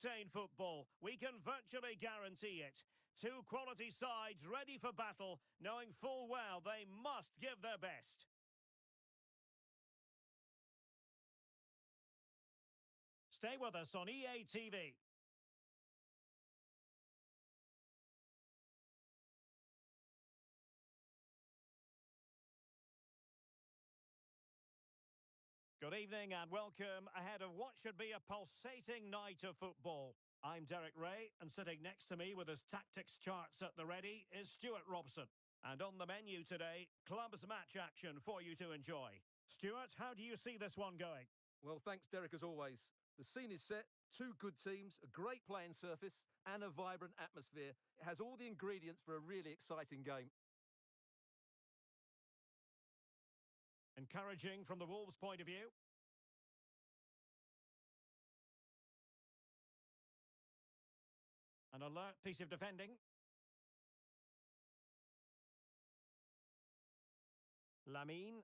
high-octane football. We can virtually guarantee it. Two quality sides ready for battle, knowing full well they must give their best. Stay with us on EA TV. Good evening and welcome ahead of what should be a pulsating night of football. I'm Derek Ray, and sitting next to me with his tactics charts at the ready is Stuart Robson. And on the menu today, clubs match action for you to enjoy. Stuart, how do you see this one going? Well, thanks, Derek, as always. The scene is set, two good teams, a great playing surface and a vibrant atmosphere. It has all the ingredients for a really exciting game. Encouraging from the Wolves' point of view. An alert piece of defending. Lamine.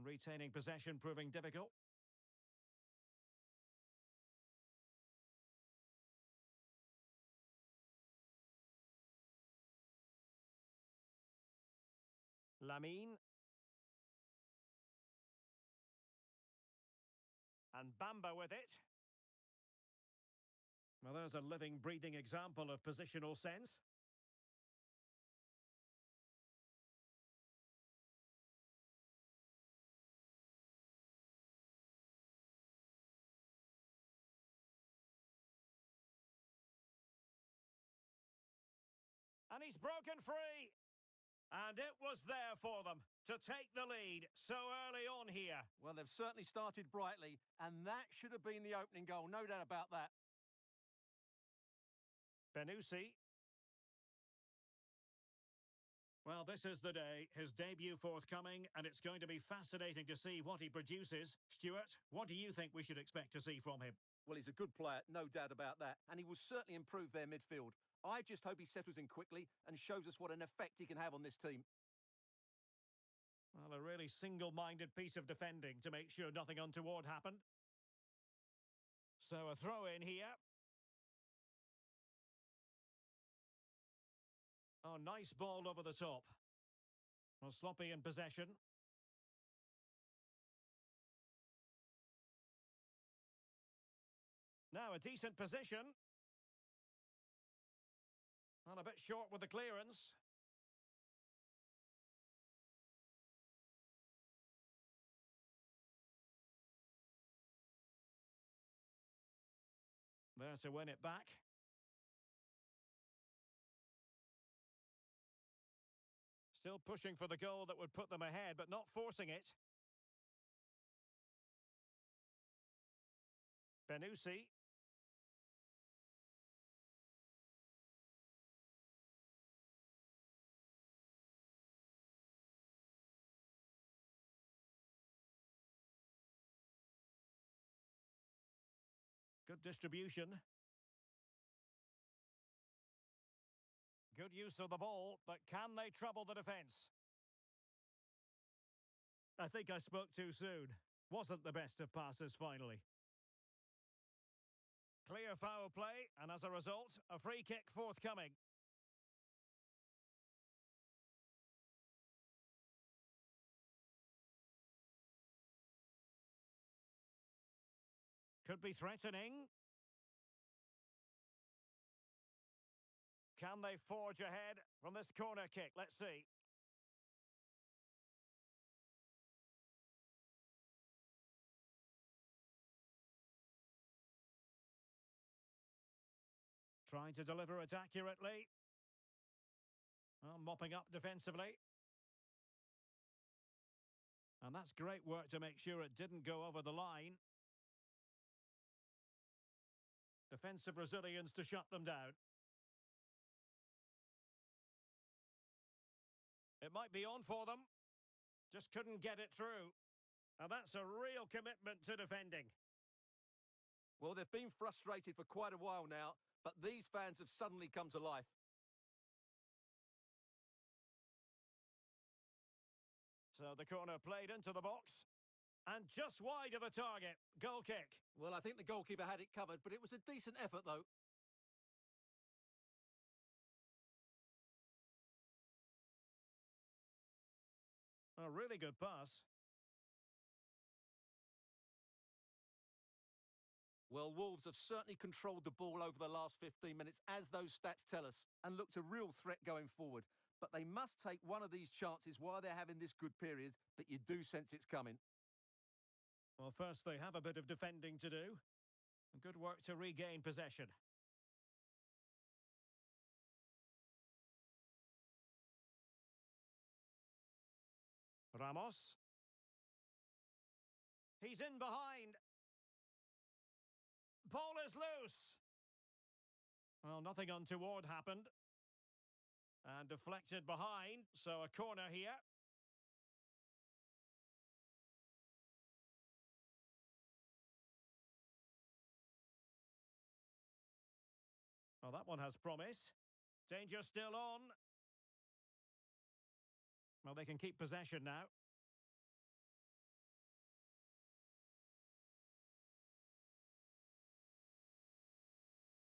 Retaining possession proving difficult. Lamine. And Bamba with it. Well, there's a living, breathing example of positional sense. And he's broken free. And it was there for them to take the lead so early on here. Well, they've certainly started brightly, and that should have been the opening goal, no doubt about that. Benusi. Well, this is the day, his debut forthcoming, and it's going to be fascinating to see what he produces. Stuart, what do you think we should expect to see from him? Well, he's a good player, no doubt about that, and he will certainly improve their midfield. I just hope he settles in quickly and shows us what an effect he can have on this team. Well, a really single-minded piece of defending to make sure nothing untoward happened. So a throw in here. Oh, nice ball over the top. Well, sloppy in possession. Now a decent position. Well, a bit short with the clearance. There to win it back. Still pushing for the goal that would put them ahead, but not forcing it. Benusi. Good distribution. Good use of the ball, but can they trouble the defence? I think I spoke too soon. Wasn't the best of passes finally. Clear foul play, and as a result, a free kick forthcoming. Could be threatening. Can they forge ahead from this corner kick? Let's see. Trying to deliver it accurately. Well, mopping up defensively. And that's great work to make sure it didn't go over the line. Defensive Brazilians to shut them down. It might be on for them. Just couldn't get it through. And that's a real commitment to defending. Well, they've been frustrated for quite a while now, but these fans have suddenly come to life. So the corner played into the box. And just wide of the target. Goal kick. Well, I think the goalkeeper had it covered, but it was a decent effort, though. A really good pass. Well, Wolves have certainly controlled the ball over the last 15 minutes, as those stats tell us, and looked a real threat going forward. But they must take one of these chances while they're having this good period, but you do sense it's coming. Well, first they have a bit of defending to do. Good work to regain possession. Ramos. He's in behind. Ball is loose. Well, nothing untoward happened. And deflected behind, so a corner here. Well, that one has promise. Danger still on. Well, they can keep possession now.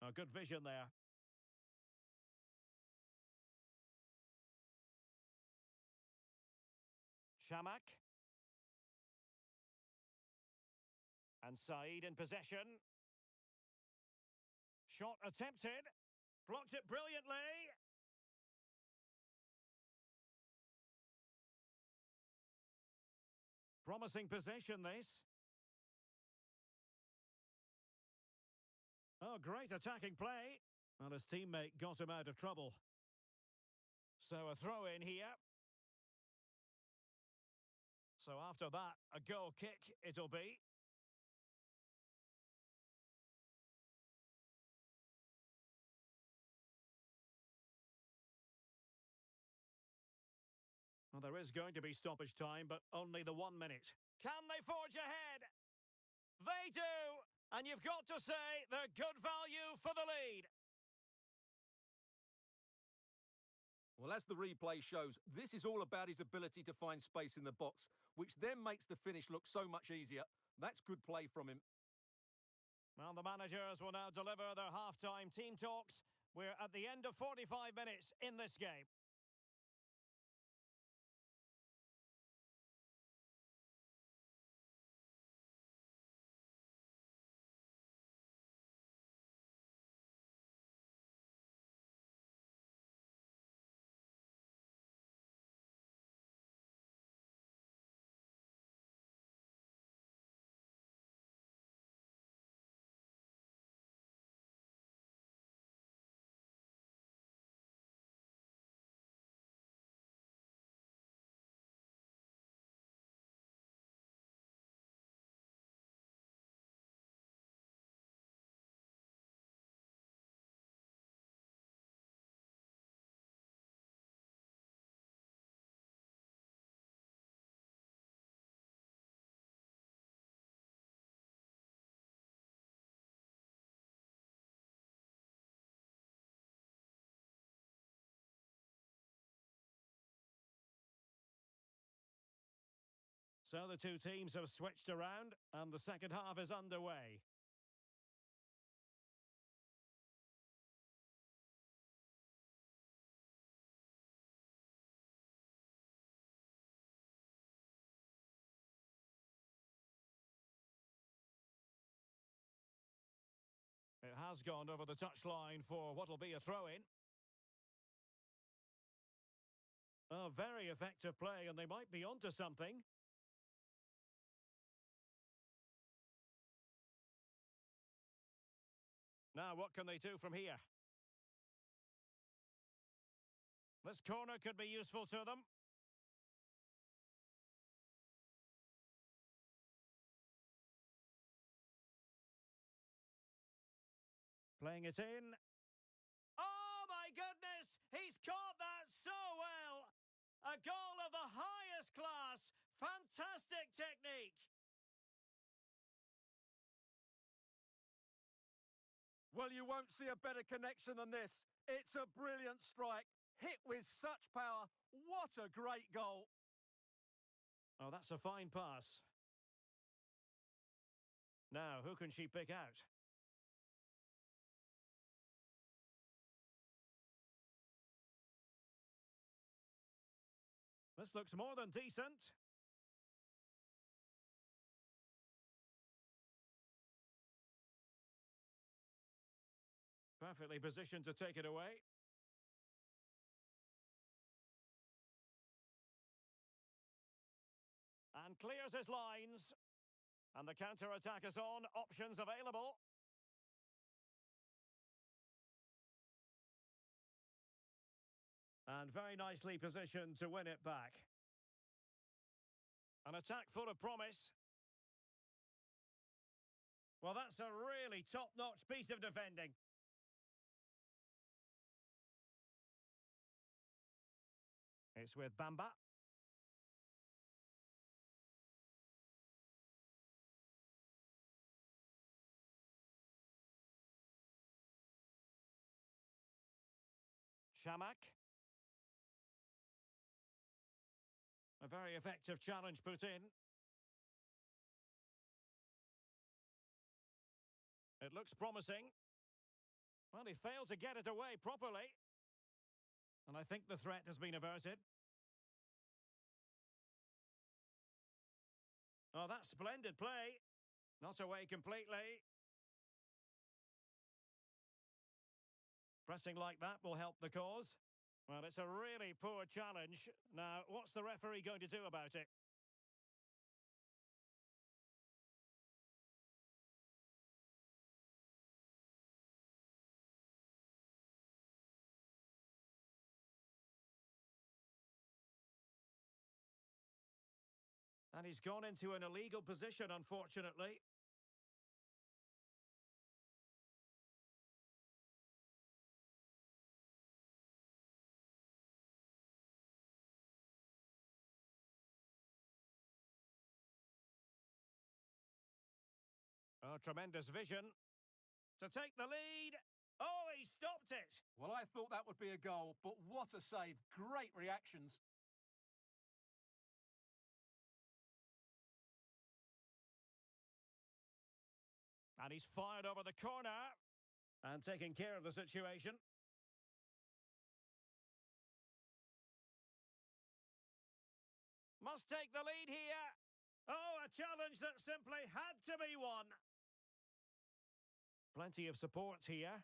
Oh, good vision there. Shamak. And Saeed in possession. Shot attempted. Blocked it brilliantly. Promising possession, this. Oh, great attacking play. Well, his teammate got him out of trouble. So a throw in here. So after that, a goal kick it'll be. Well, there is going to be stoppage time, but only the 1 minute. Can they forge ahead? They do! And you've got to say they're good value for the lead. Well, as the replay shows, this is all about his ability to find space in the box, which then makes the finish look so much easier. That's good play from him. Well, the managers will now deliver their half-time team talks. We're at the end of 45 minutes in this game. So the two teams have switched around, and the second half is underway. It has gone over the touchline for what'll be a throw-in. Oh, very effective play, and they might be onto something. Now, what can they do from here? This corner could be useful to them. Playing it in. Oh, my goodness! He's caught that so well! A goal of the highest class. Fantastic technique. Well, you won't see a better connection than this. It's a brilliant strike, hit with such power. What a great goal. Oh, that's a fine pass. Now, who can she pick out? This looks more than decent. Perfectly positioned to take it away. And clears his lines. And the counter-attack is on. Options available. And very nicely positioned to win it back. An attack full of promise. Well, that's a really top-notch piece of defending. It's with Bamba. Shamak. A very effective challenge put in. It looks promising. Well, he failed to get it away properly. And I think the threat has been averted. Oh, that's splendid play. Not away completely. Pressing like that will help the cause. Well, it's a really poor challenge. Now, what's the referee going to do about it? And he's gone into an illegal position, unfortunately. Oh, tremendous vision. To take the lead. Oh, he stopped it. Well, I thought that would be a goal, but what a save. Great reactions. And he's fired over the corner. And taking care of the situation. Must take the lead here. Oh, a challenge that simply had to be won. Plenty of support here.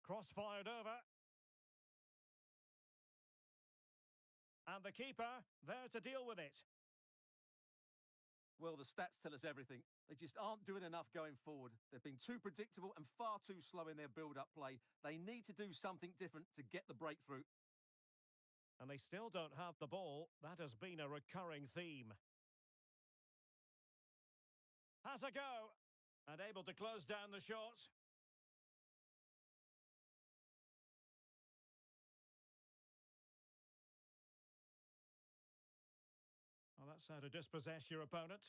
Cross fired over. And the keeper there to deal with it. Well, the stats tell us everything. They just aren't doing enough going forward. They've been too predictable and far too slow in their build-up play. They need to do something different to get the breakthrough. And they still don't have the ball. That has been a recurring theme. Has a go. And able to close down the shot. Well, that's how to dispossess your opponent.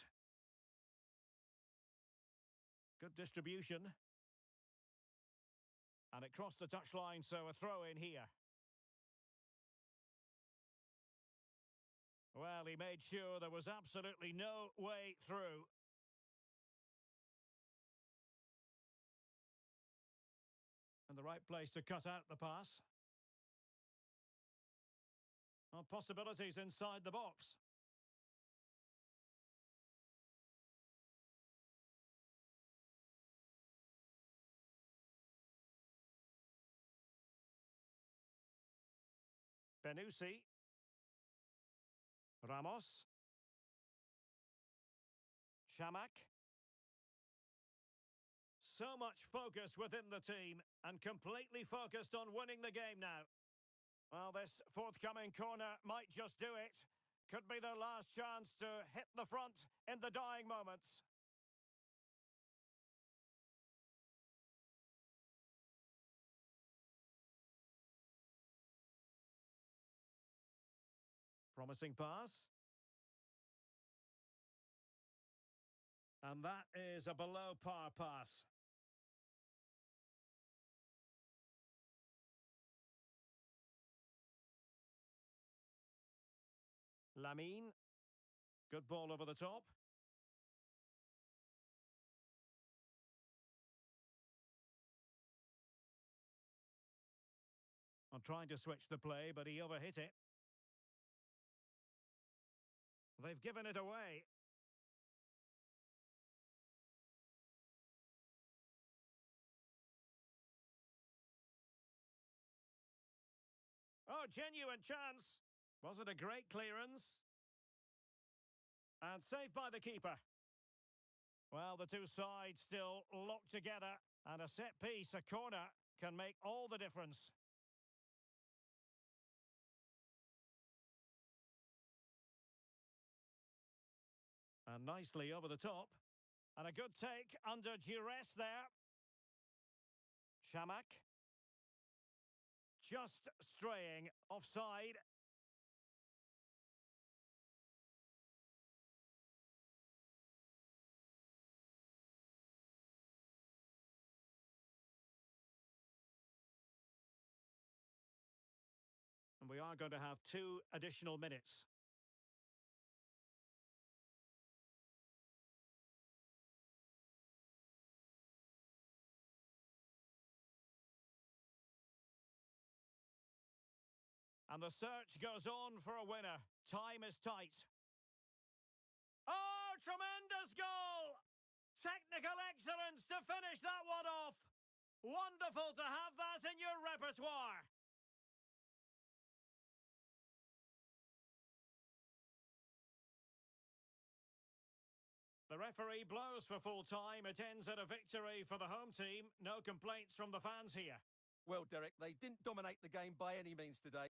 Good distribution. And it crossed the touchline, so a throw in here. Well, he made sure there was absolutely no way through. And the right place to cut out the pass. Well, possibilities inside the box. Benusi. Ramos. Shamak. So much focus within the team and completely focused on winning the game now. Well, this forthcoming corner might just do it. Could be their last chance to hit the front in the dying moments. Promising pass. And that is a below par pass. Lamine. Good ball over the top. I'm trying to switch the play, but he overhit it. They've given it away. Oh, genuine chance. Was it a great clearance? And saved by the keeper. Well, the two sides still locked together, and a set piece, a corner, can make all the difference. And nicely over the top. And a good take under duress there. Shamak. Just straying offside. And we are going to have 2 additional minutes. And the search goes on for a winner. Time is tight. Oh, tremendous goal! Technical excellence to finish that one off. Wonderful to have that in your repertoire. The referee blows for full time. It ends at a victory for the home team. No complaints from the fans here. Well, Derek, they didn't dominate the game by any means today.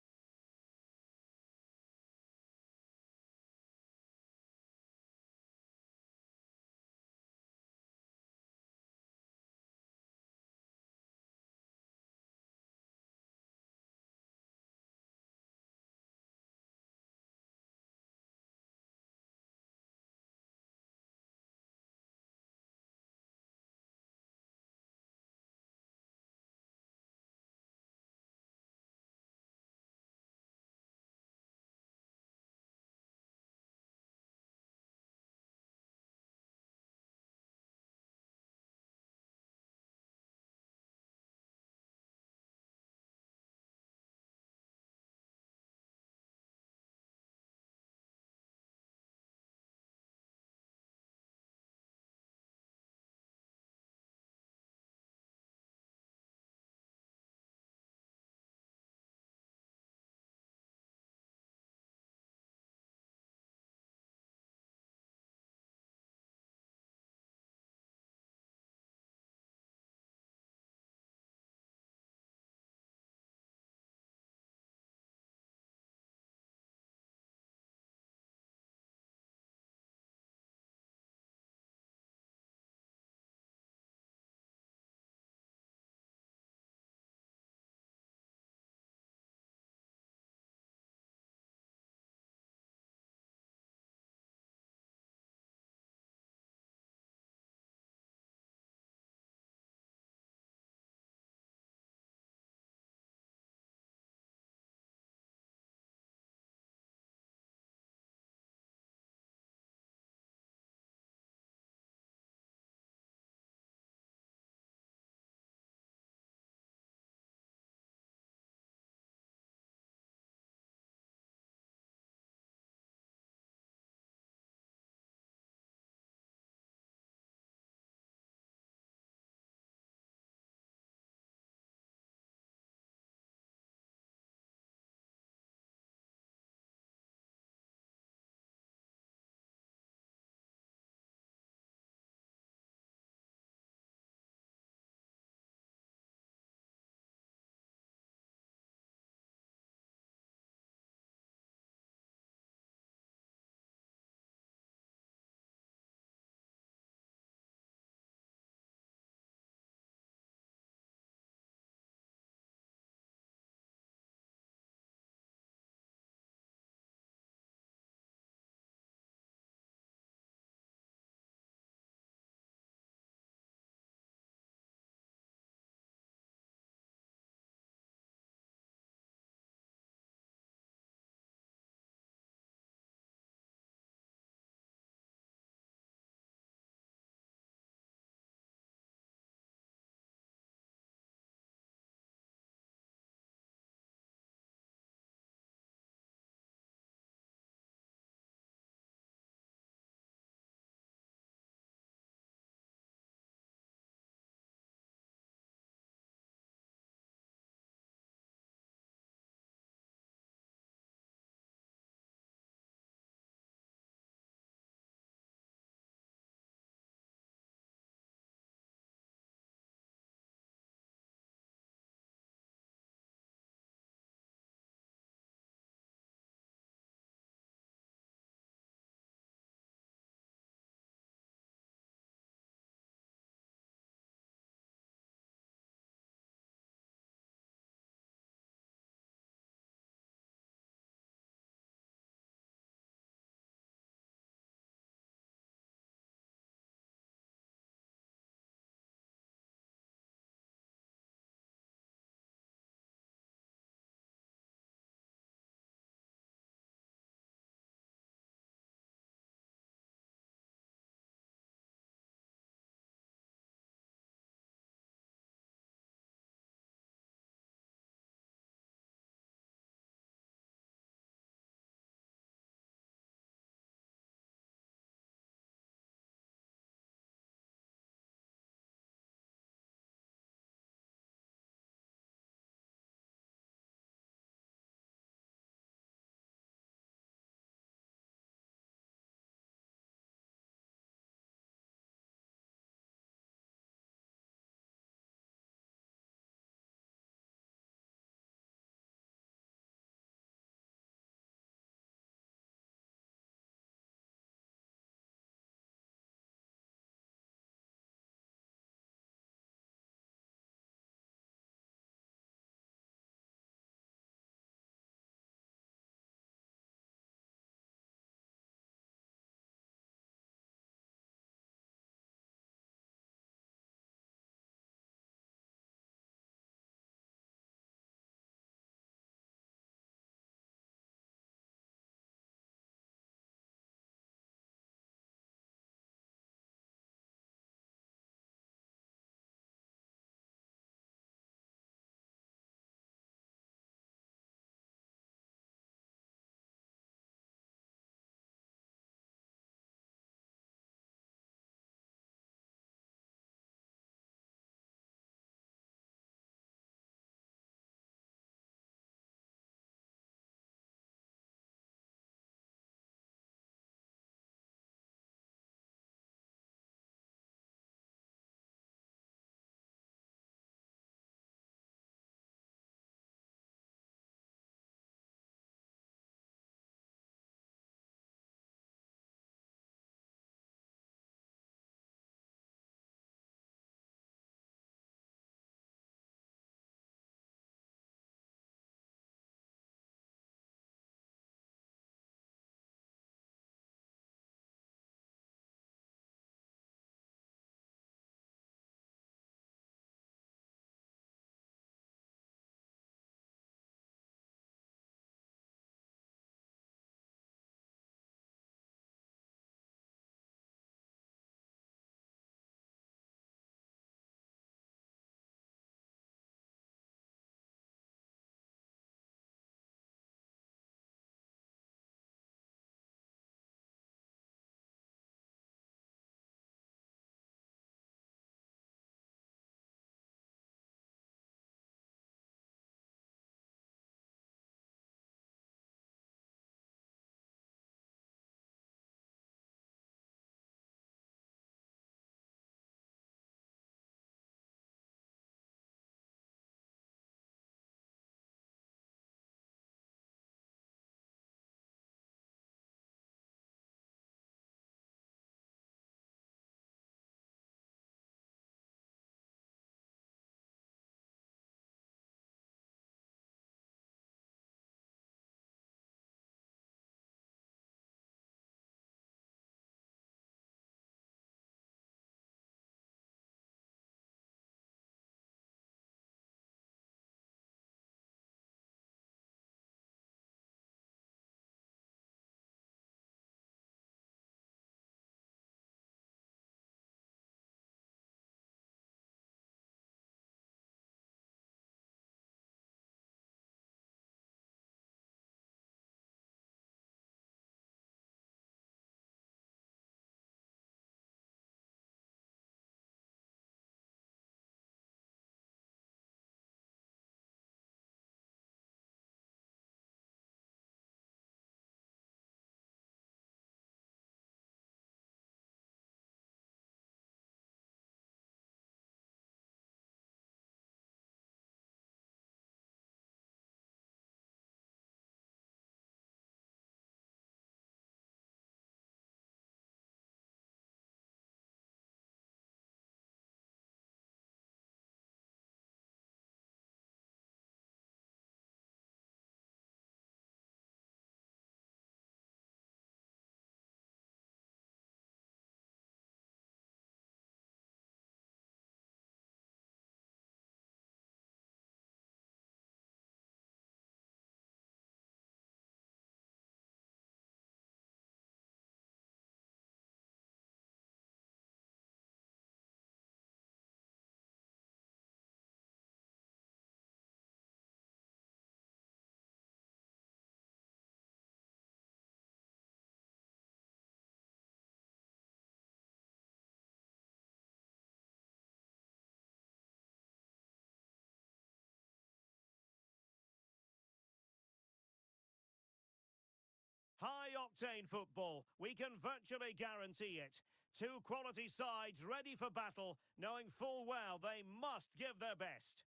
High-octane football, we can virtually guarantee it. Two quality sides ready for battle, knowing full well they must give their best.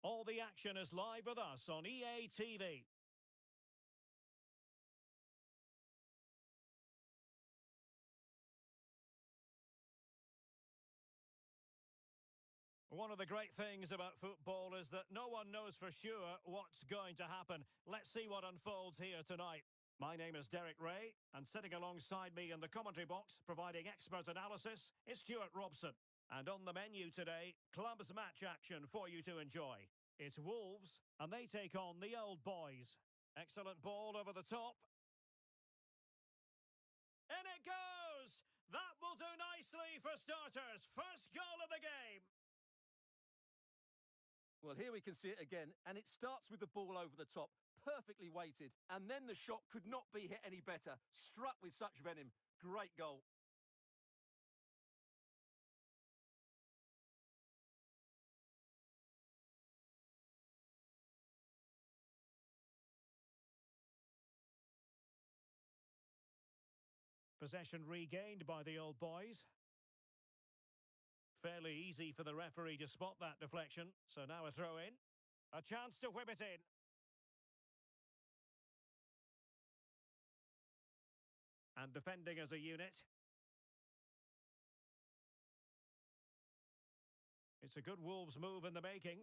All the action is live with us on EA TV. One of the great things about football is that no one knows for sure what's going to happen. Let's see what unfolds here tonight. My name is Derek Ray, and sitting alongside me in the commentary box, providing expert analysis, is Stuart Robson. And on the menu today, clubs match action for you to enjoy. It's Wolves, and they take on the Old Boys. Excellent ball over the top. In it goes! That will do nicely for starters. First goal of the game. Well, here we can see it again, and it starts with the ball over the top, perfectly weighted, and then the shot could not be hit any better, struck with such venom. Great goal. Possession regained by the Old Boys. Fairly easy for the referee to spot that deflection, so now a throw in. A chance to whip it in. And defending as a unit. It's a good Wolves move in the making.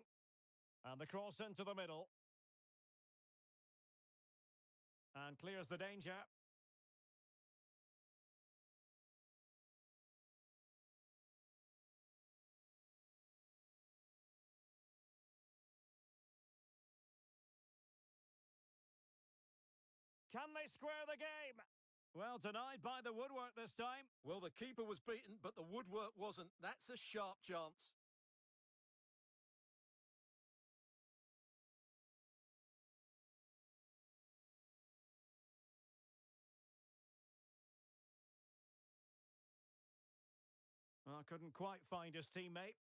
And the cross into the middle. And clears the danger. Can they square the game? Well, denied by the woodwork this time. Well, the keeper was beaten, but the woodwork wasn't. That's a sharp chance. Well, couldn't quite find his teammate.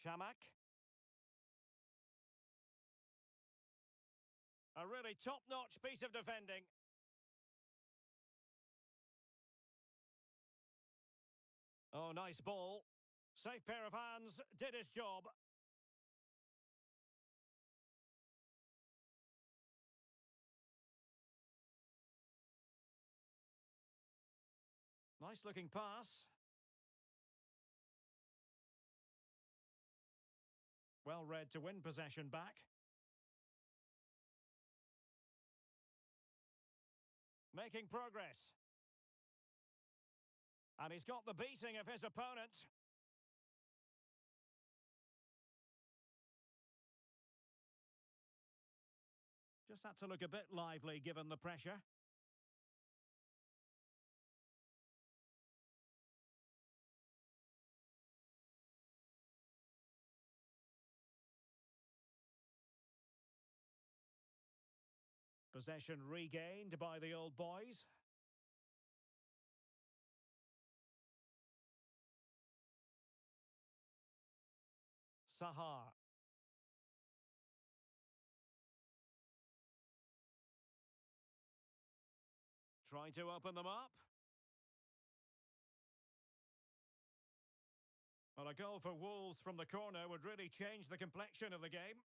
Shamak. A really top-notch piece of defending. Oh, nice ball. Safe pair of hands, did his job. Nice looking pass. Well read to win possession back. Making progress. And he's got the beating of his opponent. Just had to look a bit lively given the pressure. Possession regained by the Old Boys. Sahar. Trying to open them up. Well, a goal for Wolves from the corner would really change the complexion of the game.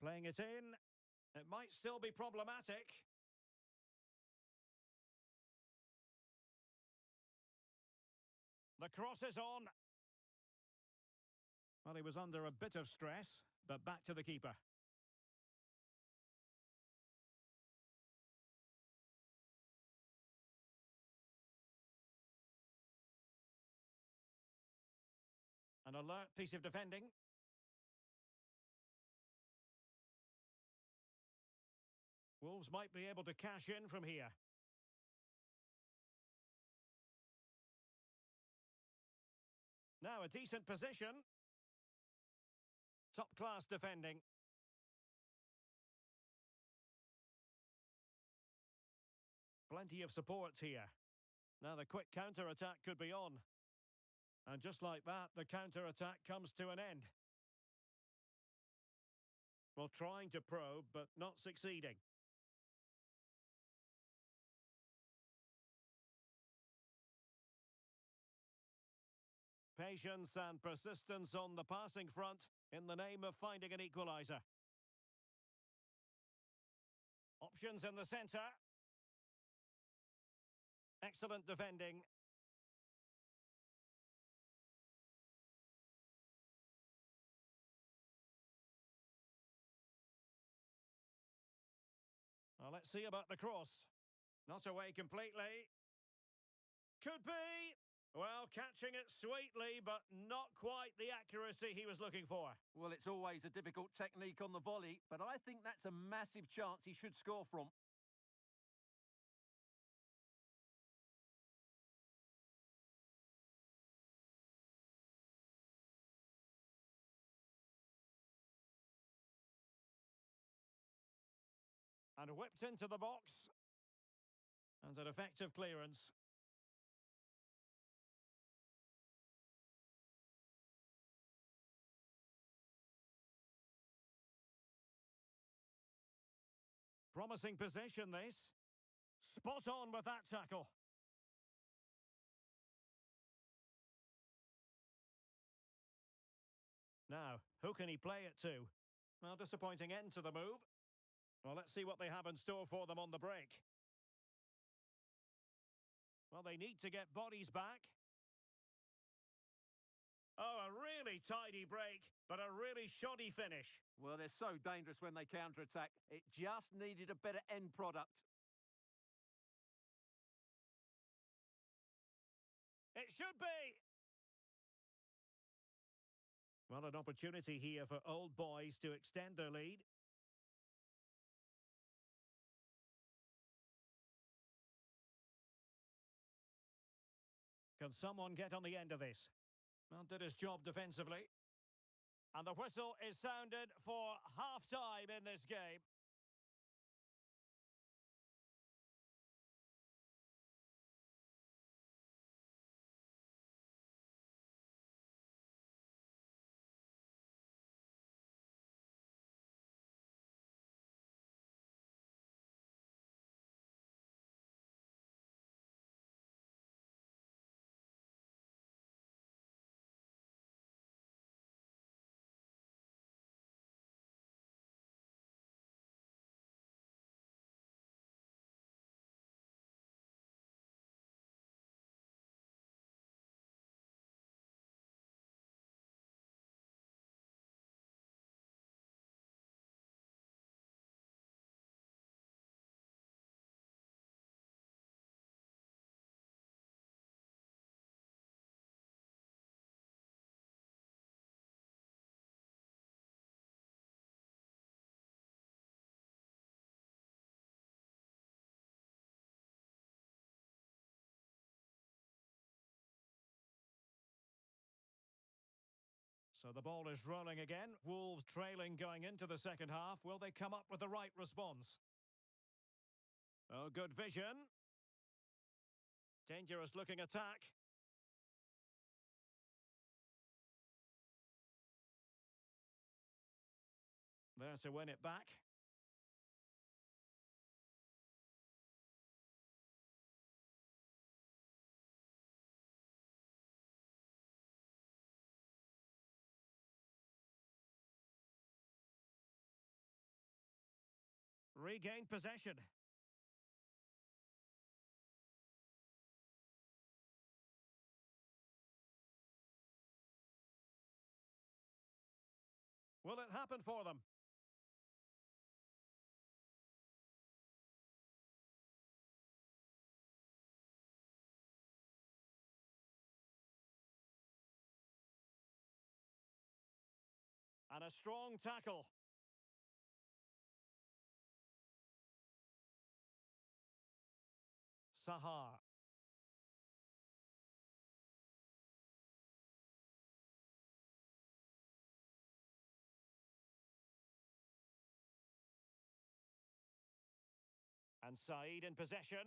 Playing it in. It might still be problematic. The cross is on. Well, he was under a bit of stress, but back to the keeper. An alert piece of defending. Wolves might be able to cash in from here. Now a decent position. Top-class defending. Plenty of support here. Now the quick counter-attack could be on. And just like that, the counter-attack comes to an end. Well, trying to probe, but not succeeding. Patience and persistence on the passing front in the name of finding an equaliser. Options in the centre. Excellent defending. Well, let's see about the cross. Not away completely. Could be. Well, catching it sweetly, but not quite the accuracy he was looking for. Well, it's always a difficult technique on the volley, but I think that's a massive chance he should score from. And whipped into the box. And an effective clearance. Promising possession, this. Spot on with that tackle. Now, who can he play it to? Well, disappointing end to the move. Well, let's see what they have in store for them on the break. Well, they need to get bodies back. Oh, a really tidy break, but a really shoddy finish. Well, they're so dangerous when they counter-attack. It just needed a better end product. It should be. Well, an opportunity here for Old Boys to extend their lead. Can someone get on the end of this? Well, did his job defensively. And the whistle is sounded for half-time in this game. So the ball is rolling again. Wolves trailing going into the second half. Will they come up with the right response? Oh, good vision. Dangerous looking attack. There to win it back. Regained possession. Will it happen for them? And a strong tackle. Sahar. And Saeed in possession.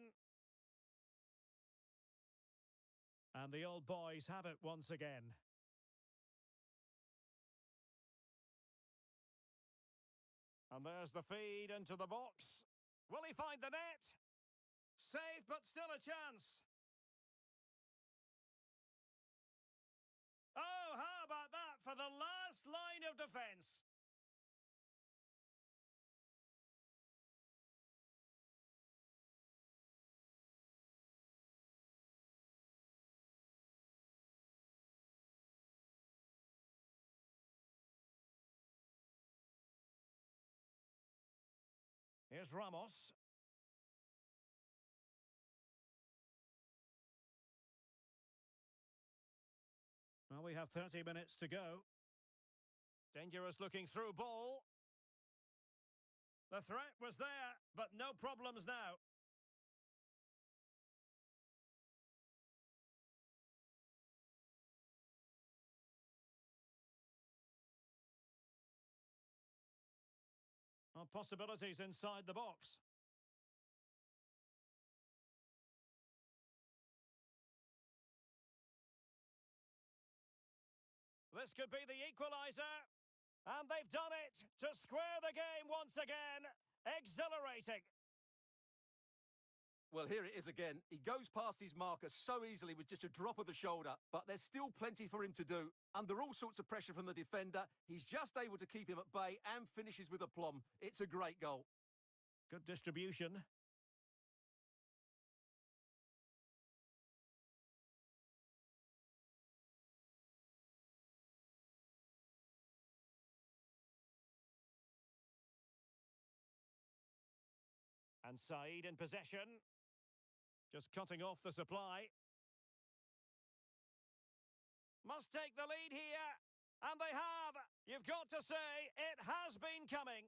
And the old boys have it once again. And there's the feed into the box. Will he find the net? Safe, but still a chance. Oh, how about that for the last line of defence? Here's Ramos. Well, we have 30 minutes to go. Dangerous looking through ball. The threat was there, but no problems now. Well, possibilities inside the box. This could be the equaliser. And they've done it to square the game once again. Exhilarating. Well, here it is again. He goes past his marker so easily with just a drop of the shoulder, but there's still plenty for him to do. Under all sorts of pressure from the defender, he's just able to keep him at bay and finishes with aplomb. It's a great goal. Good distribution. And Saeed in possession. Just cutting off the supply. Must take the lead here. And they have. You've got to say, it has been coming.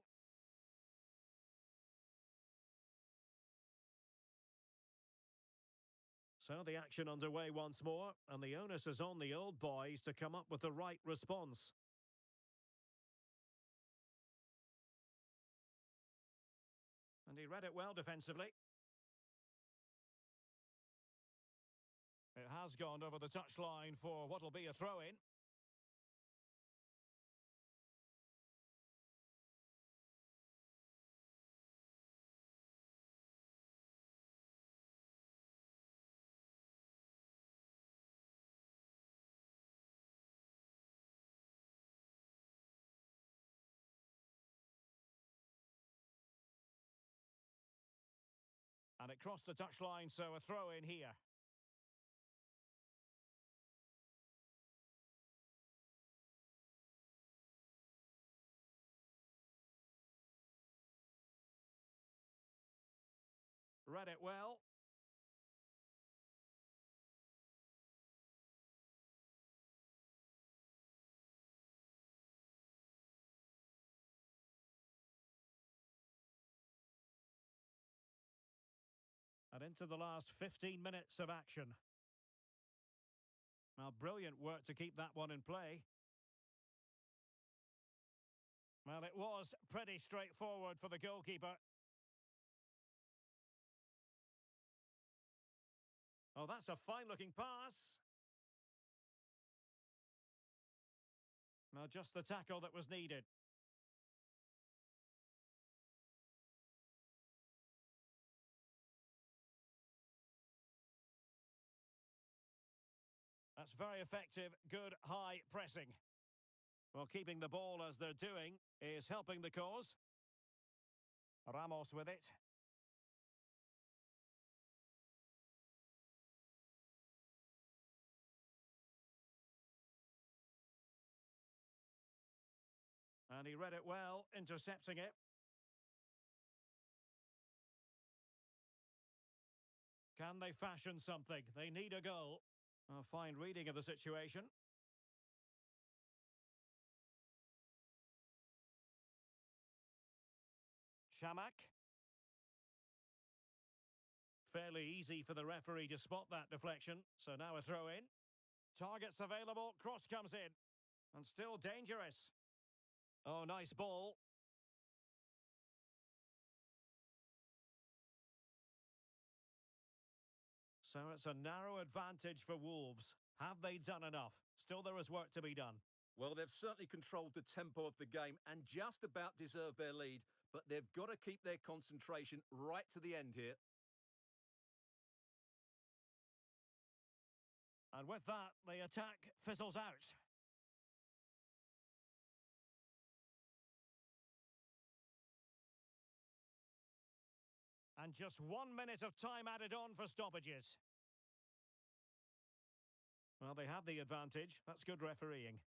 So the action underway once more, and the onus is on the old boys to come up with the right response. And he read it well defensively. It has gone over the touchline for what will be a throw-in. And it crossed the touchline, so a throw-in here. Read it well. And into the last 15 minutes of action. Now, brilliant work to keep that one in play. Well, it was pretty straightforward for the goalkeeper. Oh, that's a fine-looking pass. Now, just the tackle that was needed. That's very effective, good high pressing. Well, keeping the ball as they're doing is helping the cause. Ramos with it. And he read it well, intercepting it. Can they fashion something? They need a goal. A fine reading of the situation. Shamak. Fairly easy for the referee to spot that deflection. So now a throw in. Targets available. Cross comes in. And still dangerous. Oh, nice ball. So it's a narrow advantage for Wolves. Have they done enough? Still there is work to be done. Well, they've certainly controlled the tempo of the game and just about deserved their lead, but they've got to keep their concentration right to the end here. And with that, the attack fizzles out. And just 1 minute of time added on for stoppages. Well, they have the advantage. That's good refereeing.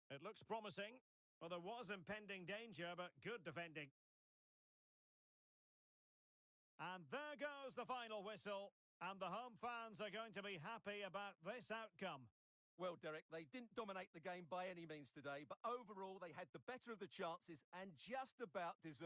It looks promising. Well, there was impending danger, but good defending. And there goes the final whistle. And the home fans are going to be happy about this outcome. Well, Derek, they didn't dominate the game by any means today, but overall they had the better of the chances and just about deserved.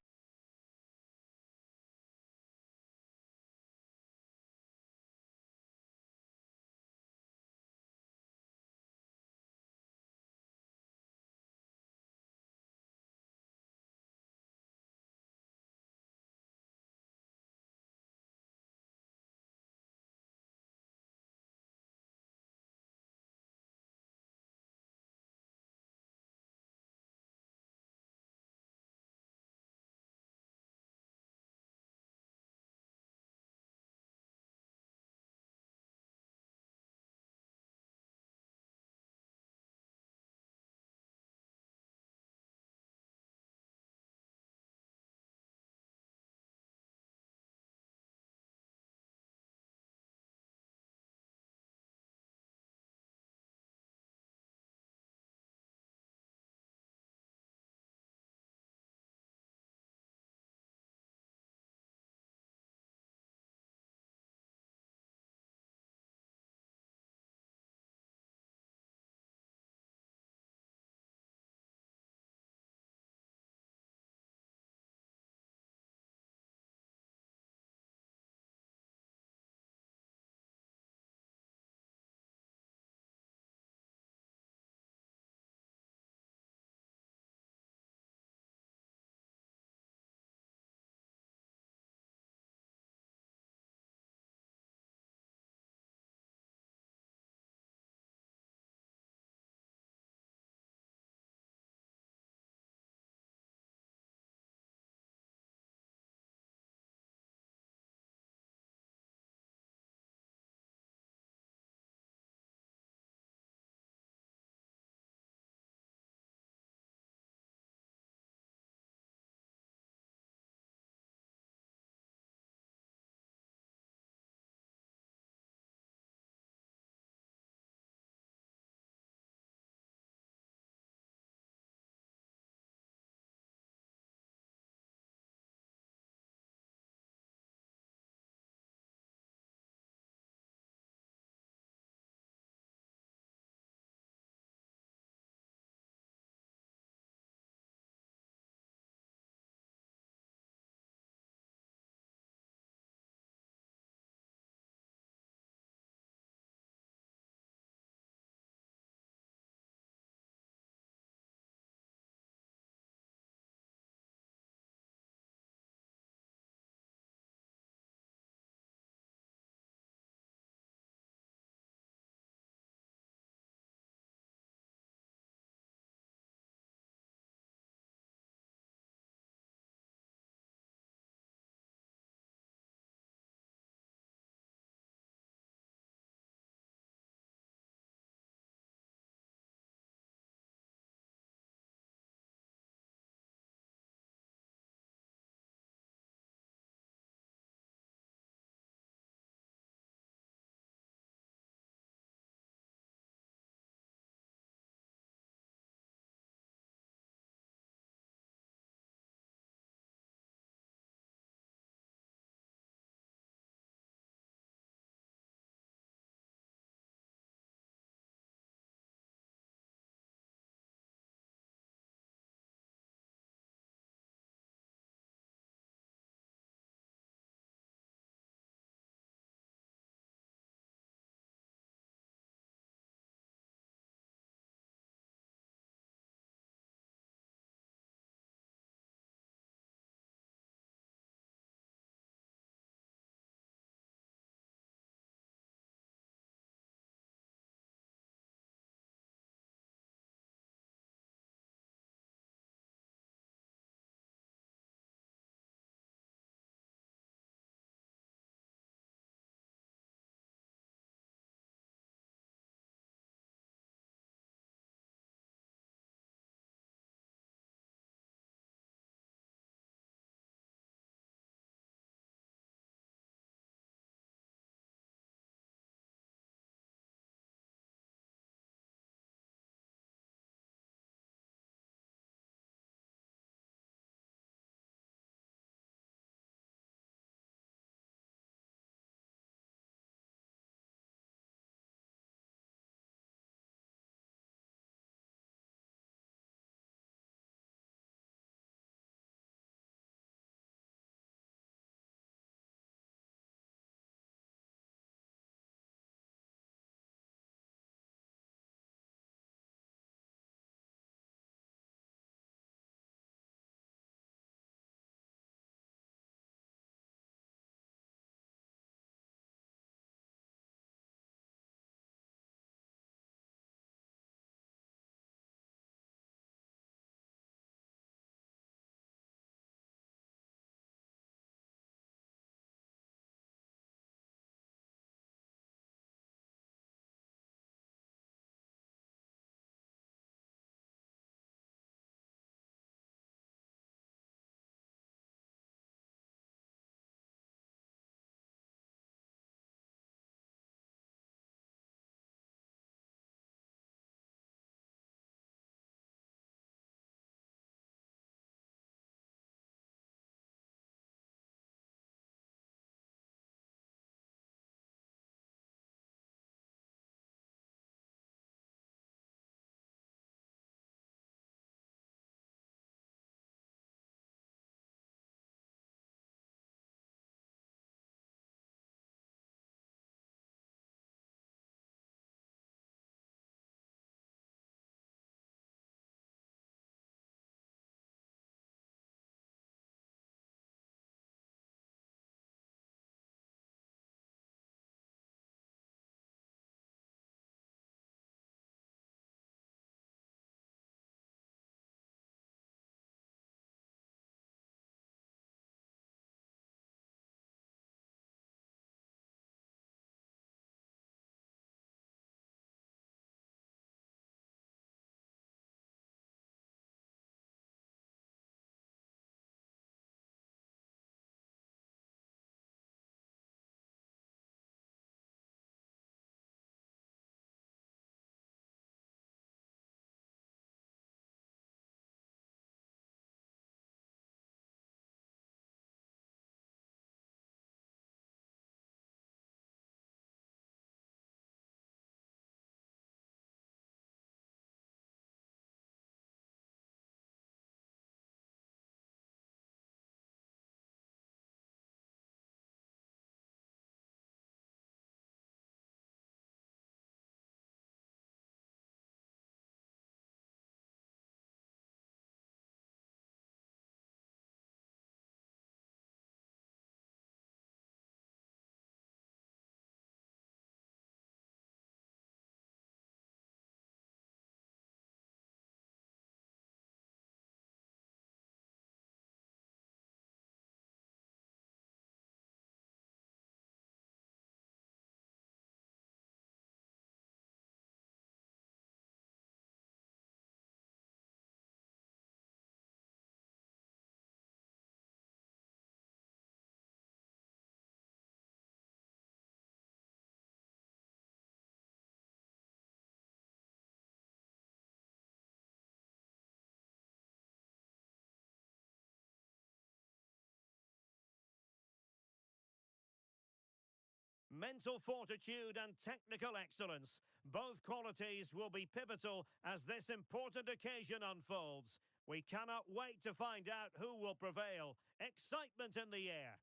mental fortitude and technical excellence. Both qualities will be pivotal as this important occasion unfolds. We cannot wait to find out who will prevail. Excitement in the air.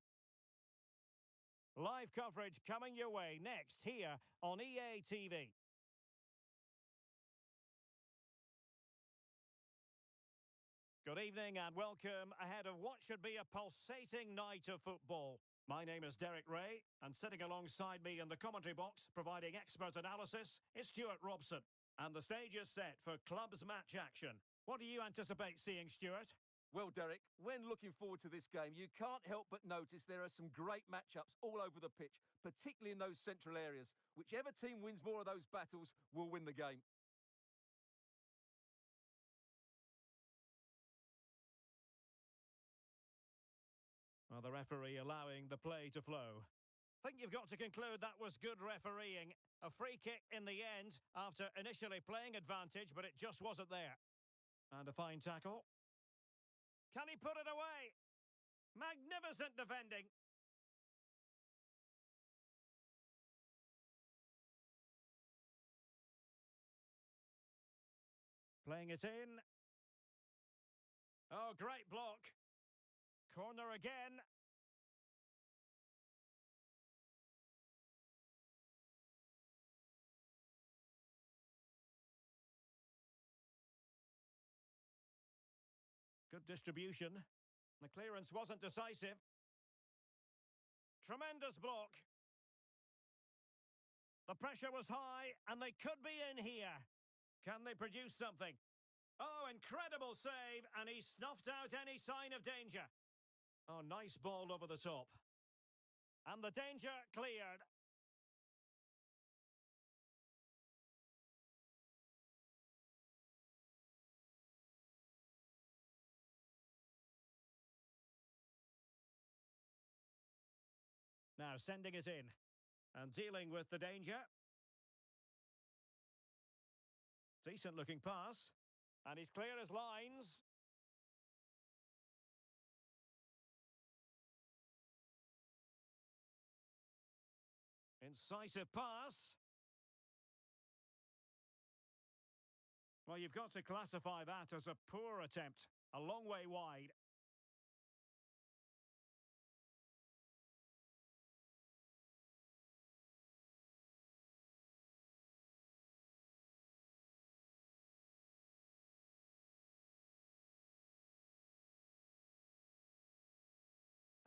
Live coverage coming your way next here on EA TV. Good evening and welcome ahead of what should be a pulsating night of football. My name is Derek Ray, and sitting alongside me in the commentary box, providing expert analysis, is Stuart Robson. And the stage is set for clubs match action. What do you anticipate seeing, Stuart? Well, Derek, when looking forward to this game, you can't help but notice there are some great matchups all over the pitch, particularly in those central areas. Whichever team wins more of those battles will win the game. Well, the referee allowing the play to flow. I think you've got to conclude that was good refereeing. A free kick in the end after initially playing advantage, but it just wasn't there. And a fine tackle. Can he put it away? Magnificent defending. Playing it in. Oh, great block. Corner again. Good distribution. The clearance wasn't decisive. Tremendous block. The pressure was high, and they could be in here. Can they produce something? Oh, incredible save, and he snuffed out any sign of danger. Oh, nice ball over the top. And the danger cleared. Now sending it in. And dealing with the danger. Decent looking pass. And he's clear as lines. Incisive pass. Well, you've got to classify that as a poor attempt. A long way wide.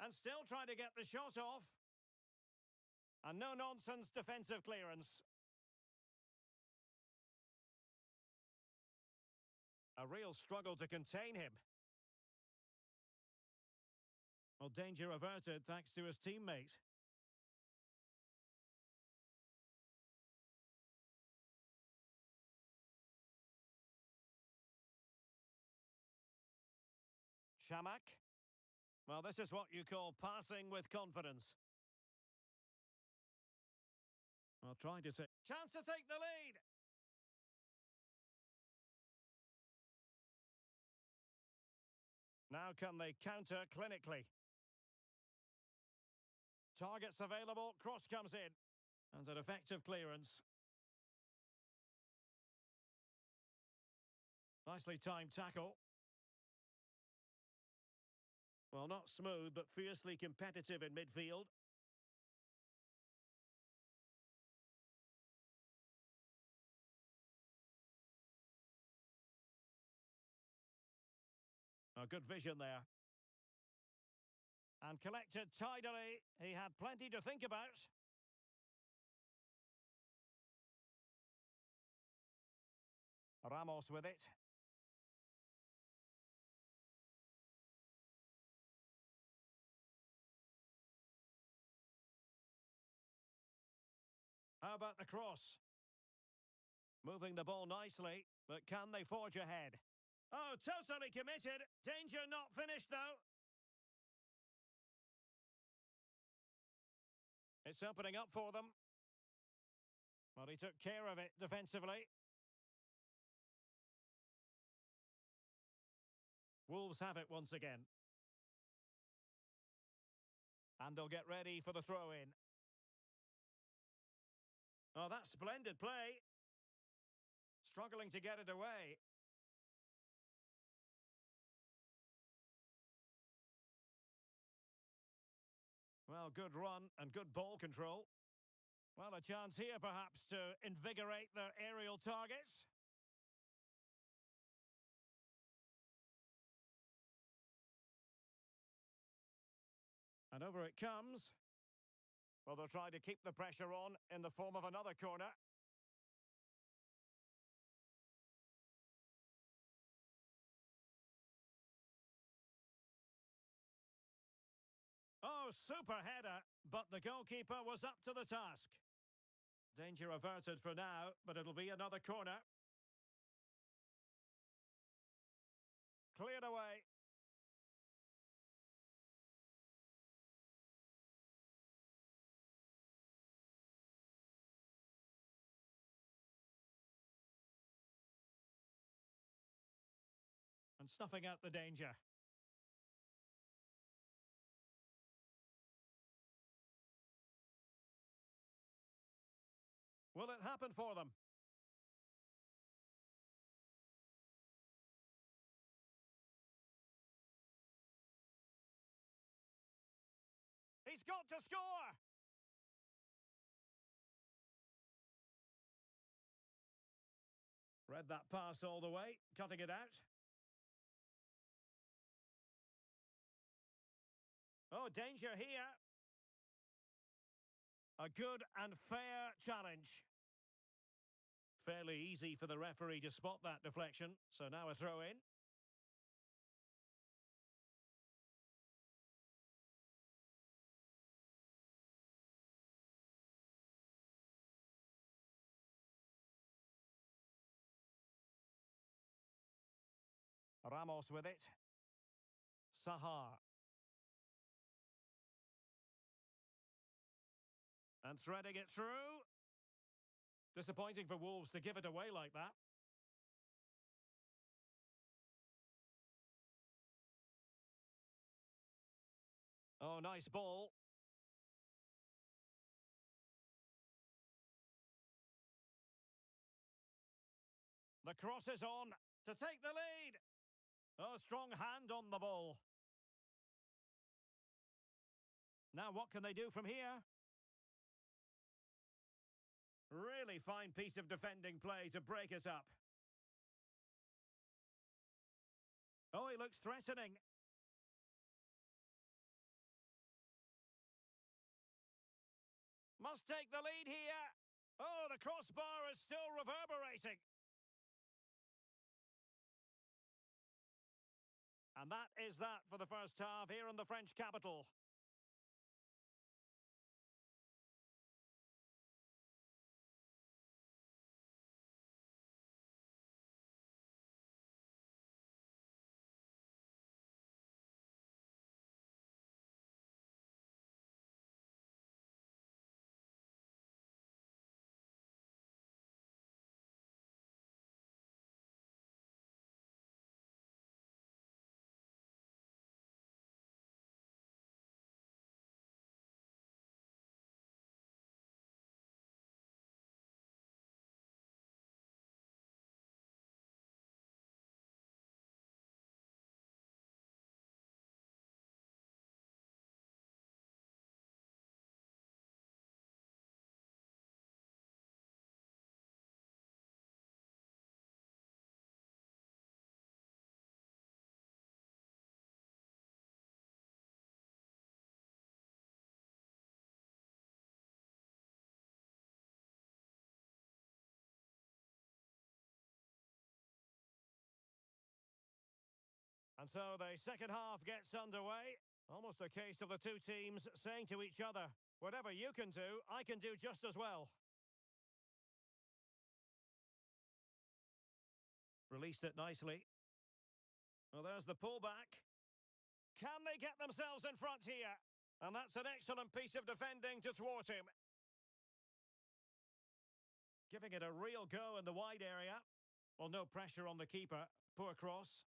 And still trying to get the shot off. And no-nonsense defensive clearance. A real struggle to contain him. Well, danger averted thanks to his teammate. Shamak. Well, this is what you call passing with confidence. Well, trying to take... Chance to take the lead! Now can they counter clinically? Targets available, cross comes in. And an effective clearance. Nicely timed tackle. Well, not smooth, but fiercely competitive in midfield. A good vision there. And collected tidily. He had plenty to think about. Ramos with it. How about the cross? Moving the ball nicely, but can they forge ahead? Oh, totally committed. Danger not finished, though. It's opening up for them. Well, he took care of it defensively. Wolves have it once again. And they'll get ready for the throw-in. Oh, that's splendid play. Struggling to get it away. Well, good run and good ball control. Well, a chance here perhaps to invigorate their aerial targets. And over it comes. Well, they'll try to keep the pressure on in the form of another corner. Oh, super header, but the goalkeeper was up to the task. Danger averted for now, but it'll be another corner. Cleared away. And snuffing out the danger. Will it happen for them? He's got to score! Read that pass all the way, cutting it out. Oh, danger here. A good and fair challenge. Fairly easy for the referee to spot that deflection, so now a throw in. Ramos with it. Sahar. And threading it through. Disappointing for Wolves to give it away like that. Oh, nice ball. The cross is on to take the lead. Oh, strong hand on the ball. Now what can they do from here? Really fine piece of defending play to break us up. Oh, he looks threatening. Must take the lead here. Oh, the crossbar is still reverberating. And that is that for the first half here in the French capital. And so the second half gets underway. Almost a case of the two teams saying to each other, whatever you can do, I can do just as well. Released it nicely. Well, there's the pullback. Can they get themselves in front here? And that's an excellent piece of defending to thwart him. Giving it a real go in the wide area. Well, no pressure on the keeper. Poor cross.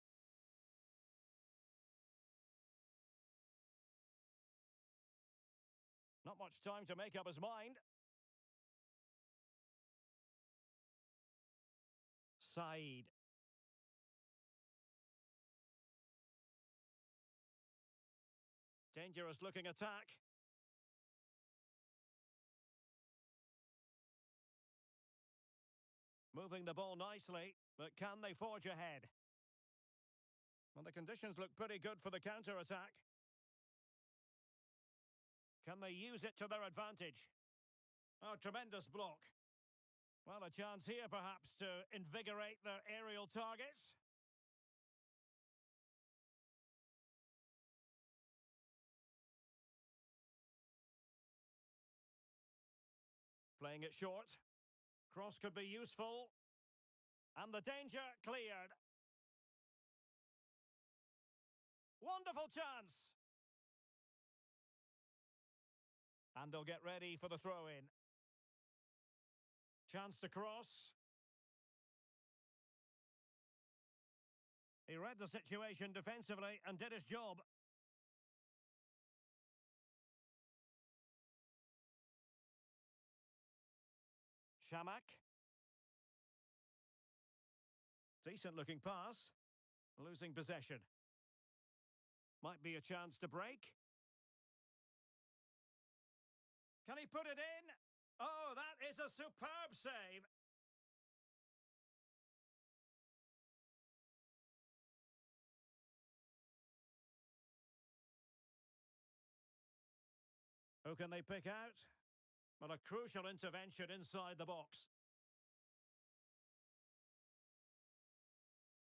Not much time to make up his mind. Saeed. Dangerous looking attack. Moving the ball nicely, but can they forge ahead? Well, the conditions look pretty good for the counter-attack. Can they use it to their advantage? Oh, tremendous block. Well, a chance here perhaps to invigorate their aerial targets. Playing it short. Cross could be useful. And the danger cleared. Wonderful chance. And they'll get ready for the throw-in. Chance to cross. He read the situation defensively and did his job. Shamak. Decent looking pass. Losing possession. Might be a chance to break. Can he put it in? Oh, that is a superb save. Who can they pick out? Well, a crucial intervention inside the box.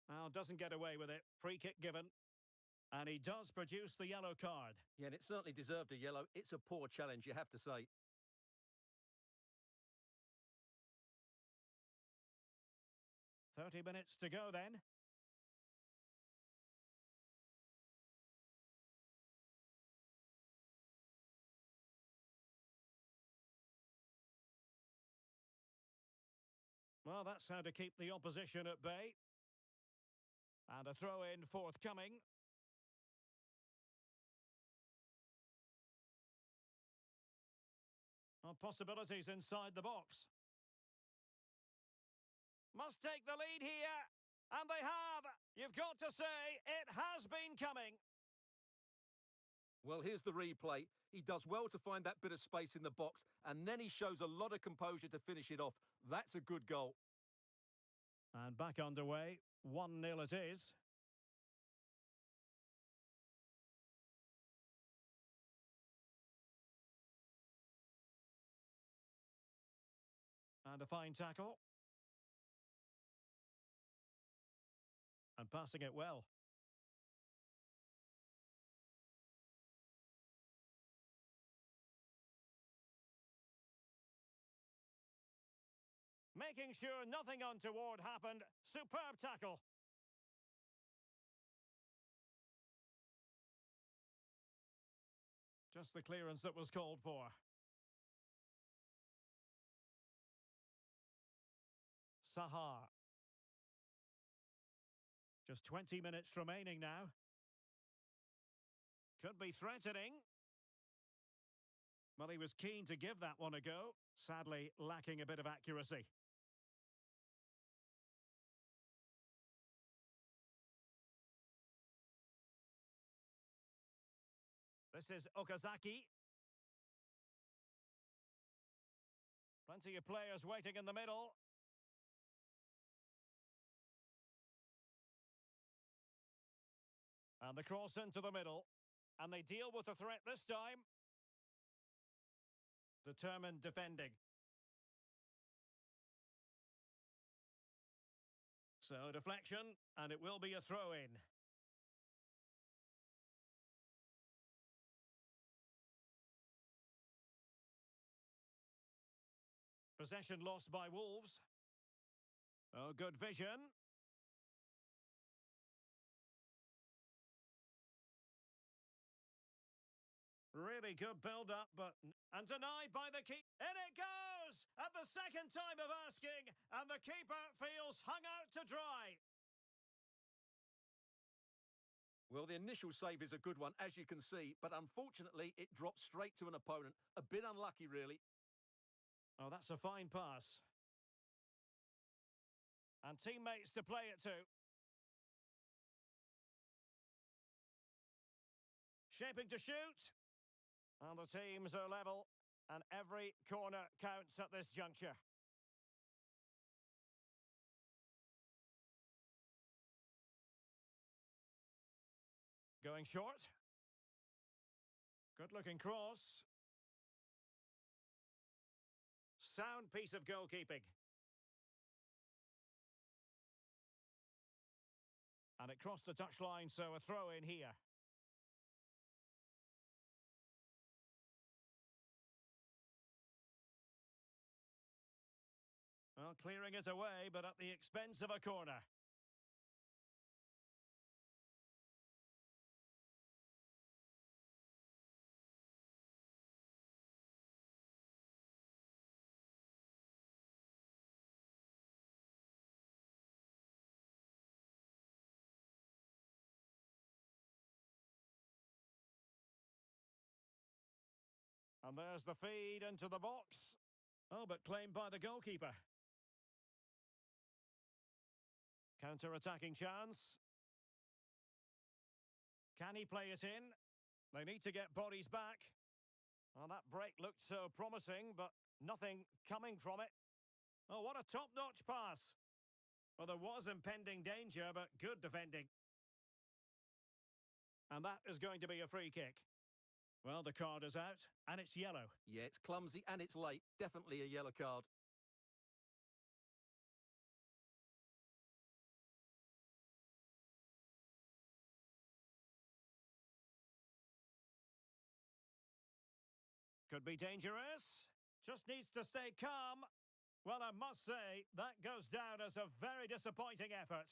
Now, doesn't get away with it. Free kick given. And he does produce the yellow card. Yeah, and it certainly deserved a yellow. It's a poor challenge, you have to say. 30 minutes to go then. Well, that's how to keep the opposition at bay. And a throw-in forthcoming. Well, possibilities inside the box. Must take the lead here. And they have. You've got to say, it has been coming. Well, here's the replay. He does well to find that bit of space in the box, and then he shows a lot of composure to finish it off. That's a good goal. And back underway. 1-0 it is. And a fine tackle. And passing it well. Making sure nothing untoward happened. Superb tackle. Just the clearance that was called for. Sahar. Just 20 minutes remaining now. Could be threatening. Well, he was keen to give that one a go. Sadly, lacking a bit of accuracy. This is Okazaki. Plenty of players waiting in the middle. And the cross into the middle. And they deal with the threat this time. Determined defending. So deflection, and it will be a throw-in. Possession lost by Wolves. Oh, good vision. Really good build-up, but... And denied by the keeper. In it goes! At the second time of asking, and the keeper feels hung out to dry. Well, the initial save is a good one, as you can see, but unfortunately, it dropped straight to an opponent. A bit unlucky, really. Oh, that's a fine pass. And teammates to play it to. Shaping to shoot. And the teams are level. And every corner counts at this juncture. Going short. Good looking cross. Sound piece of goalkeeping. And it crossed the touchline, so a throw in here. Well, clearing it away, but at the expense of a corner. And there's the feed into the box. Oh, but claimed by the goalkeeper. Counter-attacking chance. Can he play it in? They need to get bodies back. Well, that break looked so promising, but nothing coming from it. Oh, what a top-notch pass. Well, there was impending danger, but good defending. And that is going to be a free kick. Well, the card is out, and it's yellow. Yeah, it's clumsy and it's late. Definitely a yellow card. Could be dangerous. Just needs to stay calm. Well, I must say, that goes down as a very disappointing effort.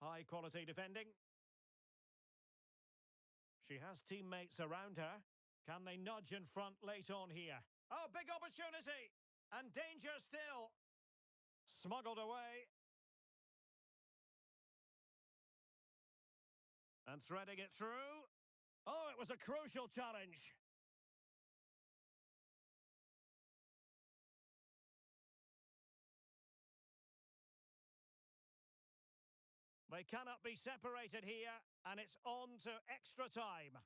High quality defending. She has teammates around her. Can they nudge in front late on here? Oh, big opportunity! And danger still. Smuggled away. And threading it through. Oh, it was a crucial challenge. They cannot be separated here, and it's on to extra time.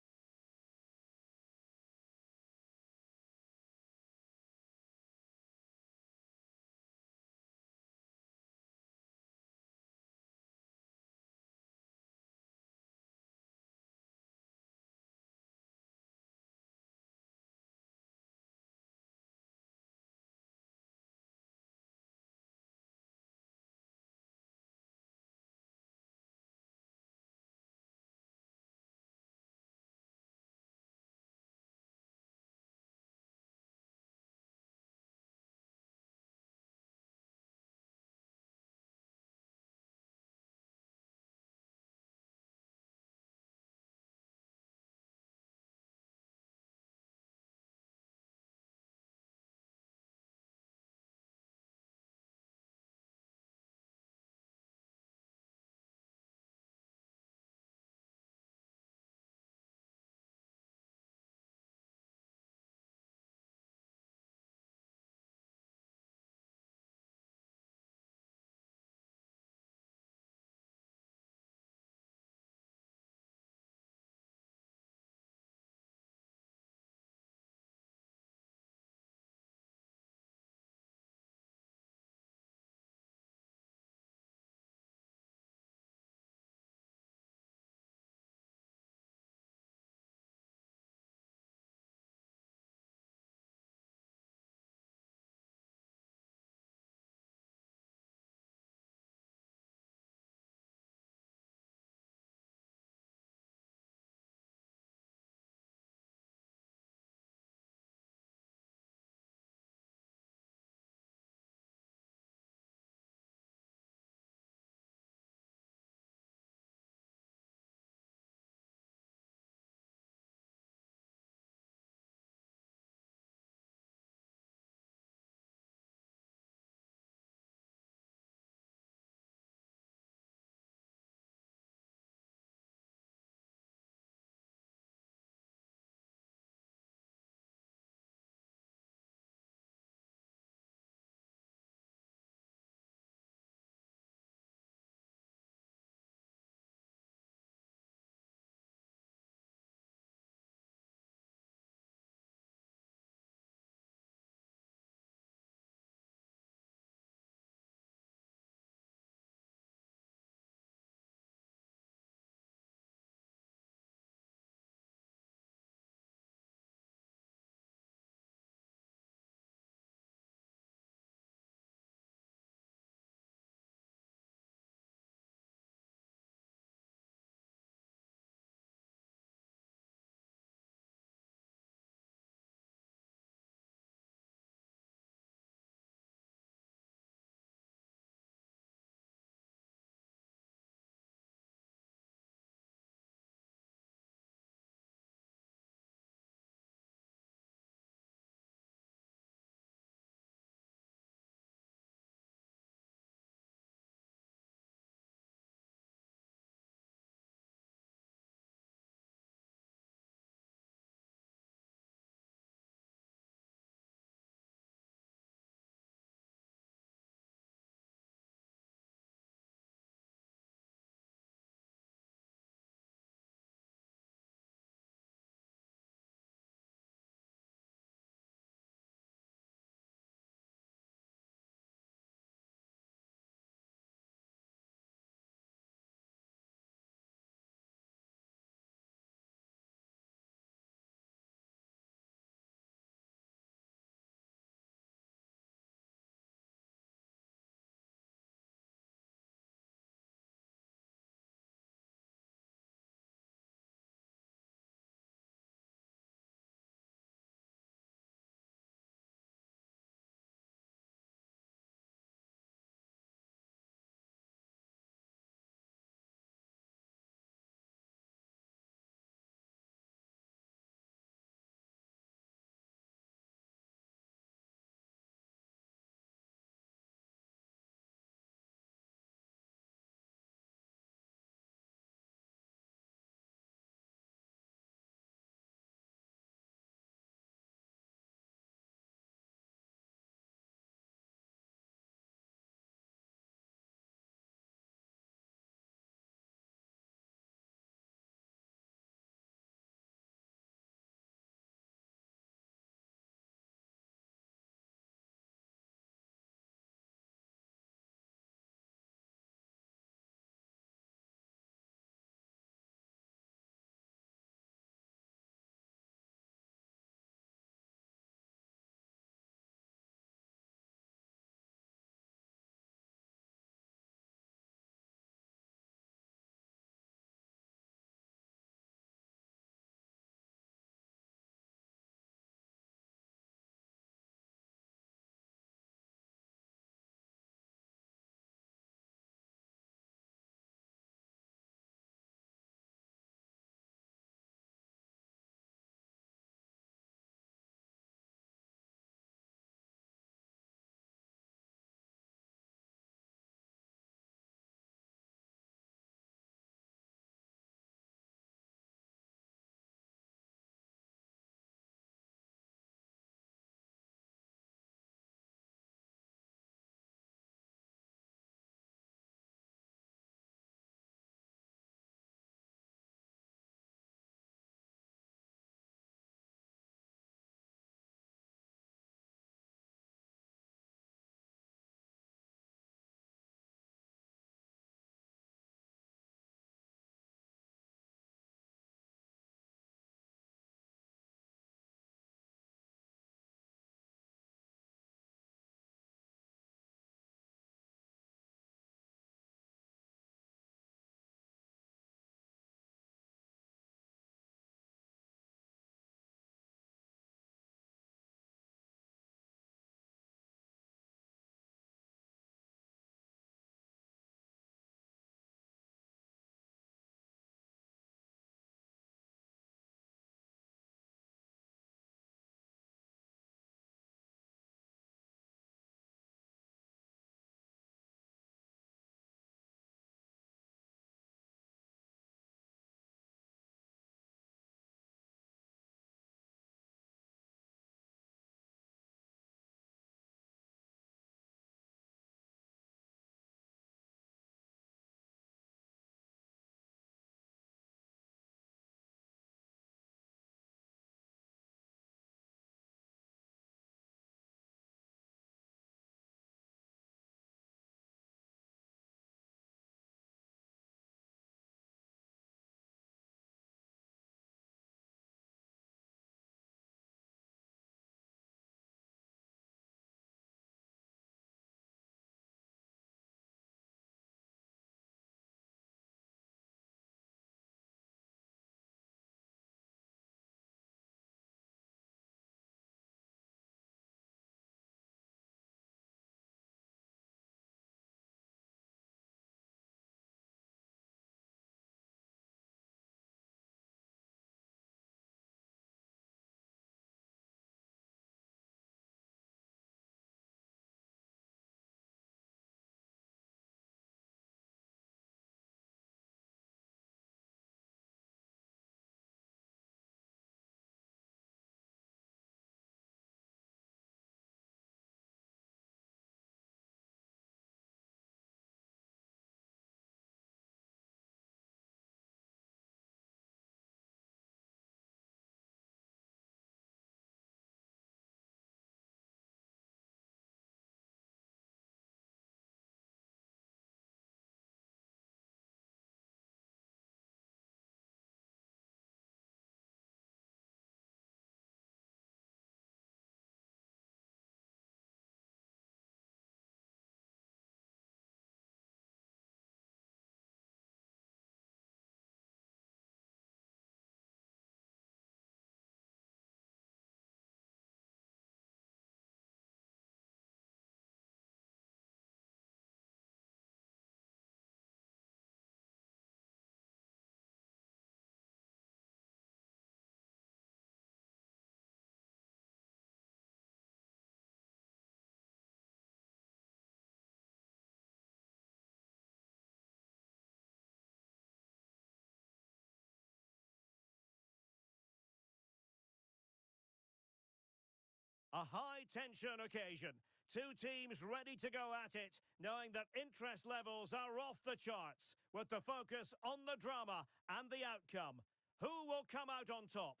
A high-tension occasion. Two teams ready to go at it, knowing that interest levels are off the charts, with the focus on the drama and the outcome. Who will come out on top?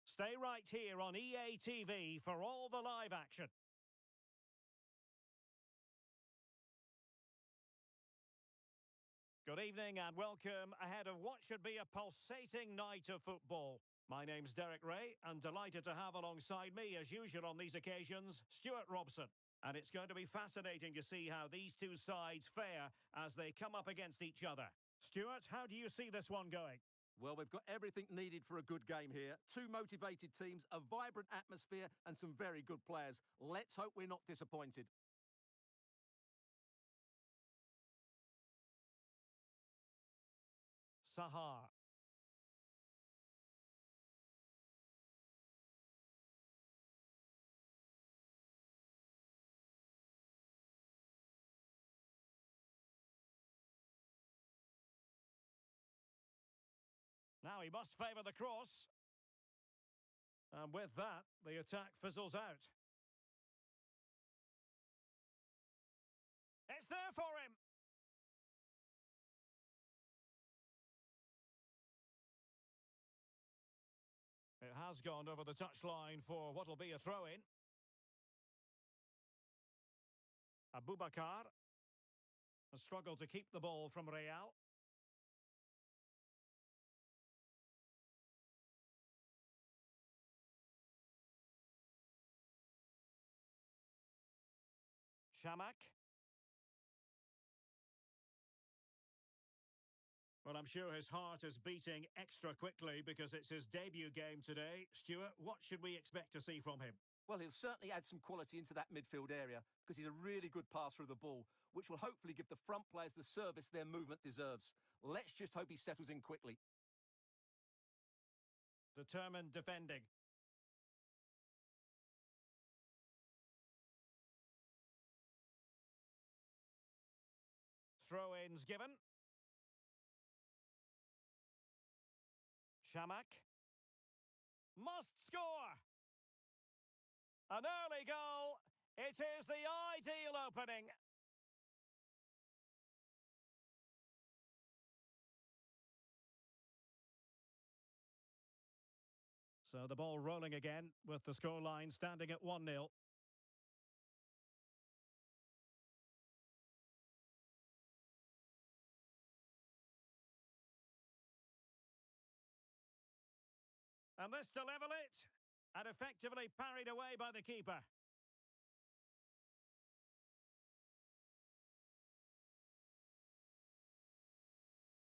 Stay right here on EA TV for all the live action. Good evening and welcome ahead of what should be a pulsating night of football. My name's Derek Ray and delighted to have alongside me, as usual on these occasions, Stuart Robson. And it's going to be fascinating to see how these two sides fare as they come up against each other. Stuart, how do you see this one going? Well, we've got everything needed for a good game here. Two motivated teams, a vibrant atmosphere and some very good players. Let's hope we're not disappointed. Sahar. Now he must favour the cross. And with that, the attack fizzles out. It's there for him. It has gone over the touchline for what'll be a throw-in. Abubakar has struggled to keep the ball from Real. Shamak. Well, I'm sure his heart is beating extra quickly because it's his debut game today. Stuart, what should we expect to see from him? Well, he'll certainly add some quality into that midfield area because he's a really good passer of the ball, which will hopefully give the front players the service their movement deserves. Let's just hope he settles in quickly. Determined defending. Throw-ins given. Shamak. Must score! An early goal. It is the ideal opening. So the ball rolling again with the scoreline standing at 1-0. And this to level it, and effectively parried away by the keeper.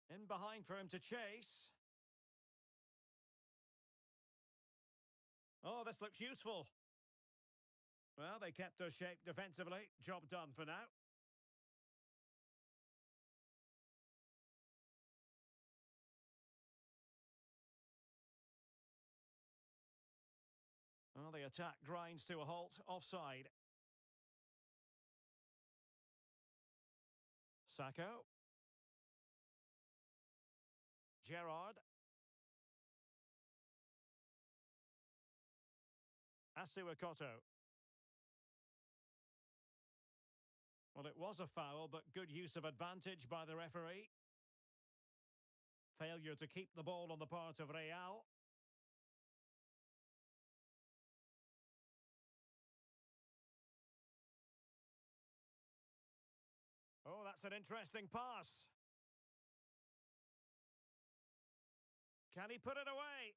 In behind for him to chase. Oh, this looks useful. Well, they kept their shape defensively. Job done for now. Well, the attack grinds to a halt, offside. Sacco. Gerrard. Asuakoto. Well, it was a foul, but good use of advantage by the referee. Failure to keep the ball on the part of Real. Oh, that's an interesting pass. Can he put it away?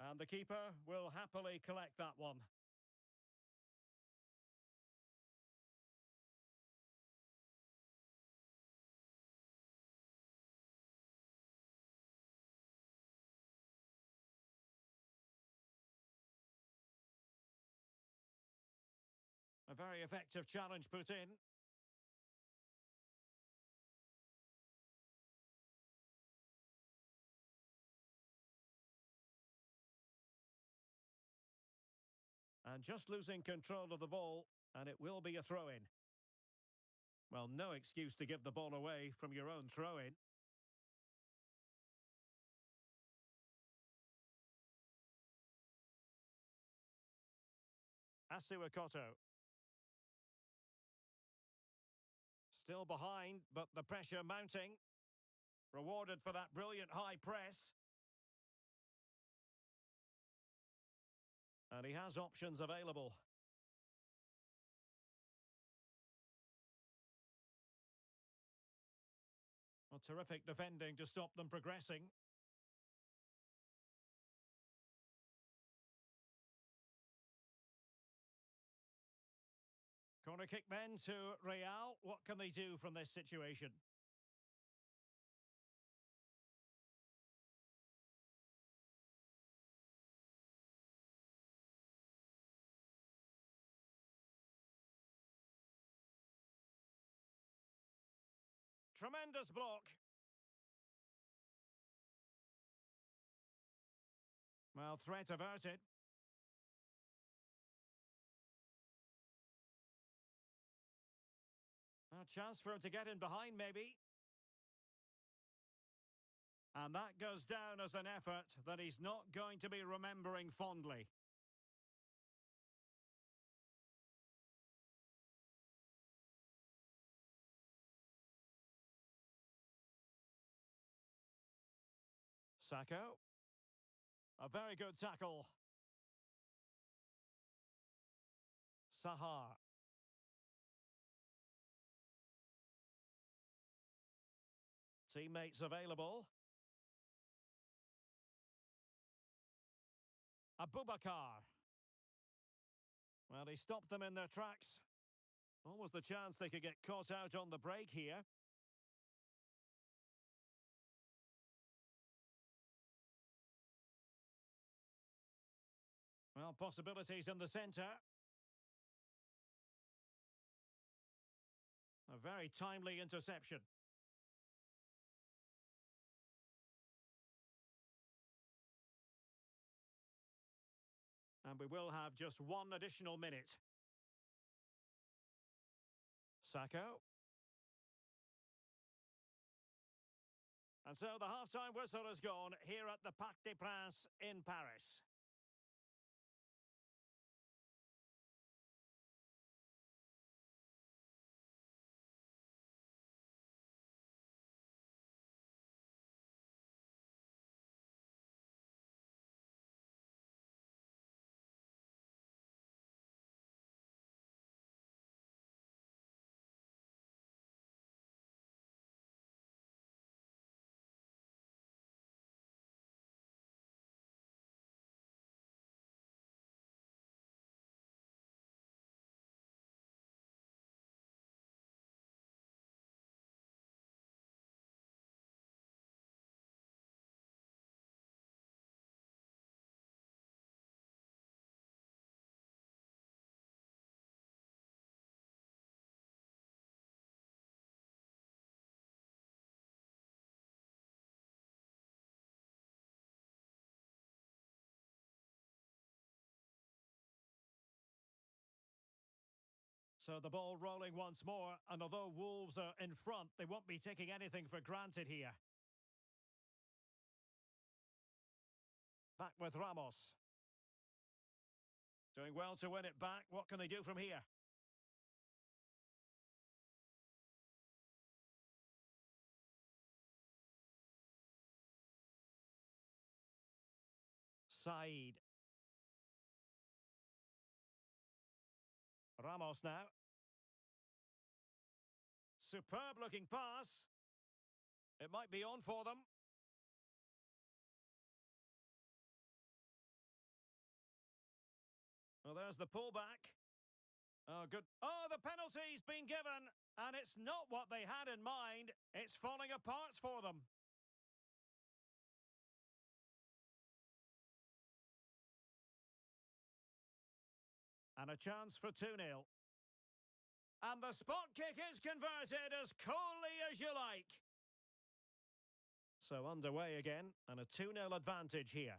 And the keeper will happily collect that one. A very effective challenge put in. And just losing control of the ball, and it will be a throw-in. Well, no excuse to give the ball away from your own throw-in. Asuakoto. Still behind, but the pressure mounting. Rewarded for that brilliant high press. And he has options available. Well, terrific defending to stop them progressing. Corner kick then to Real. What can they do from this situation? Tremendous block. Well, threat averted. A chance for him to get in behind, maybe. And that goes down as an effort that he's not going to be remembering fondly. Sacco. A very good tackle. Sahar. Teammates available. Abubakar. Well, he stopped them in their tracks. Almost the chance they could get caught out on the break here. Well, possibilities in the centre. A very timely interception. And we will have just one additional minute. Sacco. And so the half-time whistle has gone here at the Parc des Princes in Paris. So the ball rolling once more, and although Wolves are in front, they won't be taking anything for granted here. Back with Ramos. Doing well to win it back. What can they do from here? Said. Ramos now. Superb looking pass. It might be on for them. Well, there's the pullback. Oh, good. Oh, the penalty's been given, and it's not what they had in mind. It's falling apart for them. And a chance for 2-0. And the spot kick is converted as coolly as you like. So underway again, and a 2-0 advantage here.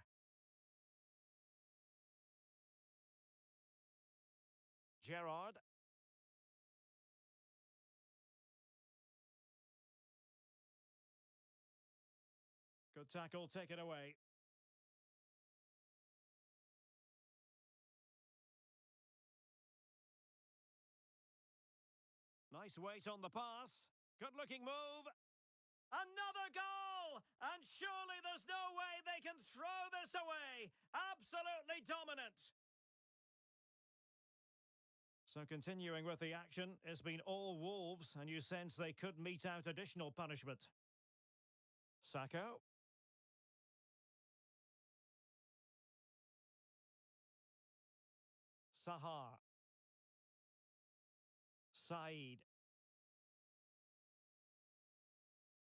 Gerrard. Good tackle, take it away. Nice weight on the pass. Good-looking move. Another goal! And surely there's no way they can throw this away. Absolutely dominant. So continuing with the action, it's been all Wolves, and you sense they could mete out additional punishment. Sacco. Sahar. Saeed.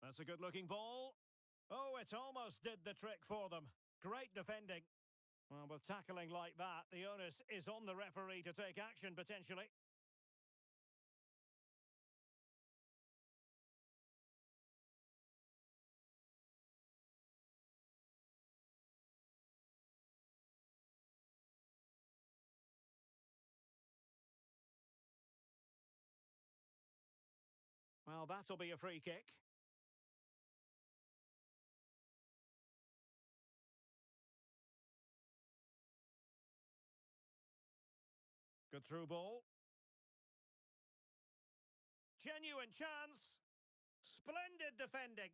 That's a good-looking ball. Oh, it almost did the trick for them. Great defending. Well, with tackling like that, the onus is on the referee to take action, potentially. Well, that'll be a free kick. Good through ball. Genuine chance. Splendid defending.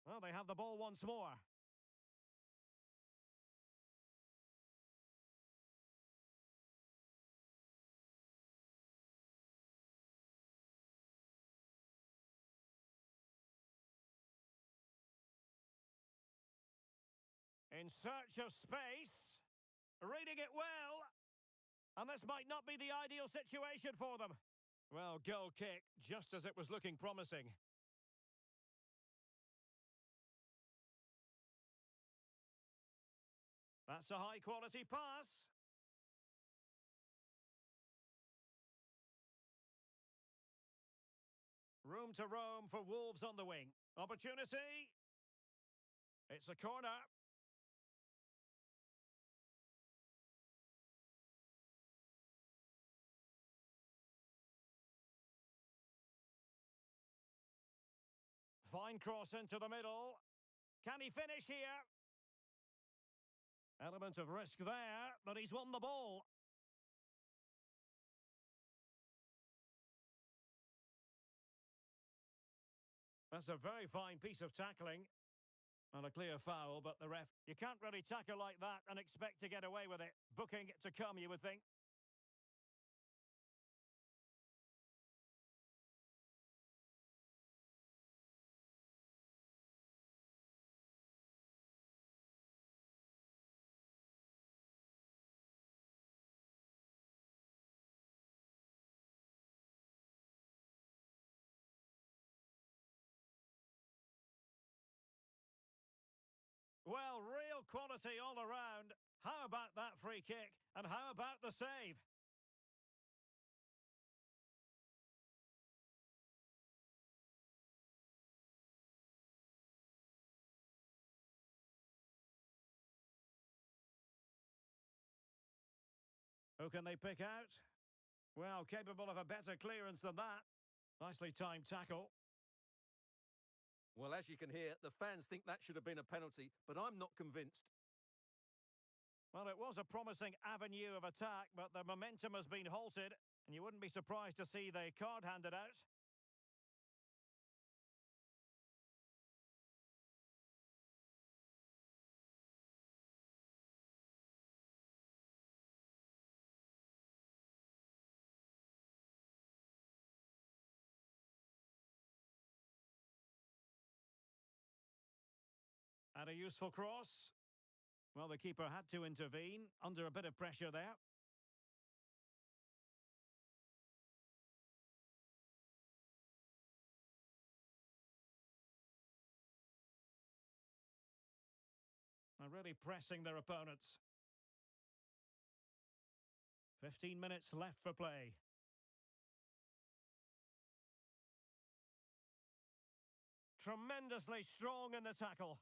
Well, they have the ball once more. In search of space. Reading it well. And this might not be the ideal situation for them. Well, goal kick, just as it was looking promising. That's a high-quality pass. Room to roam for Wolves on the wing. Opportunity. It's a corner. Fine cross into the middle. Can he finish here? Element of risk there, but he's won the ball. That's a very fine piece of tackling. And a clear foul, but the ref... You can't really tackle like that and expect to get away with it. Booking it to come, you would think. Well, real quality all around. How about that free kick? And how about the save? Who can they pick out? Well, capable of a better clearance than that. Nicely timed tackle. Well, as you can hear, the fans think that should have been a penalty, but I'm not convinced. Well, it was a promising avenue of attack, but the momentum has been halted, and you wouldn't be surprised to see the card handed out. And a useful cross. Well, the keeper had to intervene, under a bit of pressure there. And really pressing their opponents. 15 minutes left for play. Tremendously strong in the tackle.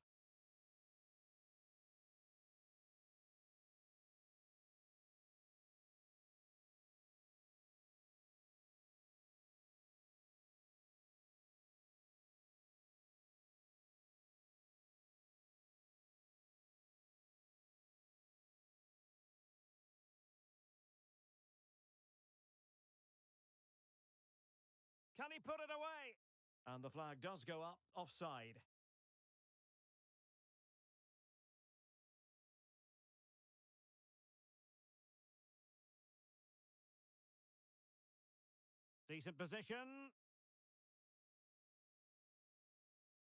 Can he put it away? And the flag does go up, offside. Decent position.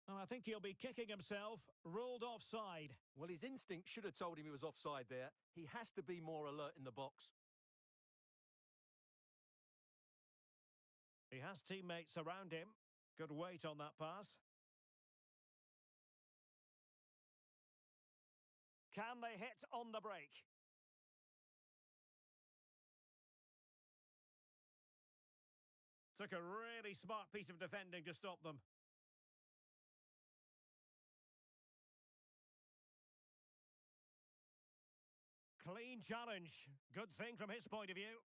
And I think he'll be kicking himself. Ruled offside. Well, his instinct should have told him he was offside there. He has to be more alert in the box. He has teammates around him. Good weight on that pass. Can they hit on the break? Took a really smart piece of defending to stop them. Clean challenge. Good thing from his point of view.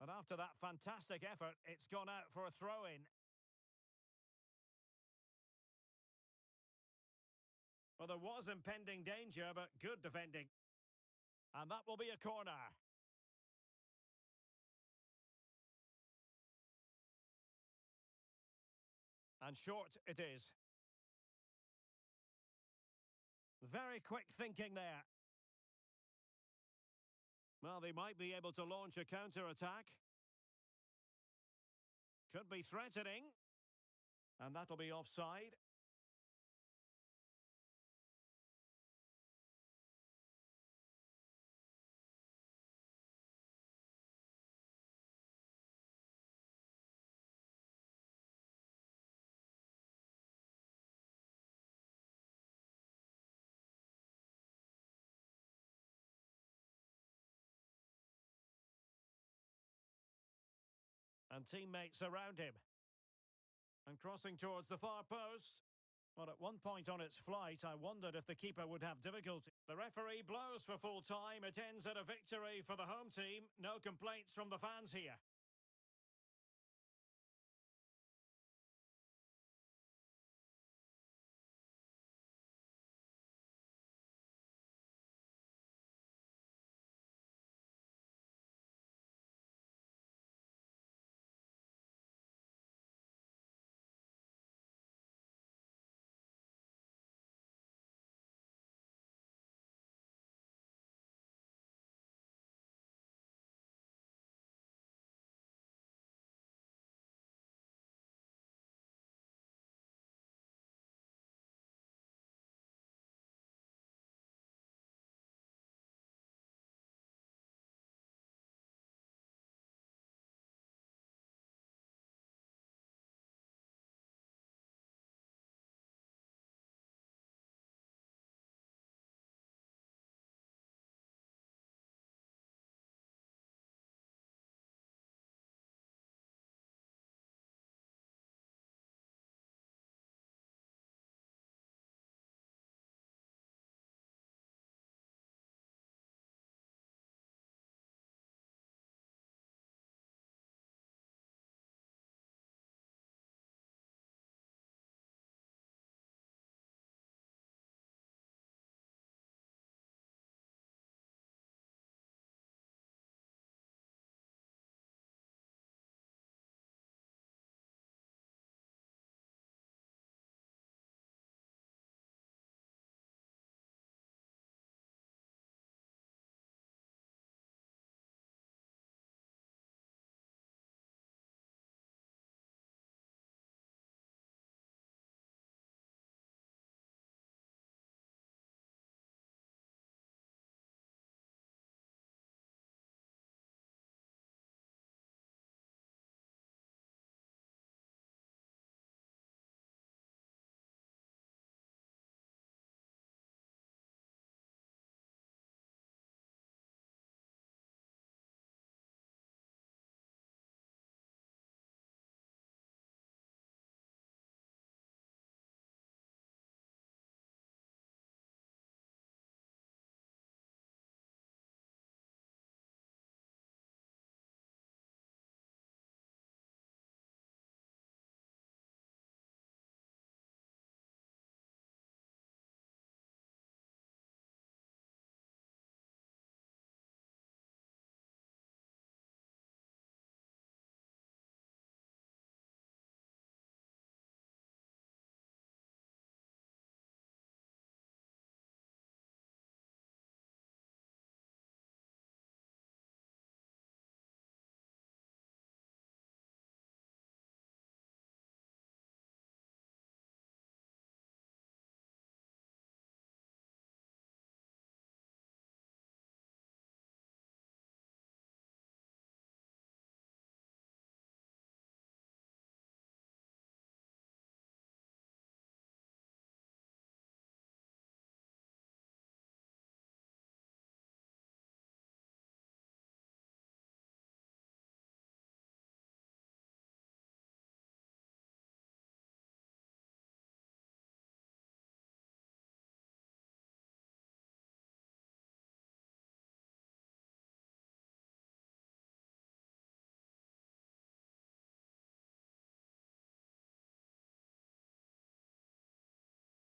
And after that fantastic effort, it's gone out for a throw-in. Well, there was impending danger, but good defending. And that will be a corner. And short it is. Very quick thinking there. Well, they might be able to launch a counter-attack. Could be threatening. And that'll be offside. And teammates around him. And crossing towards the far post. Well, at one point on its flight, I wondered if the keeper would have difficulty. The referee blows for full time. It ends at a victory for the home team. No complaints from the fans here.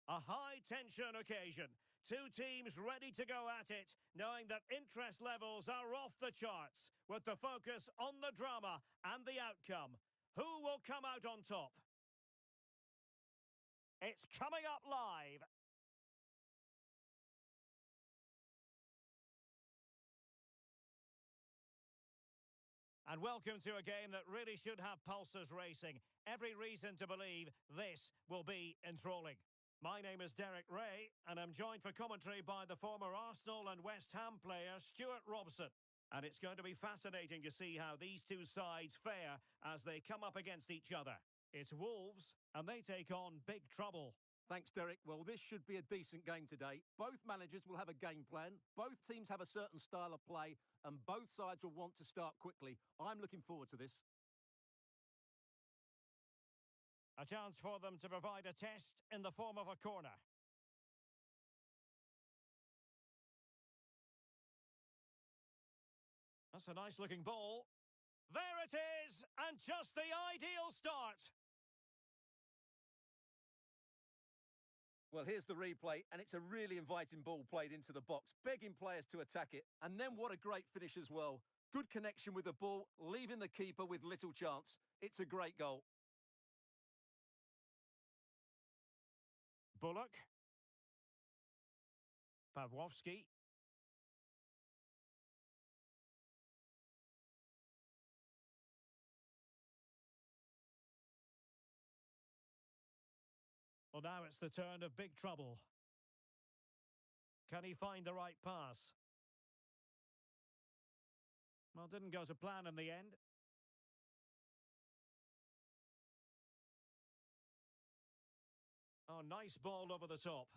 A high-tension occasion. Two teams ready to go at it, knowing that interest levels are off the charts, with the focus on the drama and the outcome. Who will come out on top? It's coming up live. And welcome to a game that really should have pulses racing. Every reason to believe this will be enthralling. My name is Derek Ray, and I'm joined for commentary by the former Arsenal and West Ham player Stuart Robson. And it's going to be fascinating to see how these two sides fare as they come up against each other. It's Wolves, and they take on big trouble. Thanks, Derek. Well, this should be a decent game today. Both managers will have a game plan. Both teams have a certain style of play, and both sides will want to start quickly. I'm looking forward to this. A chance for them to provide a test in the form of a corner. That's a nice-looking ball. There it is, and just the ideal start. Well, here's the replay, and it's a really inviting ball played into the box, begging players to attack it. And then what a great finish as well. Good connection with the ball, leaving the keeper with little chance. It's a great goal. Bullock. Pawłowski. Well, now it's the turn of big trouble. Can he find the right pass? Well, didn't go to plan in the end. Oh, nice ball over the top.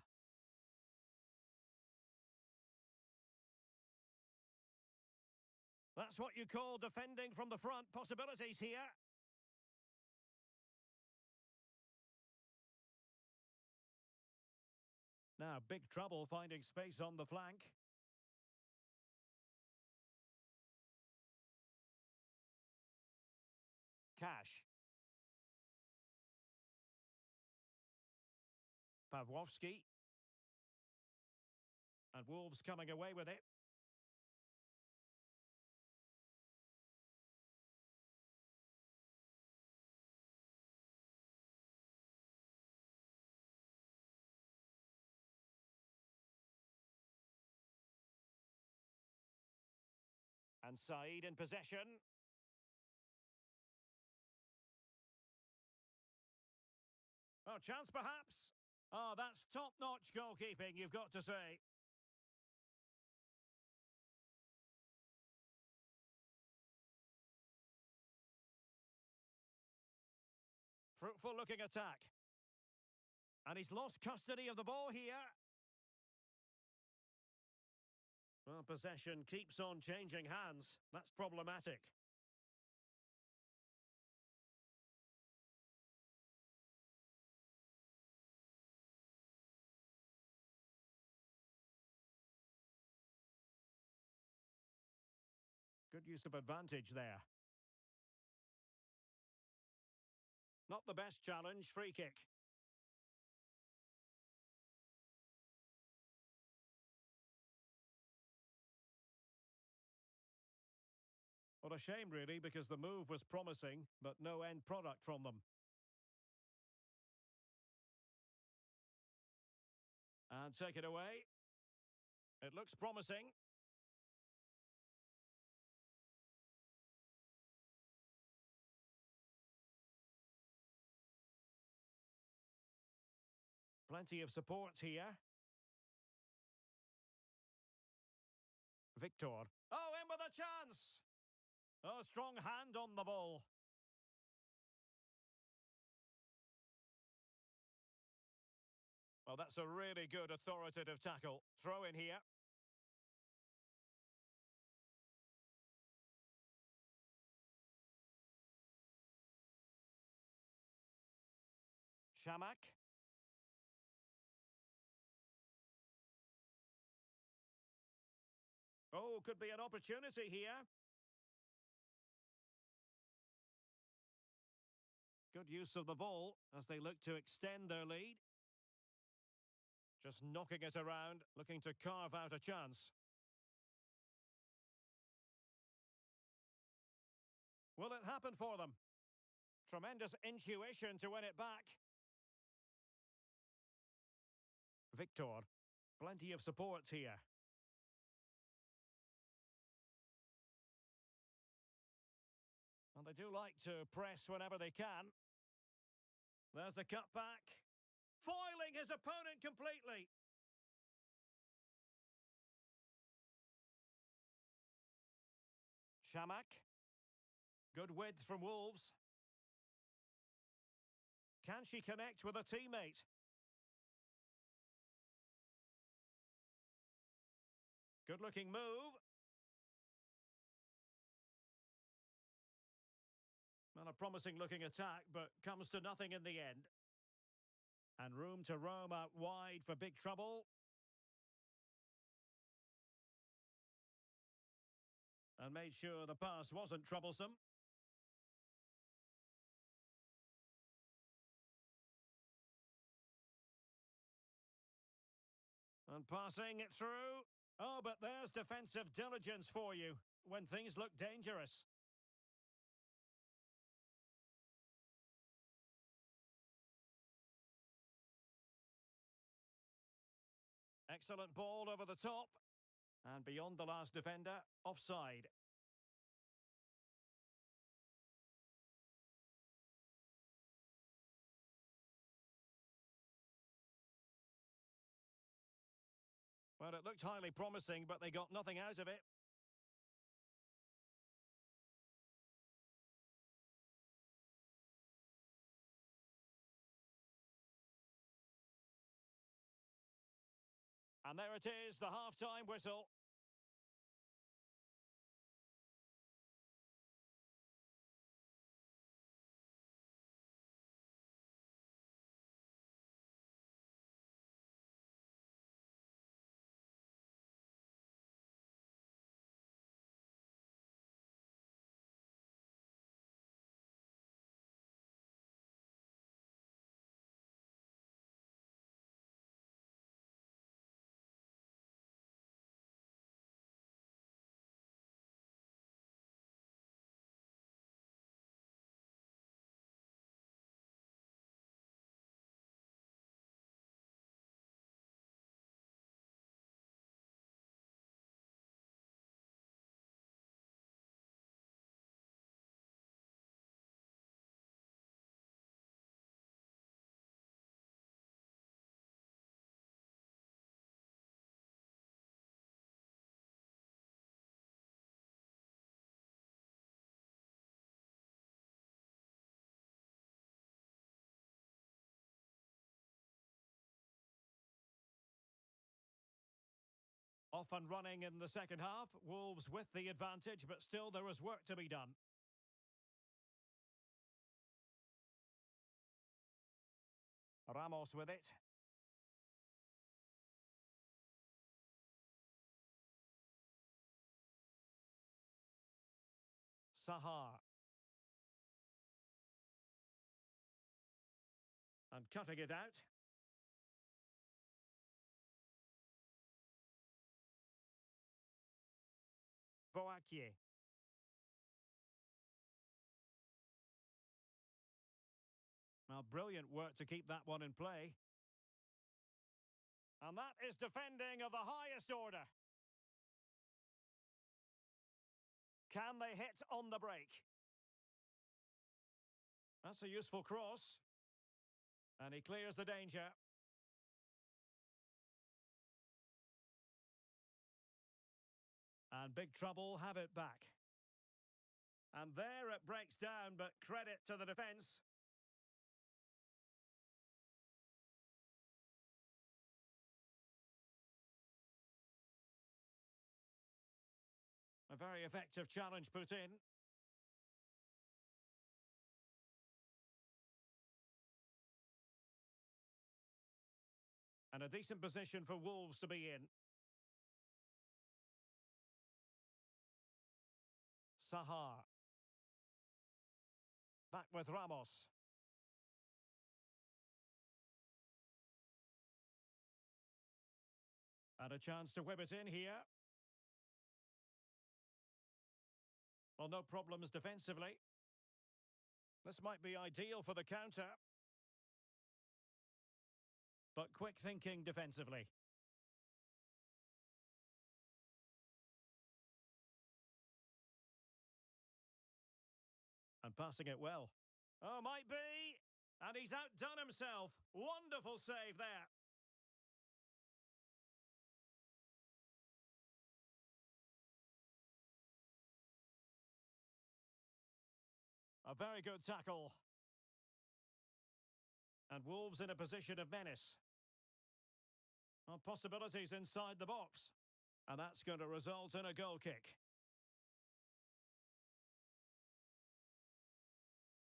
That's what you call defending from the front. Possibilities here. Now, big trouble finding space on the flank. Cash. Pawłowski. And Wolves coming away with it. And Said in possession. Oh, chance perhaps. Oh, that's top-notch goalkeeping, you've got to say. Fruitful-looking attack. And he's lost custody of the ball here. Well, possession keeps on changing hands. That's problematic. Good use of advantage there. Not the best challenge, free kick. What a shame, really, because the move was promising, but no end product from them. And take it away. It looks promising. Plenty of support here. Victor. Oh, in with a chance! Oh, strong hand on the ball. Well, that's a really good authoritative tackle. Throw in here. Shamak. Oh, could be an opportunity here. Good use of the ball as they look to extend their lead. Just knocking it around, looking to carve out a chance. Will it happen for them? Tremendous intuition to win it back. Victor. Plenty of support here. And they do like to press whenever they can. There's the cutback. Foiling his opponent completely. Shamak. Good width from Wolves. Can she connect with a teammate? Good looking move. Well, a promising looking attack, but comes to nothing in the end. And room to roam out wide for big trouble. And made sure the pass wasn't troublesome. And passing it through. Oh, but there's defensive diligence for you when things look dangerous. Excellent ball over the top. And beyond the last defender, offside. Well, it looked highly promising, but they got nothing out of it. And there it is, the half-time whistle. Off and running in the second half. Wolves with the advantage, but still there is work to be done. Ramos with it. Sahar. And cutting it out. Boakie. Now, brilliant work to keep that one in play. And that is defending of the highest order. Can they hit on the break? That's a useful cross. And he clears the danger. And big trouble have it back. And there it breaks down, but credit to the defence. A very effective challenge put in. And a decent position for Wolves to be in. Sahar. Back with Ramos. And a chance to whip it in here. Well, no problems defensively. This might be ideal for the counter. But quick thinking defensively. And passing it well. Oh, might be. And he's outdone himself. Wonderful save there. A very good tackle. And Wolves in a position of menace. Well, possibilities inside the box. And that's going to result in a goal kick.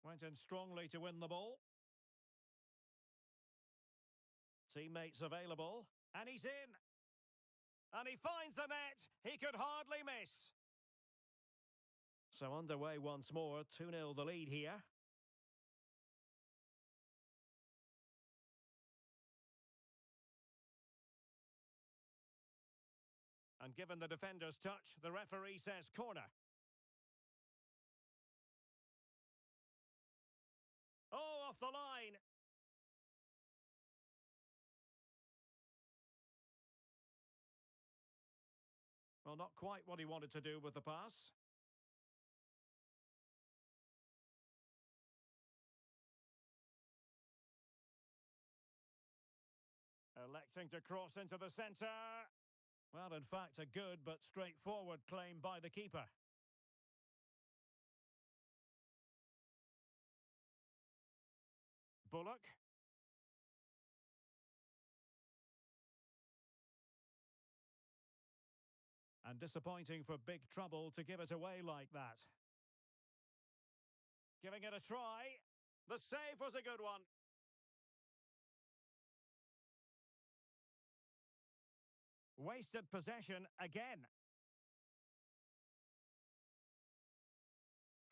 Went in strongly to win the ball. Teammates available. And he's in. And he finds the net. He could hardly miss. So underway once more. 2-0 the lead here. And given the defender's touch, the referee says corner. Oh, off the line. Well, not quite what he wanted to do with the pass. Electing to cross into the centre. Well, in fact, a good but straightforward claim by the keeper. Bullock. And disappointing for big trouble to give it away like that. Giving it a try. The save was a good one. Wasted possession again.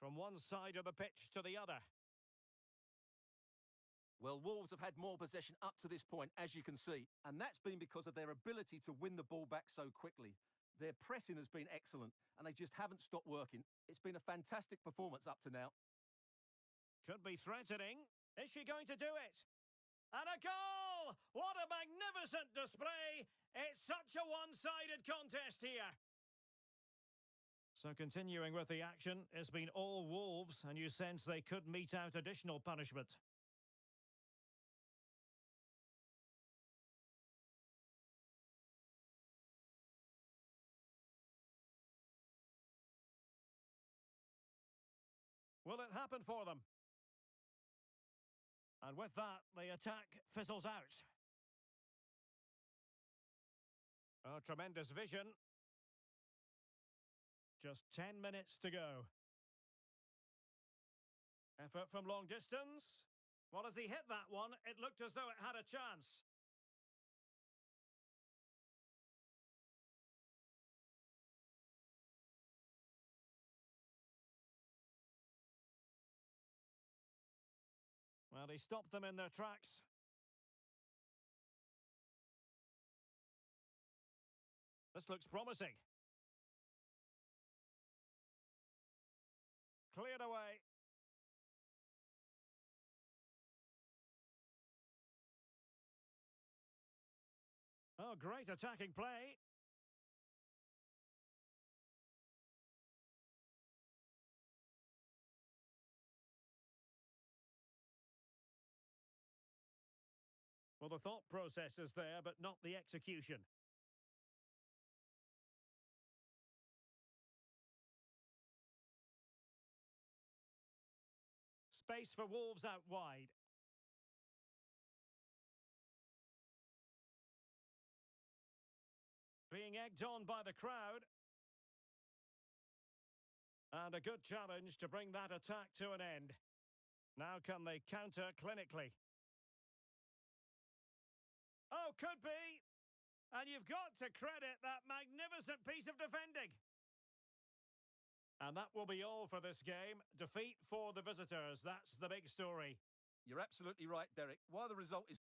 From one side of the pitch to the other. Well, Wolves have had more possession up to this point, as you can see, and that's been because of their ability to win the ball back so quickly. Their pressing has been excellent, and they just haven't stopped working. It's been a fantastic performance up to now. Could be threatening. Is she going to do it? And a goal! What a magnificent display! It's such a one-sided contest here. So continuing with the action, it's been all Wolves, and you sense they could mete out additional punishment. Will it happen for them? And with that, the attack fizzles out. Oh, tremendous vision. Just 10 minutes to go. Effort from long distance. Well, as he hit that one, it looked as though it had a chance. Well, he stopped them in their tracks. This looks promising. Cleared away. Oh, great attacking play. Well, the thought process is there, but not the execution. Space for Wolves out wide. Being egged on by the crowd. And a good challenge to bring that attack to an end. Now can they counter clinically? Oh, could be. And you've got to credit that magnificent piece of defending. And that will be all for this game. Defeat for the visitors. That's the big story. You're absolutely right, Derek. While the result is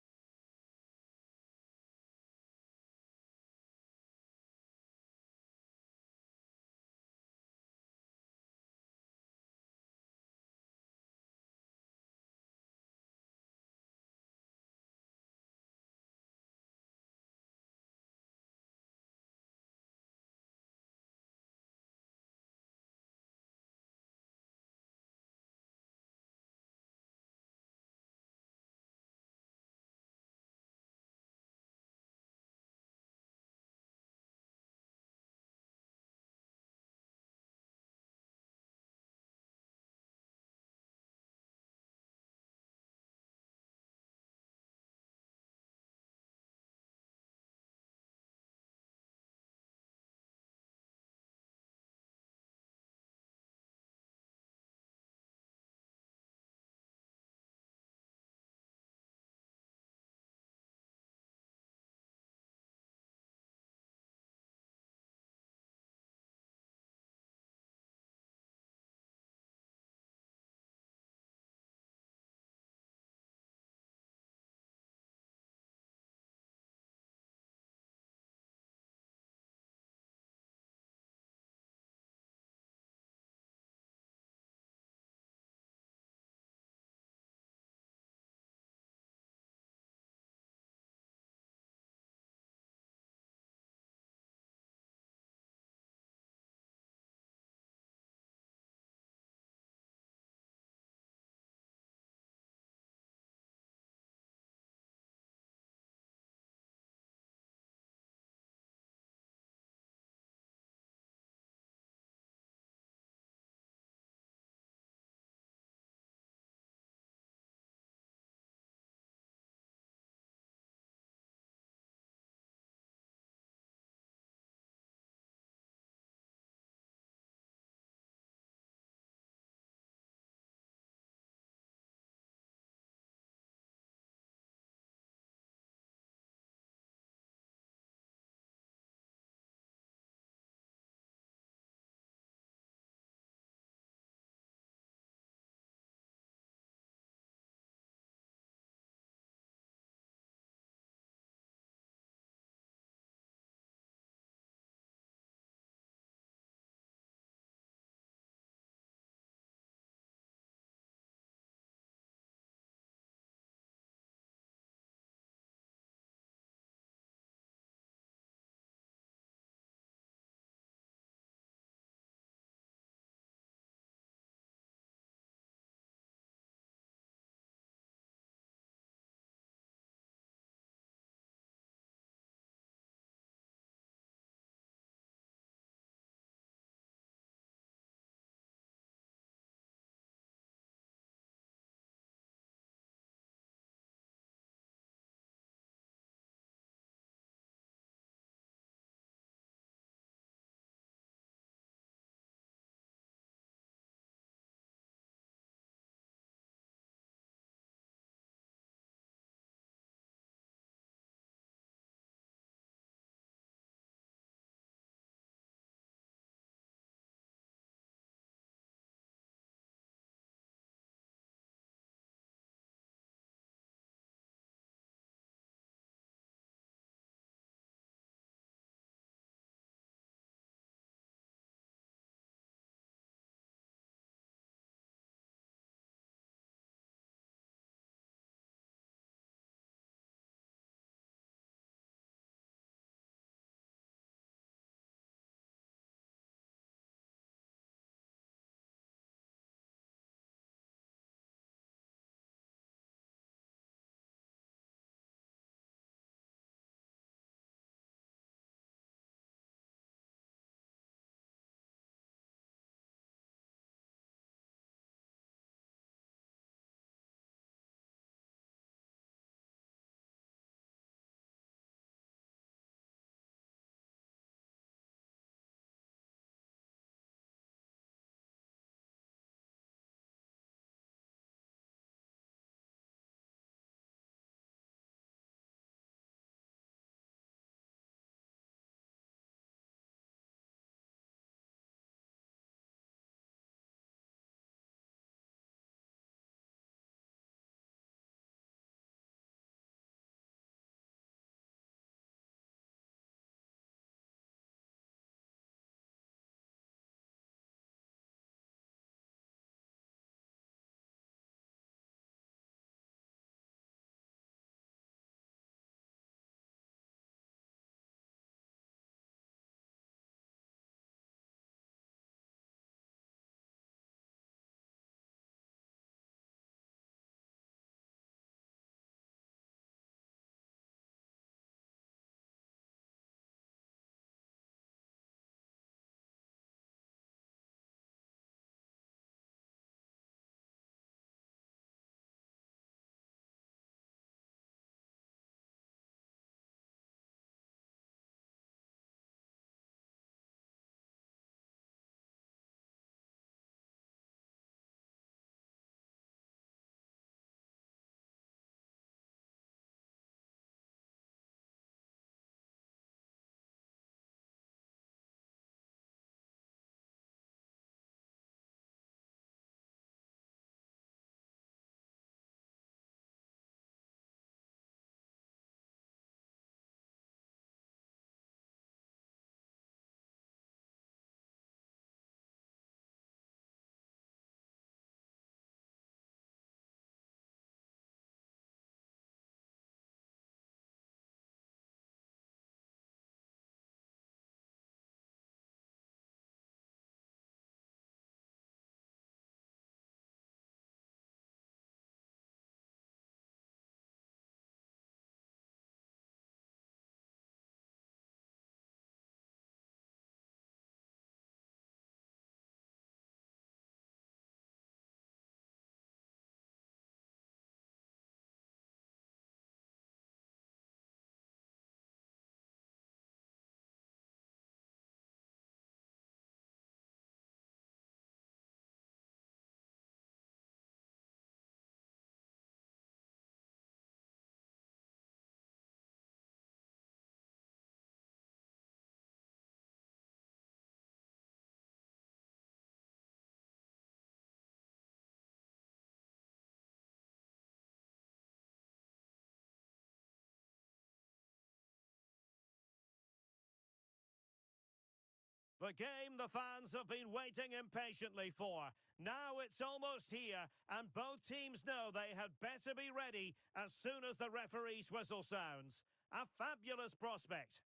The game the fans have been waiting impatiently for. Now it's almost here, and both teams know they had better be ready as soon as the referee's whistle sounds. A fabulous prospect.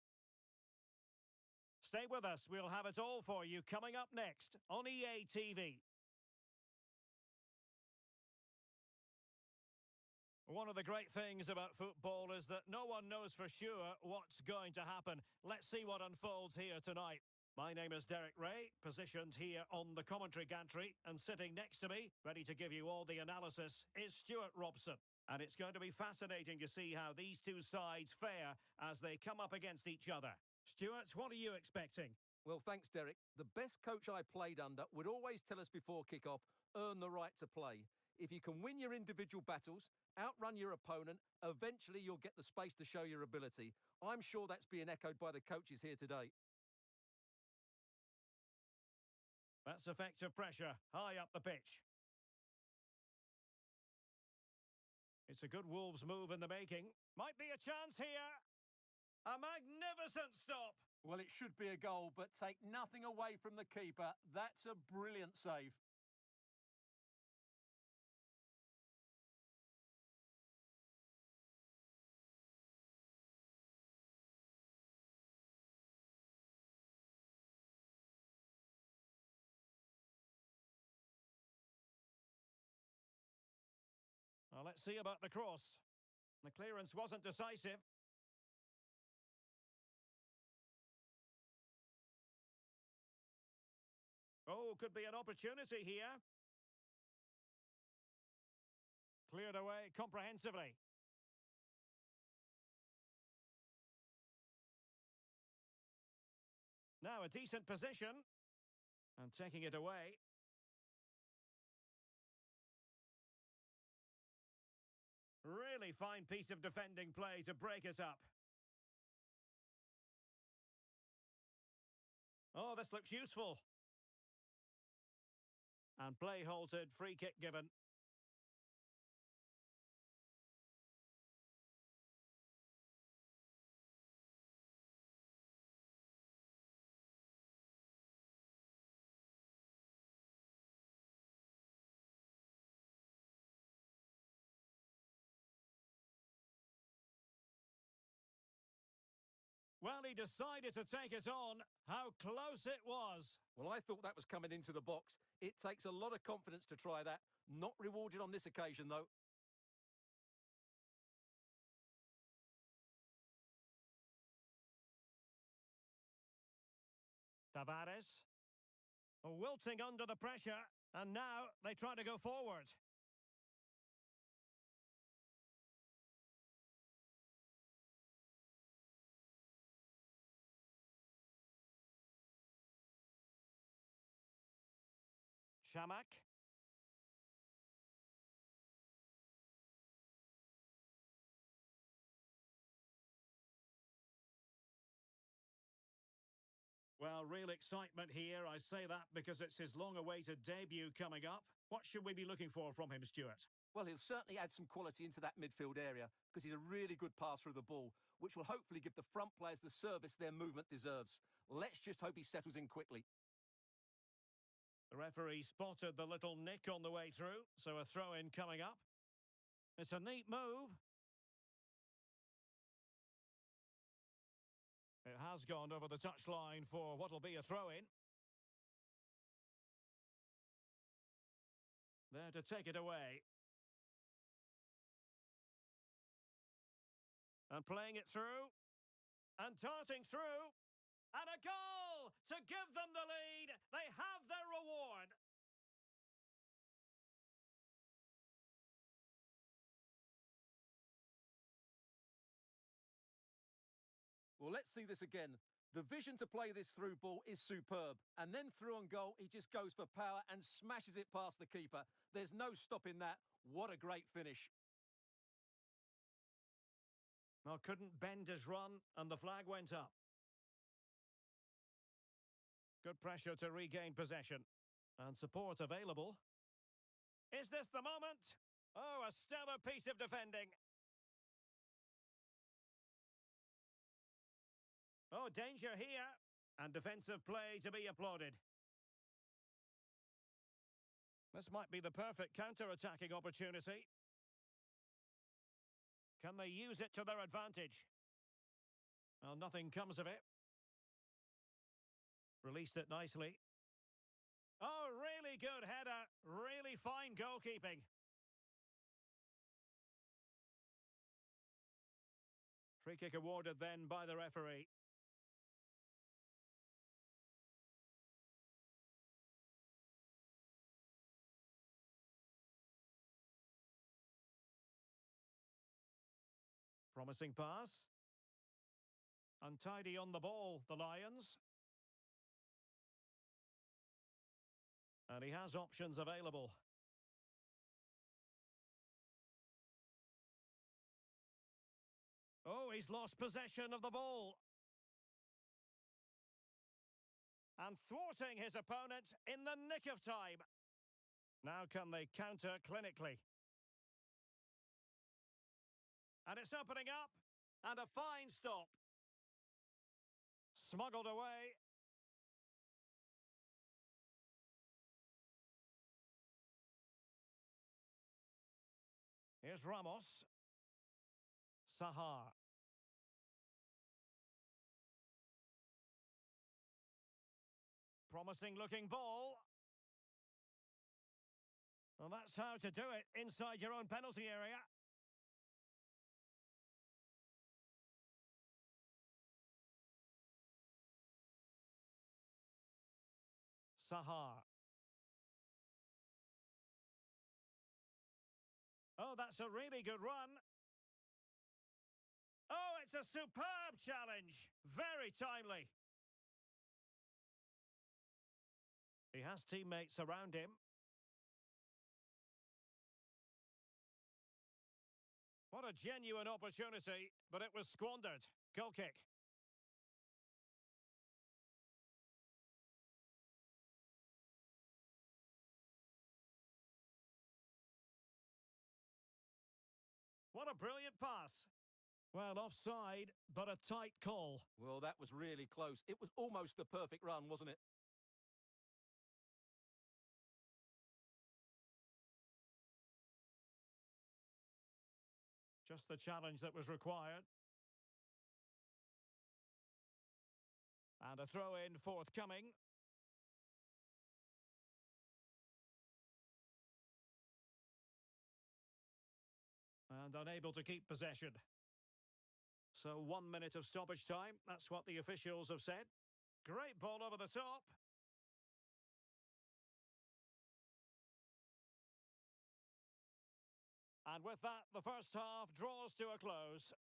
Stay with us, we'll have it all for you coming up next on EA TV. One of the great things about football is that no one knows for sure what's going to happen. Let's see what unfolds here tonight. My name is Derek Ray, positioned here on the commentary gantry, and sitting next to me, ready to give you all the analysis, is Stuart Robson. And it's going to be fascinating to see how these two sides fare as they come up against each other. Stuart, what are you expecting? Well, thanks, Derek. The best coach I played under would always tell us before kick-off, earn the right to play. If you can win your individual battles, outrun your opponent, eventually you'll get the space to show your ability. I'm sure that's being echoed by the coaches here today. That's effective pressure, high up the pitch. It's a good Wolves move in the making. Might be a chance here. A magnificent stop. Well, it should be a goal, but take nothing away from the keeper. That's a brilliant save. Well, let's see about the cross. The clearance wasn't decisive. Oh, could be an opportunity here. Cleared away comprehensively. Now a decent position. And taking it away. Really fine piece of defending play to break it up. Oh, this looks useful. And play halted, free kick given. Well, he decided to take it on. How close it was. Well, I thought that was coming into the box. It takes a lot of confidence to try that. Not rewarded on this occasion, though. Tavares. Wilting under the pressure. And now they try to go forward. Shamak. Well, real excitement here. I say that because it's his long-awaited debut coming up. What should we be looking for from him, Stuart? Well, he'll certainly add some quality into that midfield area because he's a really good passer of the ball, which will hopefully give the front players the service their movement deserves. Let's just hope he settles in quickly. The referee spotted the little nick on the way through, so a throw-in coming up. It's a neat move. It has gone over the touchline for what will be a throw-in. There to take it away. And playing it through. And darting through. And a goal to give them the lead. They have their reward. Well, let's see this again. The vision to play this through ball is superb. And then through on goal, he just goes for power and smashes it past the keeper. There's no stopping that. What a great finish. Well, couldn't bend his run, and the flag went up. Good pressure to regain possession. And support available. Is this the moment? Oh, a stellar piece of defending. Oh, danger here. And defensive play to be applauded. This might be the perfect counter-attacking opportunity. Can they use it to their advantage? Well, nothing comes of it. Released it nicely. Oh, really good header. Really fine goalkeeping. Free kick awarded then by the referee. Promising pass. Untidy on the ball, the Lions. And he has options available. Oh, he's lost possession of the ball. And thwarting his opponent in the nick of time. Now can they counter clinically? And it's opening up. And a fine stop. Smuggled away. Here's Ramos. Sahar. Promising looking ball. Well, that's how to do it inside your own penalty area. Sahar. Oh, that's a really good run. Oh, it's a superb challenge. Very timely. He has teammates around him. What a genuine opportunity, but it was squandered. Goal kick. What a brilliant pass. Well, offside, but a tight call. Well, that was really close. It was almost the perfect run, wasn't it? Just the challenge that was required. And a throw-in forthcoming. And unable to keep possession. So 1 minute of stoppage time. That's what the officials have said. Great ball over the top. And with that, the first half draws to a close.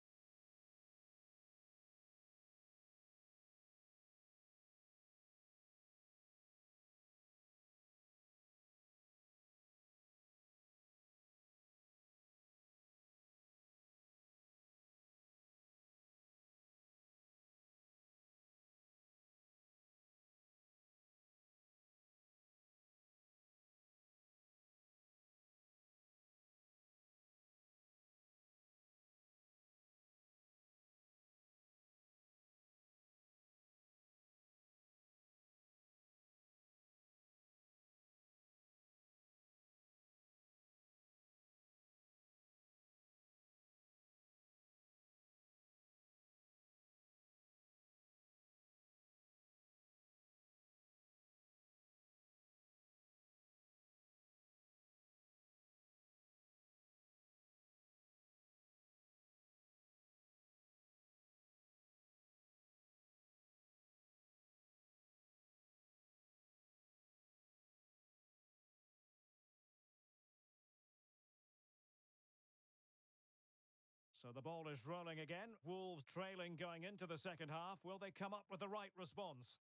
So the ball is rolling again. Wolves trailing going into the second half. Will they come up with the right response?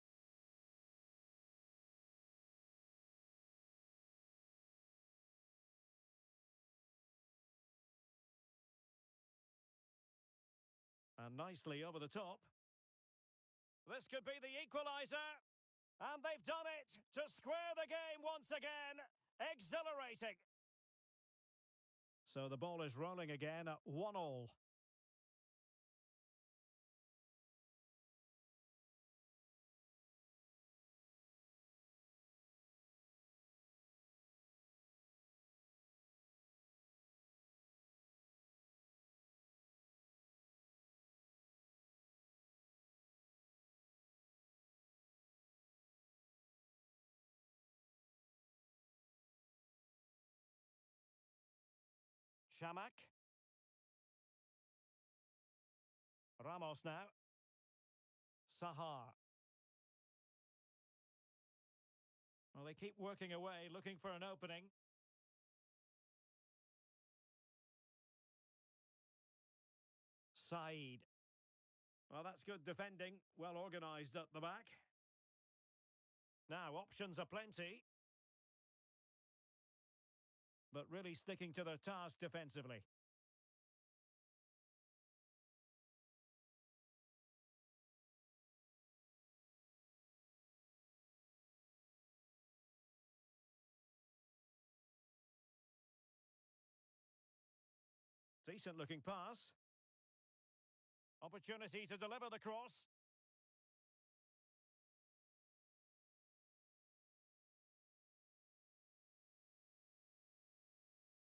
And nicely over the top. This could be the equaliser. And they've done it to square the game once again. Exhilarating. So the ball is rolling again at 1-1. Shamak. Ramos now. Sahar. Well, they keep working away, looking for an opening. Saeed. Well, that's good defending. Well organised at the back. Now, options are plenty. But really sticking to their task defensively. Decent looking pass. Opportunity to deliver the cross.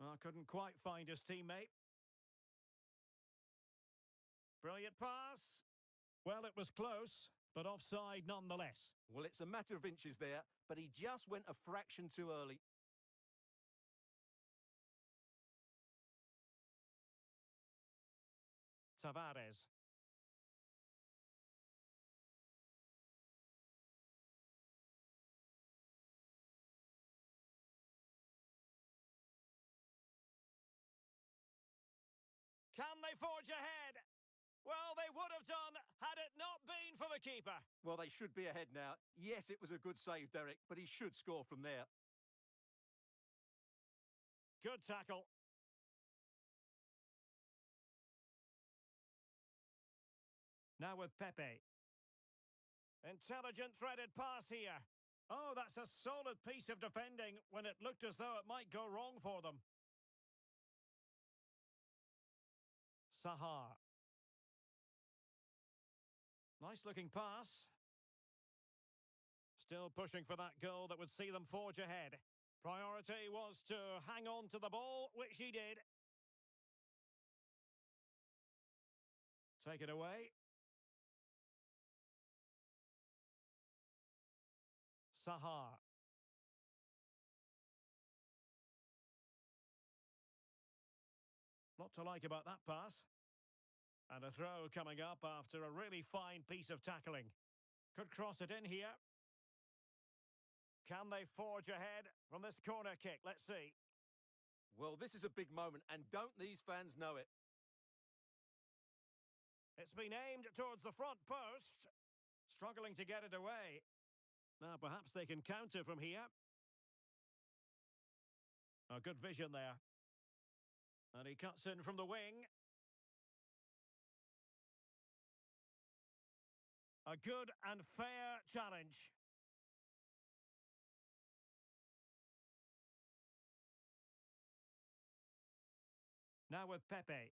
Oh, couldn't quite find his teammate. Brilliant pass. Well, it was close, but offside nonetheless. Well, it's a matter of inches there, but he just went a fraction too early. Tavares. Can they forge ahead? Well, they would have done had it not been for the keeper. Well, they should be ahead now. Yes, it was a good save, Derek, but he should score from there. Good tackle. Now with Pepe. Intelligent threaded pass here. Oh, that's a solid piece of defending when it looked as though it might go wrong for them. Sahar. Nice looking pass. Still pushing for that goal that would see them forge ahead. Priority was to hang on to the ball, which he did. Take it away. Sahar. Lot to like about that pass. And a throw coming up after a really fine piece of tackling. Could cross it in here. Can they forge ahead from this corner kick? Let's see. Well, this is a big moment, and don't these fans know it? It's been aimed towards the front post. Struggling to get it away. Now, perhaps they can counter from here. A good vision there. And he cuts in from the wing. A good and fair challenge. Now with Pepe.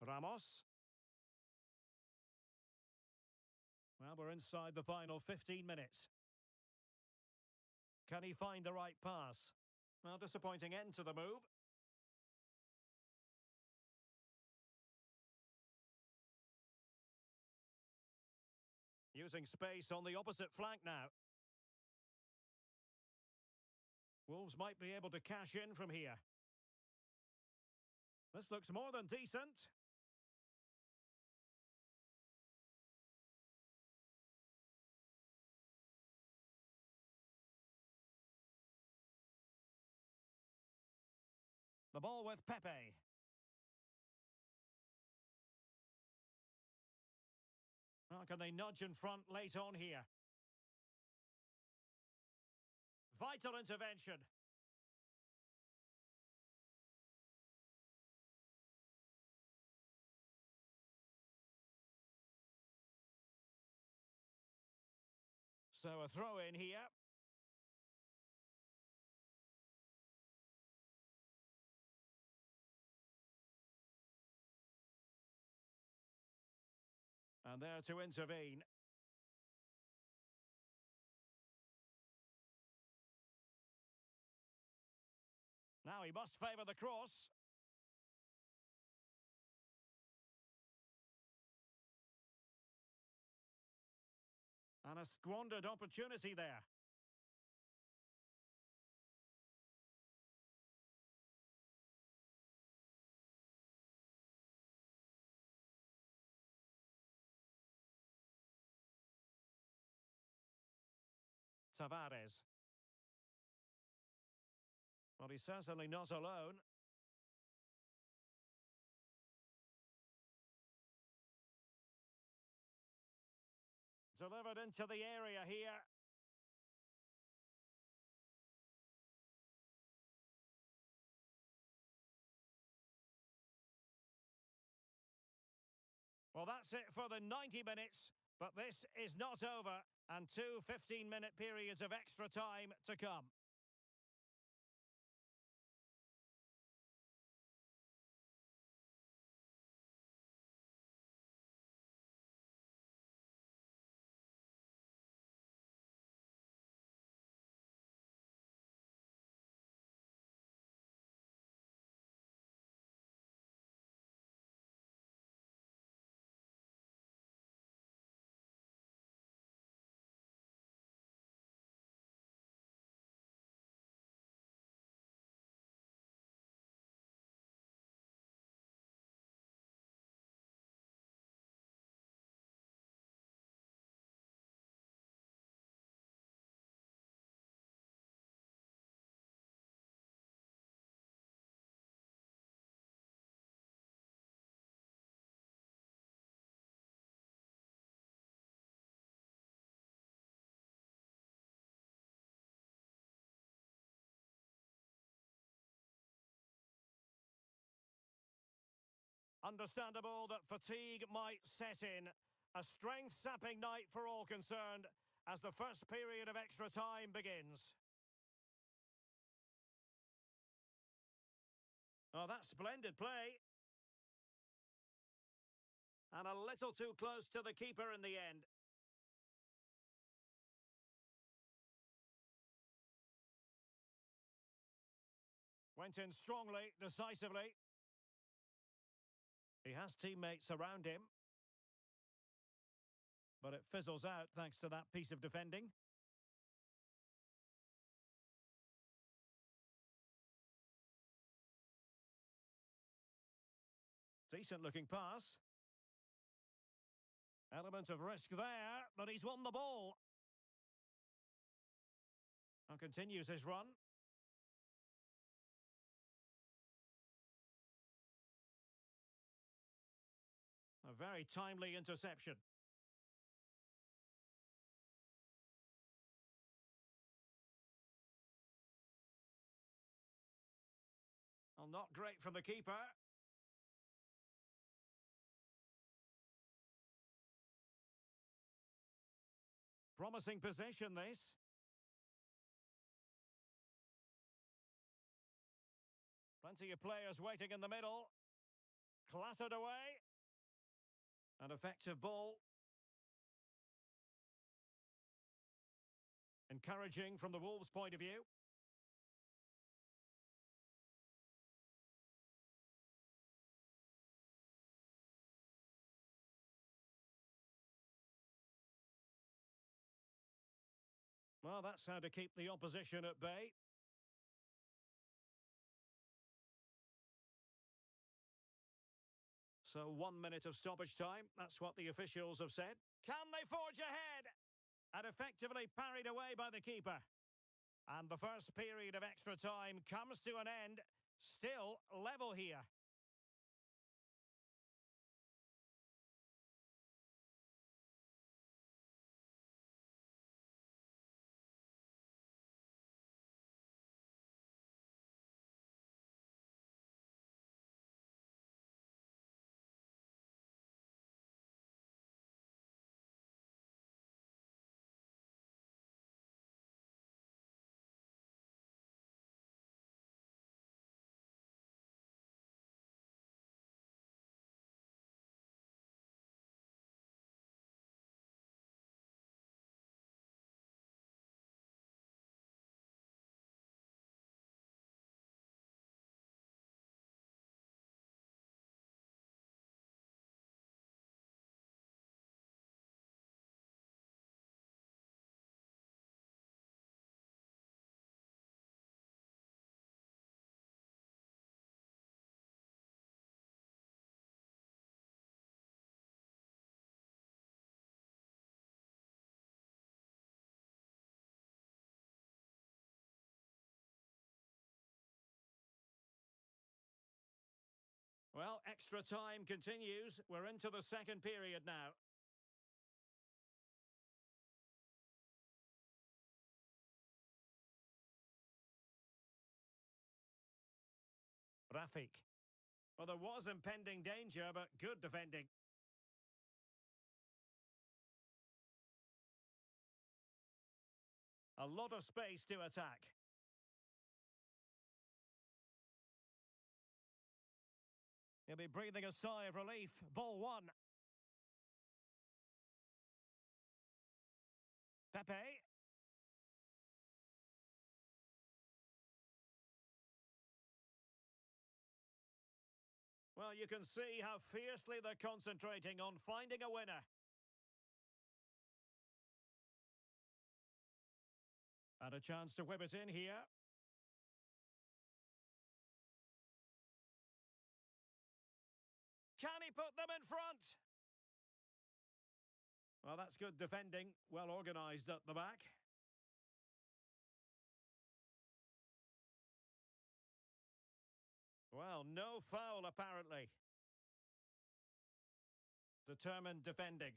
Ramos. Well, we're inside the final 15 minutes. Can he find the right pass? Well, disappointing end to the move. Using space on the opposite flank now. Wolves might be able to cash in from here. This looks more than decent. The ball with Pepe. How can they nudge in front late on here? Vital intervention. So a throw in here. And there to intervene. Now he must favour the cross. And a squandered opportunity there. Tavares. Well, he's certainly not alone. Delivered into the area here. Well, that's it for the 90 minutes, but this is not over, and two 15-minute periods of extra time to come. Understandable that fatigue might set in. A strength-sapping night for all concerned as the first period of extra time begins. Oh, that's splendid play. And a little too close to the keeper in the end. Went in strongly, decisively. He has teammates around him. But it fizzles out thanks to that piece of defending. Decent looking pass. Element of risk there, but he's won the ball. And continues his run. A very timely interception. Well, not great from the keeper. Promising possession, this. Plenty of players waiting in the middle. Clattered away. An effective ball. Encouraging from the Wolves' point of view. Well, that's how to keep the opposition at bay. So 1 minute of stoppage time. That's what the officials have said. Can they forge ahead? And effectively parried away by the keeper. And the first period of extra time comes to an end. Still level here. Well, extra time continues. We're into the second period now. Rafik. Well, there was impending danger, but good defending. A lot of space to attack. He'll be breathing a sigh of relief. Ball one. Pepe. Well, you can see how fiercely they're concentrating on finding a winner. And a chance to whip it in here. Can he put them in front? Well, that's good defending. Well organised at the back. Well, no foul apparently. Determined defending.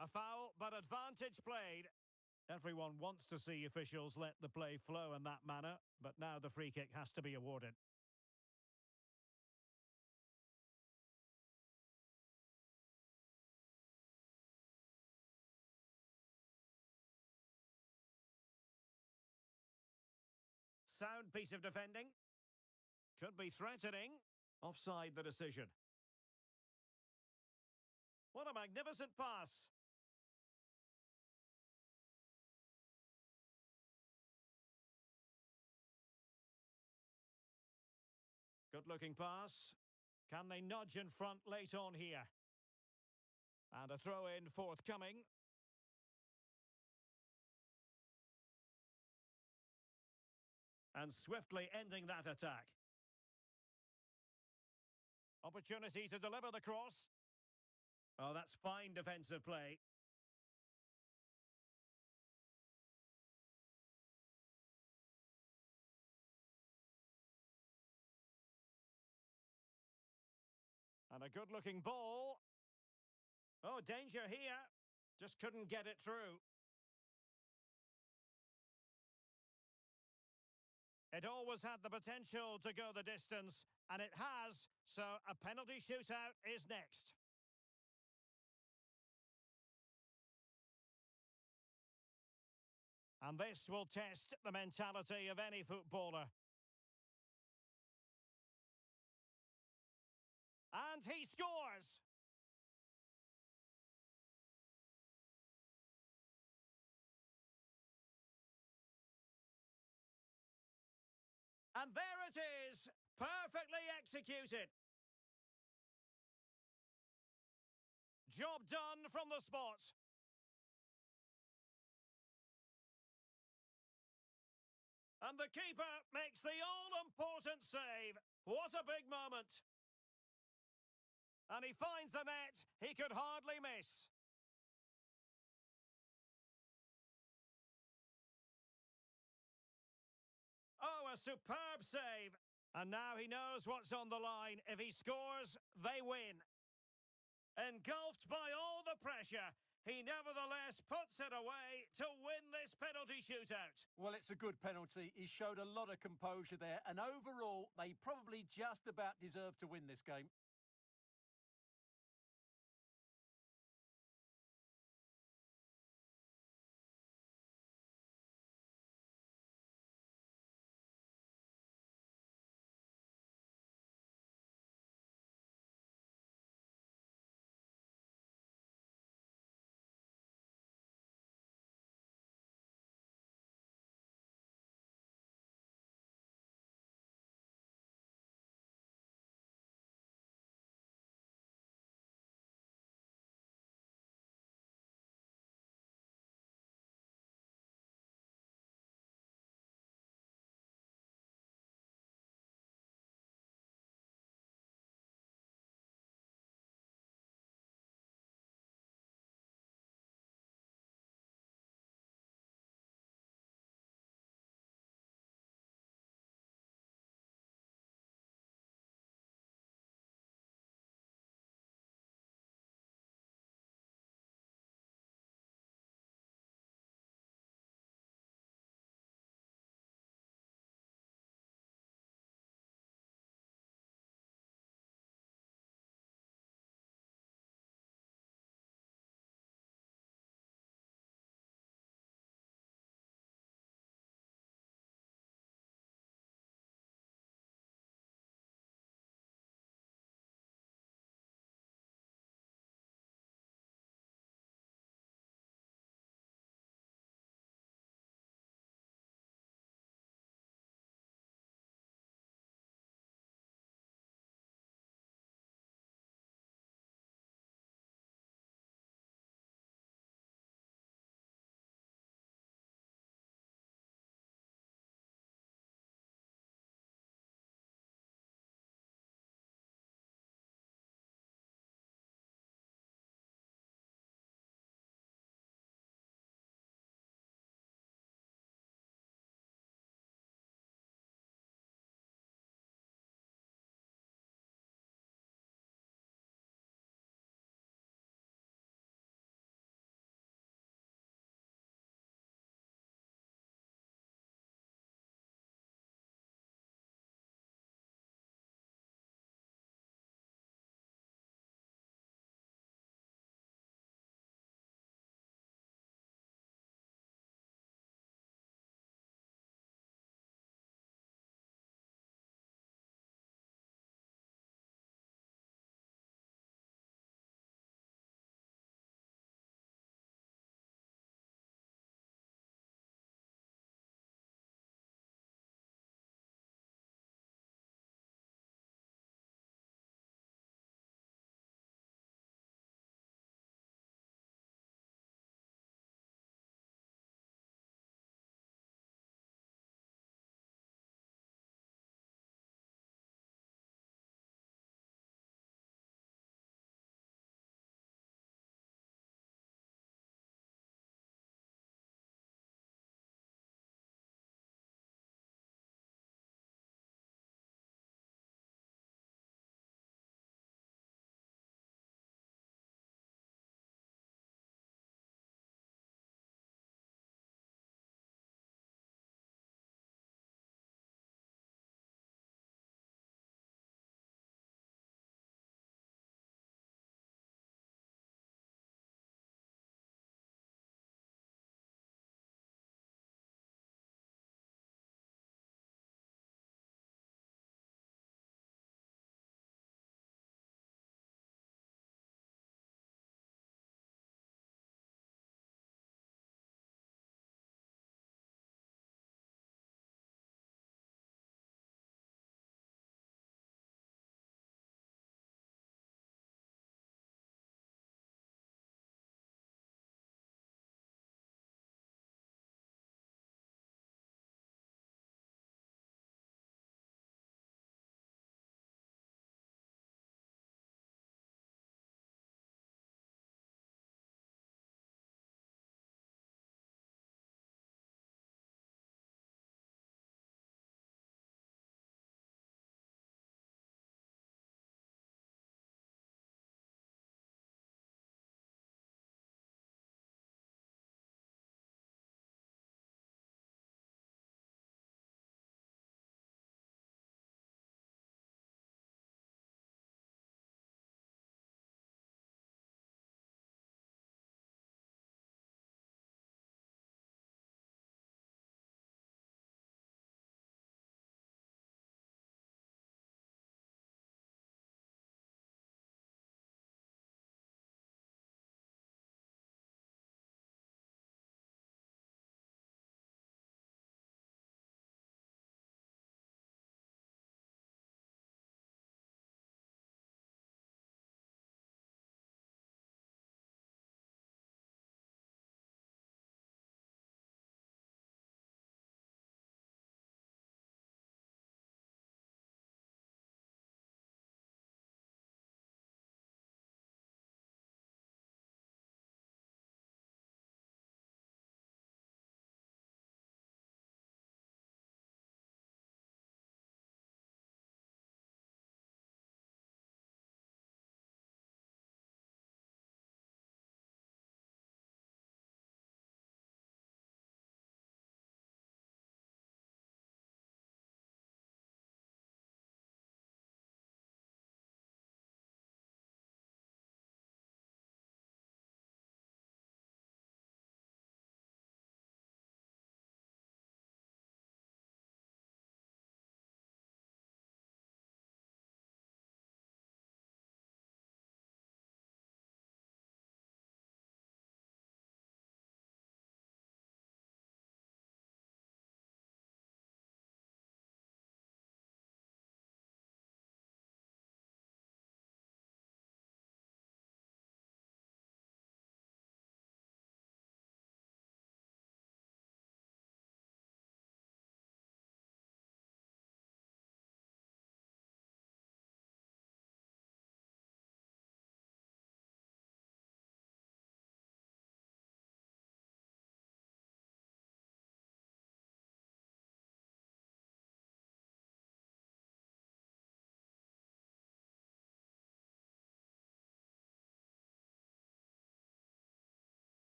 A foul, but advantage played. Everyone wants to see officials let the play flow in that manner, but now the free kick has to be awarded. Sound piece of defending. Could be threatening. Offside the decision. What a magnificent pass. Good-looking pass. Can they nudge in front late on here? And a throw-in forthcoming. And swiftly ending that attack. Opportunity to deliver the cross. Oh, that's fine defensive play. And a good-looking ball. Oh, danger here. Just couldn't get it through. It always had the potential to go the distance, and it has, so a penalty shootout is next. And this will test the mentality of any footballer. And he scores! And there it is, perfectly executed. Job done from the spot. And the keeper makes the all-important save. What a big moment. And he finds the net he could hardly miss. Oh, a superb save. And now he knows what's on the line. If he scores, they win. Engulfed by all the pressure, he nevertheless puts it away to win this penalty shootout. Well, it's a good penalty. He showed a lot of composure there, and overall, they probably just about deserve to win this game.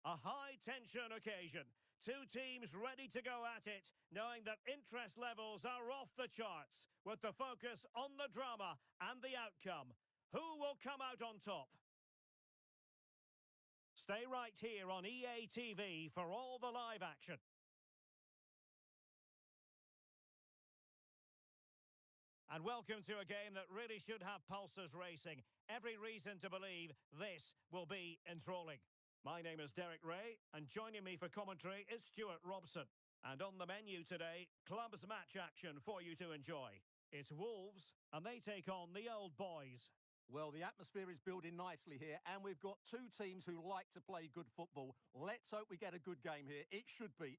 A high-tension occasion. Two teams ready to go at it, knowing that interest levels are off the charts, with the focus on the drama and the outcome. Who will come out on top? Stay right here on EA TV for all the live action. And welcome to a game that really should have pulses racing. Every reason to believe this will be enthralling. My name is Derek Ray, and joining me for commentary is Stuart Robson. And on the menu today, clubs match action for you to enjoy. It's Wolves, and they take on the Old Boys. Well, the atmosphere is building nicely here, and we've got two teams who like to play good football. Let's hope we get a good game here. It should be.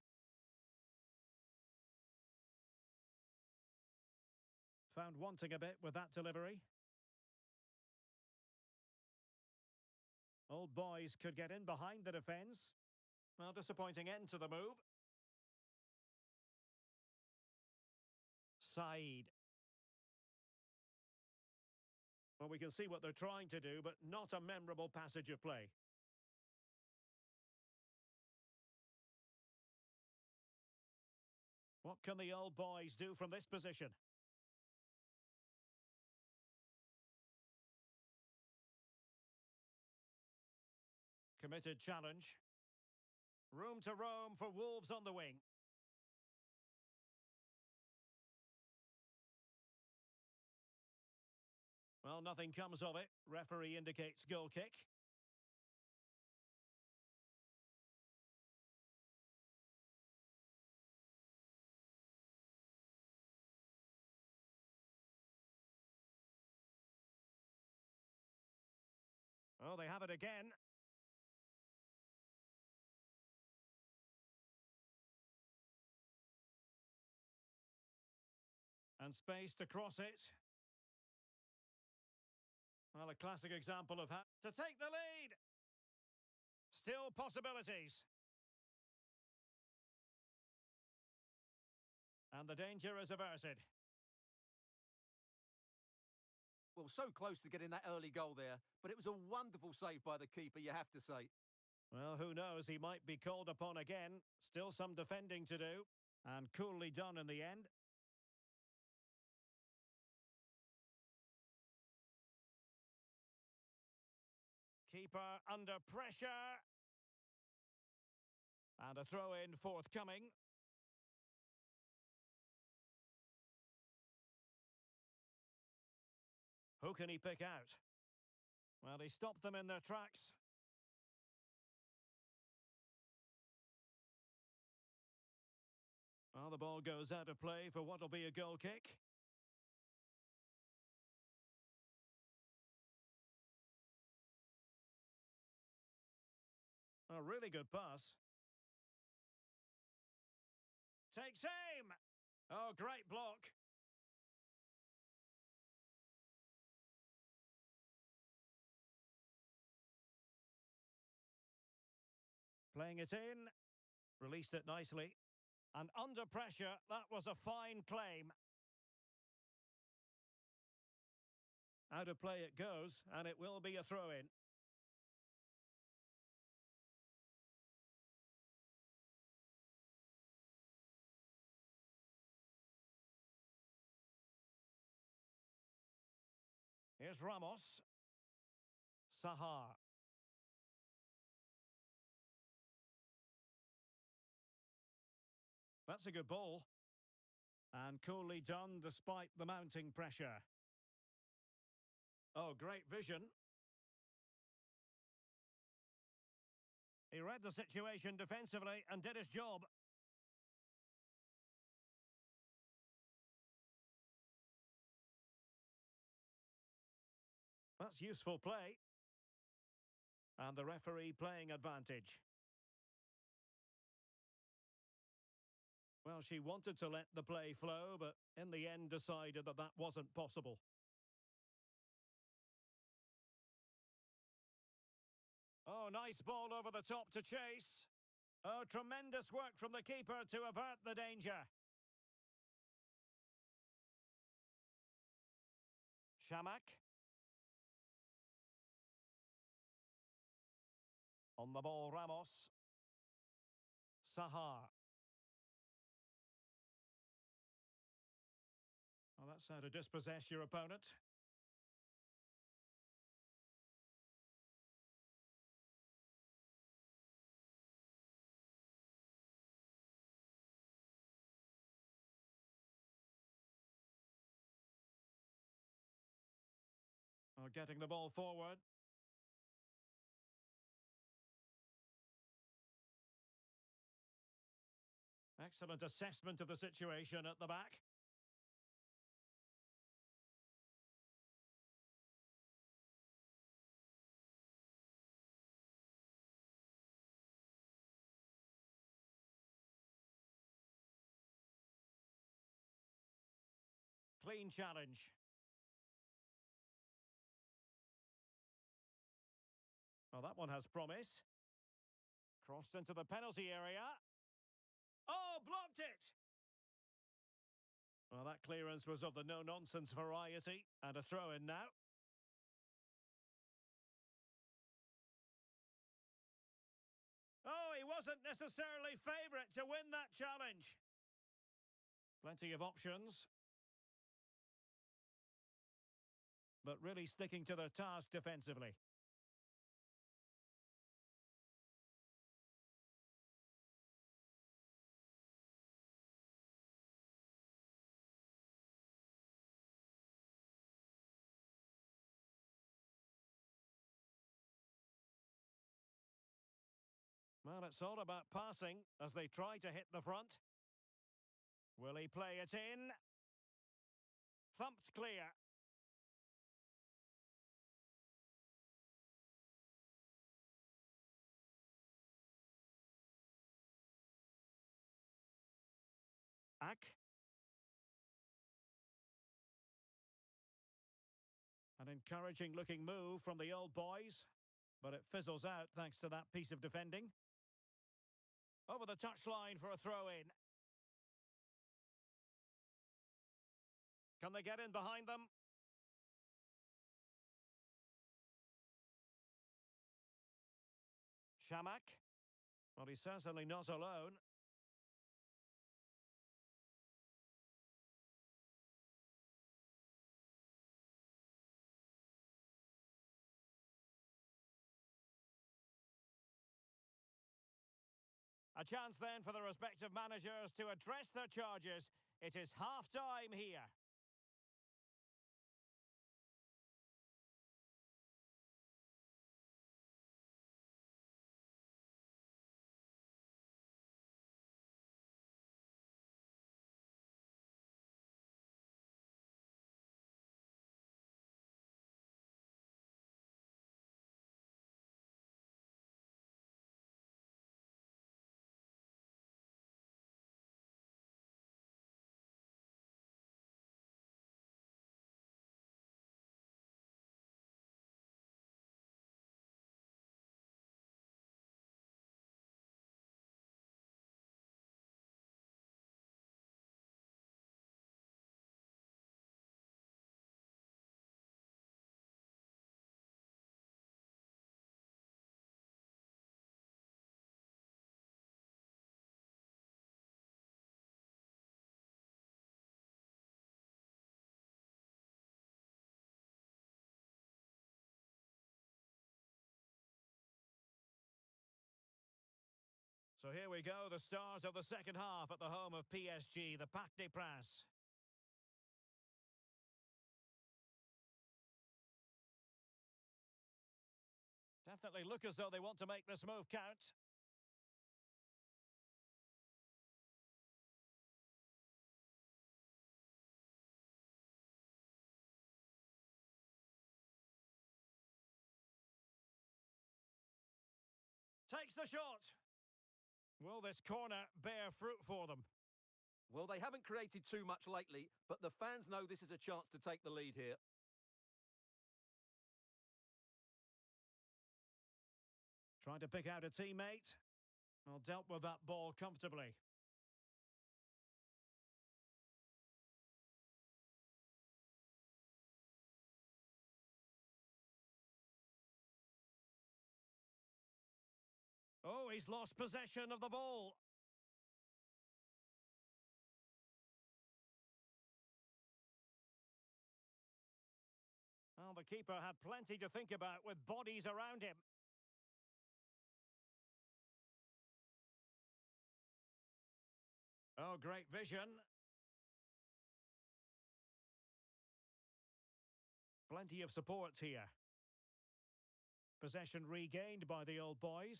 Found wanting a bit with that delivery. Old Boys could get in behind the defence. Well, disappointing end to the move. Said. Well, we can see what they're trying to do, but not a memorable passage of play. What can the Old Boys do from this position? Committed challenge. Room to roam for Wolves on the wing. Well, nothing comes of it. Referee indicates goal kick. Oh, they have it again. And space to cross it. Well, a classic example of how to take the lead. Still possibilities. And the danger is averted. Well, so close to getting that early goal there, but it was a wonderful save by the keeper, you have to say. Well, who knows? He might be called upon again. Still some defending to do. And coolly done in the end. Keeper under pressure. And a throw-in forthcoming. Who can he pick out? Well, he stopped them in their tracks. Well, the ball goes out of play for what will be a goal kick. A really good pass. Takes aim! Oh, great block. Playing it in. Released it nicely. And under pressure, that was a fine claim. Out of play it goes, and it will be a throw-in. Here's Ramos. Sahar. That's a good ball. And coolly done despite the mounting pressure. Oh, great vision. He read the situation defensively and did his job. That's useful play. And the referee playing advantage. Well, she wanted to let the play flow, but in the end decided that that wasn't possible. Oh, nice ball over the top to chase. Oh, tremendous work from the keeper to avert the danger. Shamak. On the ball, Ramos. Sahar. Well, that's how to dispossess your opponent. Well, getting the ball forward. Excellent assessment of the situation at the back. Clean challenge. Well, that one has promise. Crossed into the penalty area. Oh, blocked it! Well, that clearance was of the no-nonsense variety. And a throw-in now. Oh, he wasn't necessarily favourite to win that challenge. Plenty of options. But really sticking to their task defensively. Well, it's all about passing as they try to hit the front. Will he play it in? Thumped clear. Ack. An encouraging looking move from the old boys, but it fizzles out thanks to that piece of defending. Over the touchline for a throw-in. Can they get in behind them? Shamak. Well, he's certainly not alone. A chance then for the respective managers to address their charges. It is half-time here. So here we go, the start of the second half at the home of PSG, the Parc des Princes. Definitely look as though they want to make this move count. Takes the shot. Will this corner bear fruit for them? Well, they haven't created too much lately, but the fans know this is a chance to take the lead here. Trying to pick out a teammate. Well, dealt with that ball comfortably. he's lost possession of the ball. Well, the keeper had plenty to think about with bodies around him. Oh, great vision. Plenty of support here. Possession regained by the Old Boys.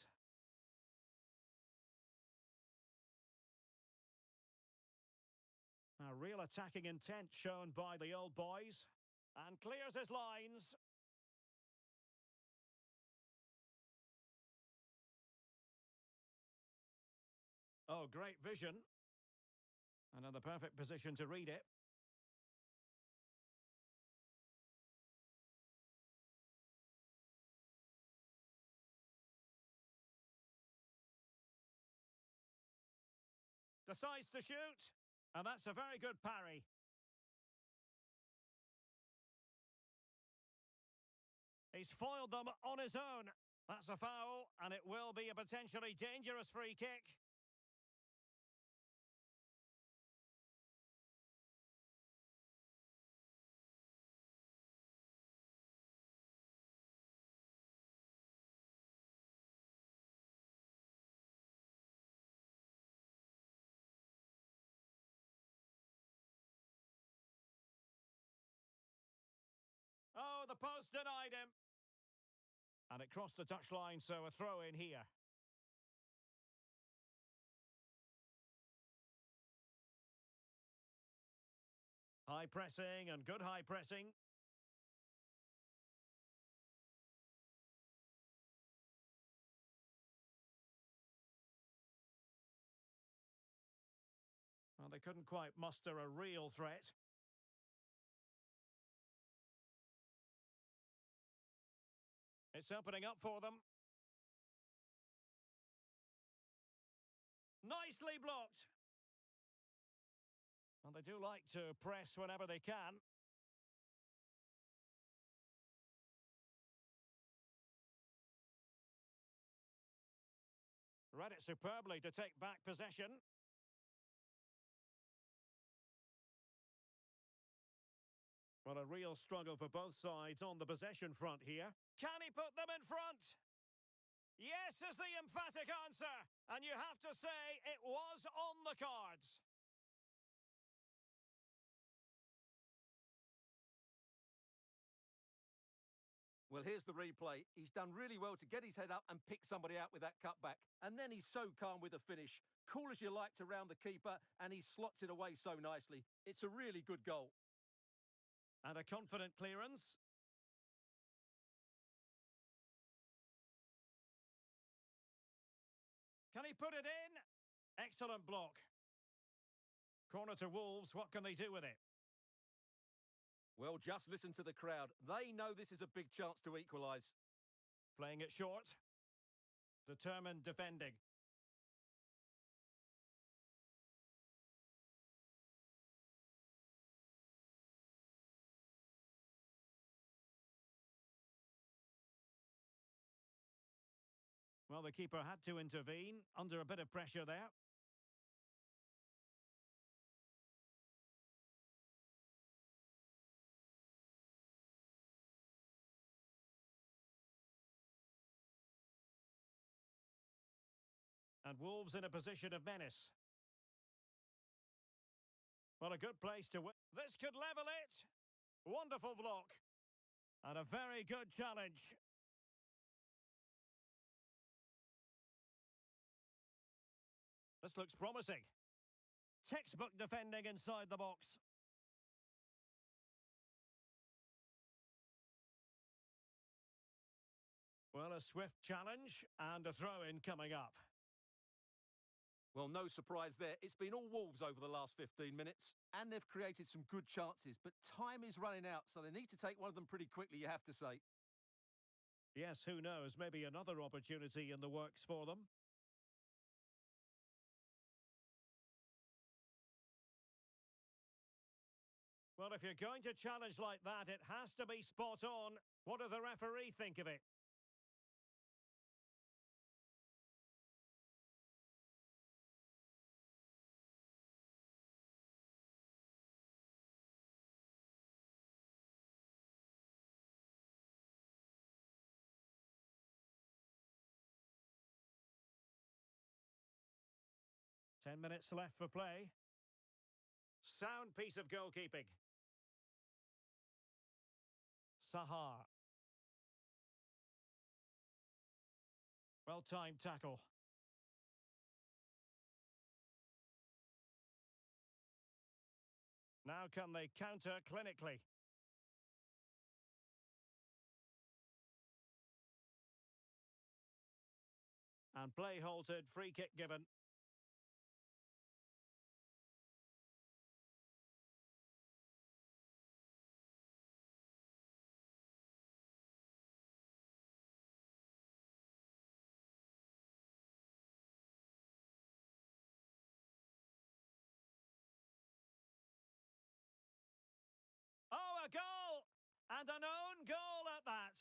A real attacking intent shown by the Old Boys. And clears his lines. Oh, great vision. And in the perfect position to read it. Decides to shoot. And that's a very good parry. He's foiled them on his own. That's a foul, and it will be a potentially dangerous free kick. Oh, the post denied him. And it crossed the touchline, so a throw in here. High pressing and good high pressing. Well, they couldn't quite muster a real threat. It's opening up for them. Nicely blocked. And they do like to press whenever they can. Read it superbly to take back possession. Well, a real struggle for both sides on the possession front here. Can he put them in front? Yes is the emphatic answer. And you have to say it was on the cards. Well, here's the replay. He's done really well to get his head up and pick somebody out with that cutback. And then he's so calm with the finish. Cool as you like to round the keeper, and he slots it away so nicely. It's a really good goal. And a confident clearance. Can he put it in? Excellent block. Corner to Wolves, what can they do with it? Well, just listen to the crowd. They know this is a big chance to equalise. Playing it short. Determined defending. Well, the keeper had to intervene, under a bit of pressure there. And Wolves in a position of menace. Well, a good place to win. This could level it. Wonderful block. And a very good challenge. This looks promising. Textbook defending inside the box. Well, a swift challenge and a throw-in coming up. Well, no surprise there. It's been all Wolves over the last 15 minutes, and they've created some good chances, but time is running out, so they need to take one of them pretty quickly, you have to say. Yes, who knows? Maybe another opportunity in the works for them. Well, if you're going to challenge like that, it has to be spot on. What do the referee think of it? 10 minutes left for play. Sound piece of goalkeeping. Sahar. Well-timed tackle. Now can they counter clinically? And play halted, free kick given. Oh, a goal! And an own goal at that.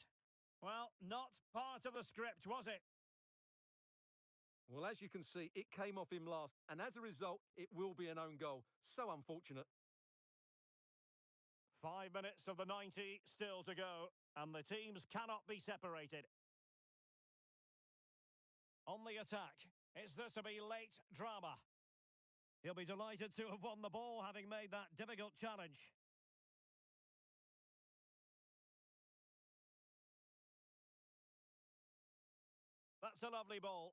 Well, not part of the script, was it? Well, as you can see, it came off him last, and as a result, it will be an own goal. So unfortunate. 5 minutes of the 90 still to go, and the teams cannot be separated. On the attack, it's there to be late drama. He'll be delighted to have won the ball, having made that difficult challenge. That's a lovely ball.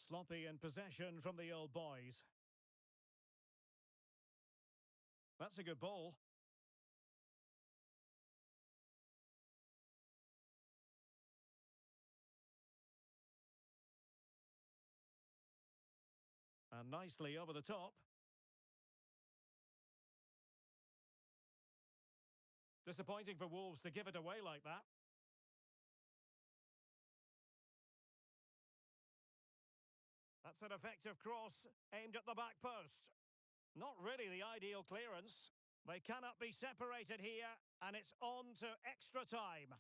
Sloppy in possession from the old boys. That's a good ball. And nicely over the top. Disappointing for Wolves to give it away like that. That's an effective cross aimed at the back post. Not really the ideal clearance. They cannot be separated here, and it's on to extra time.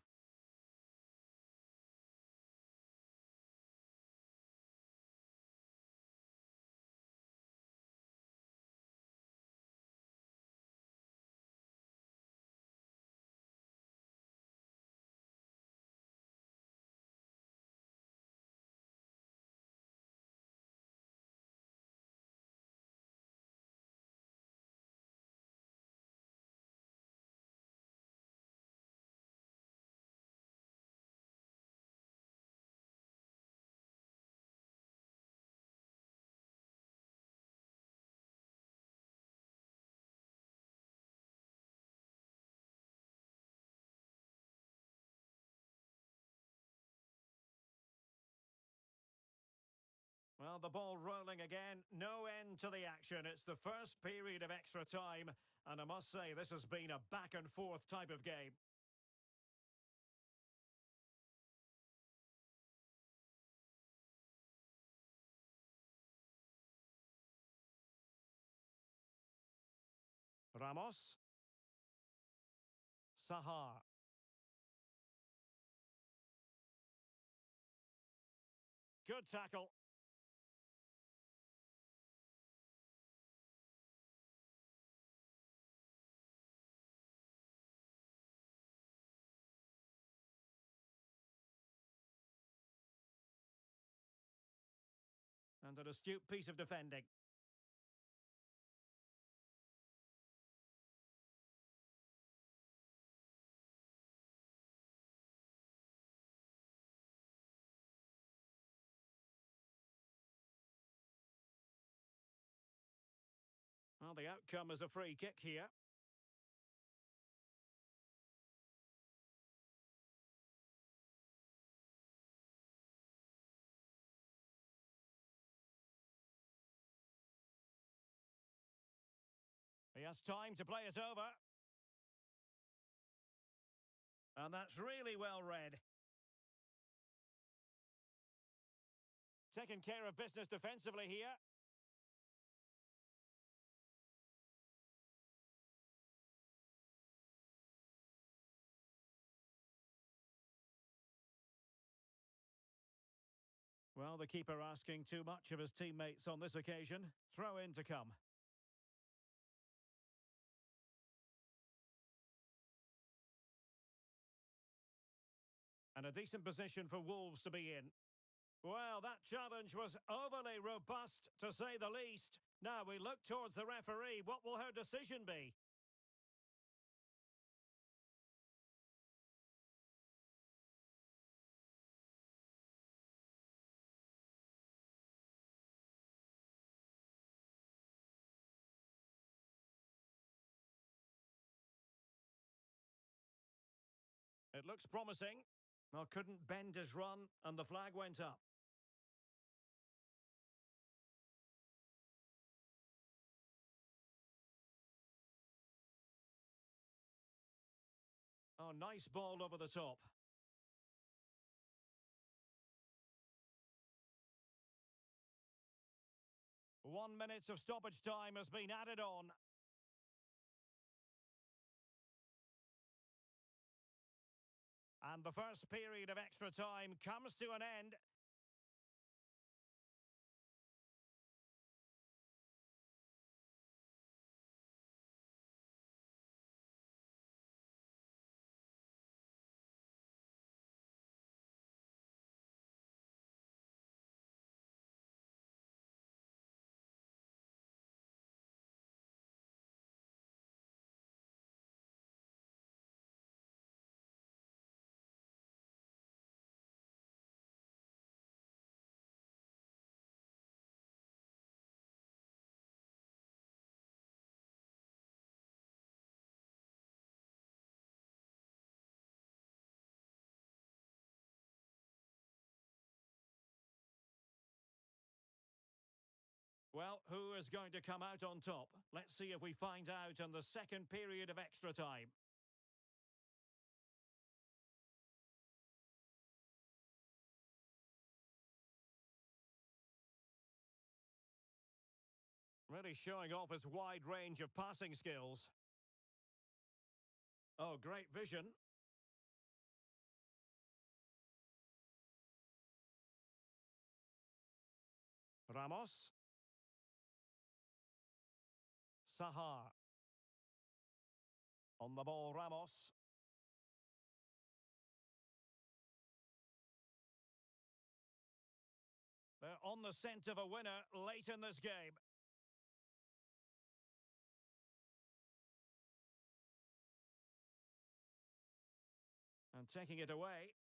Well, the ball rolling again. No end to the action. It's the first period of extra time, and I must say this has been a back-and-forth type of game. Ramos. Sahar. Good tackle. And an astute piece of defending. Well, the outcome is a free kick here. He has time to play it over. And that's really well read. Taking care of business defensively here. Well, the keeper asking too much of his teammates on this occasion. Throw in to come. And a decent position for Wolves to be in. Well, that challenge was overly robust, to say the least. Now we look towards the referee. What will her decision be? It looks promising. Well, couldn't bend his run, and the flag went up. Oh, nice ball over the top. 1 minute of stoppage time has been added on. And the first period of extra time comes to an end. Well, who is going to come out on top? Let's see if we find out in the second period of extra time. Really showing off his wide range of passing skills. Oh, great vision. Ramos. Sahar. On the ball, Ramos. They're on the scent of a winner late in this game. And taking it away.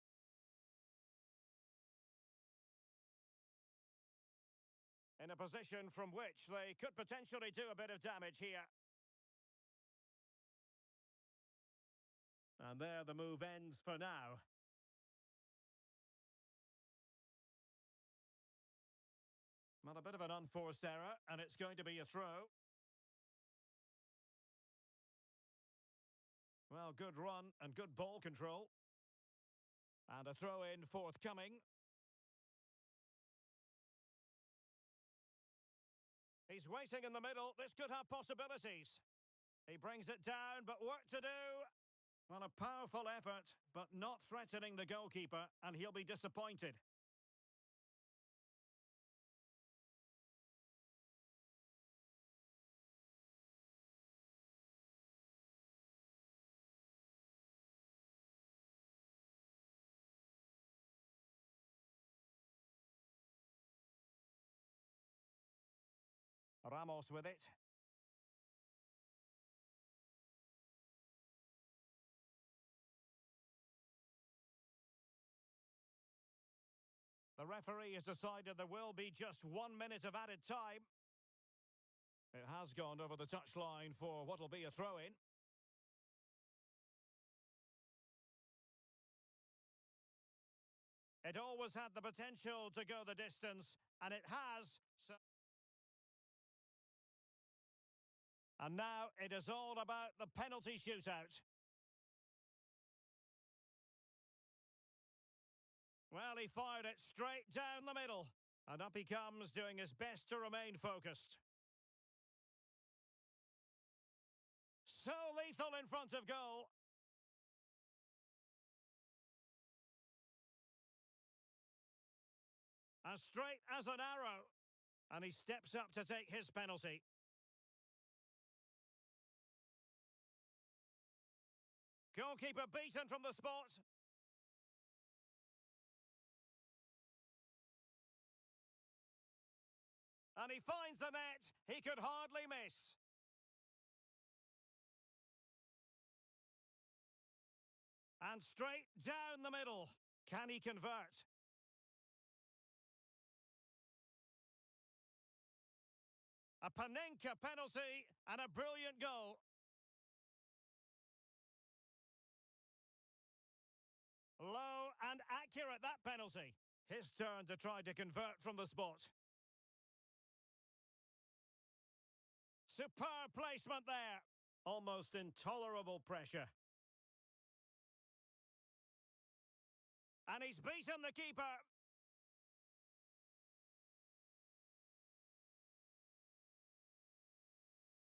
In a position from which they could potentially do a bit of damage here. And there the move ends for now. Well, a bit of an unforced error, and it's going to be a throw. Well, good run and good ball control. And a throw-in forthcoming. He's waiting in the middle. This could have possibilities. He brings it down, but work to do. Well, a powerful effort, but not threatening the goalkeeper, and he'll be disappointed. Ramos with it. The referee has decided there will be just 1 minute of added time. It has gone over the touchline for what will be a throw-in. It always had the potential to go the distance, and it has. So and now it is all about the penalty shootout. Well, he fired it straight down the middle. And up he comes, doing his best to remain focused. So lethal in front of goal. As straight as an arrow. And he steps up to take his penalty. Goalkeeper beaten from the spot. And he finds the net. He could hardly miss. And straight down the middle. Can he convert? A Panenka penalty and a brilliant goal. Low and accurate, that penalty. His turn to try to convert from the spot. Superb placement there. Almost intolerable pressure. And he's beaten the keeper.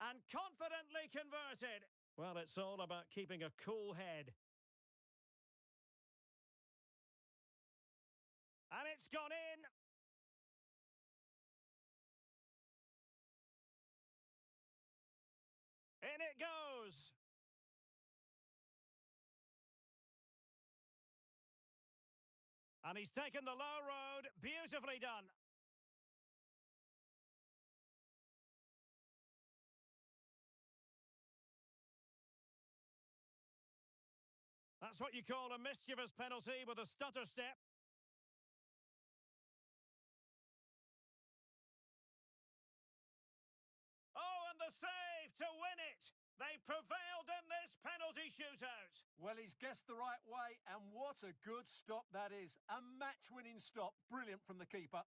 And confidently converted. Well, it's all about keeping a cool head. And it's gone in. In it goes. And he's taken the low road. Beautifully done. That's what you call a mischievous penalty with a stutter step. Oh, and the save to win it. They prevailed in this penalty shootout. Well, he's guessed the right way, and what a good stop that is. A match-winning stop. Brilliant from the keeper.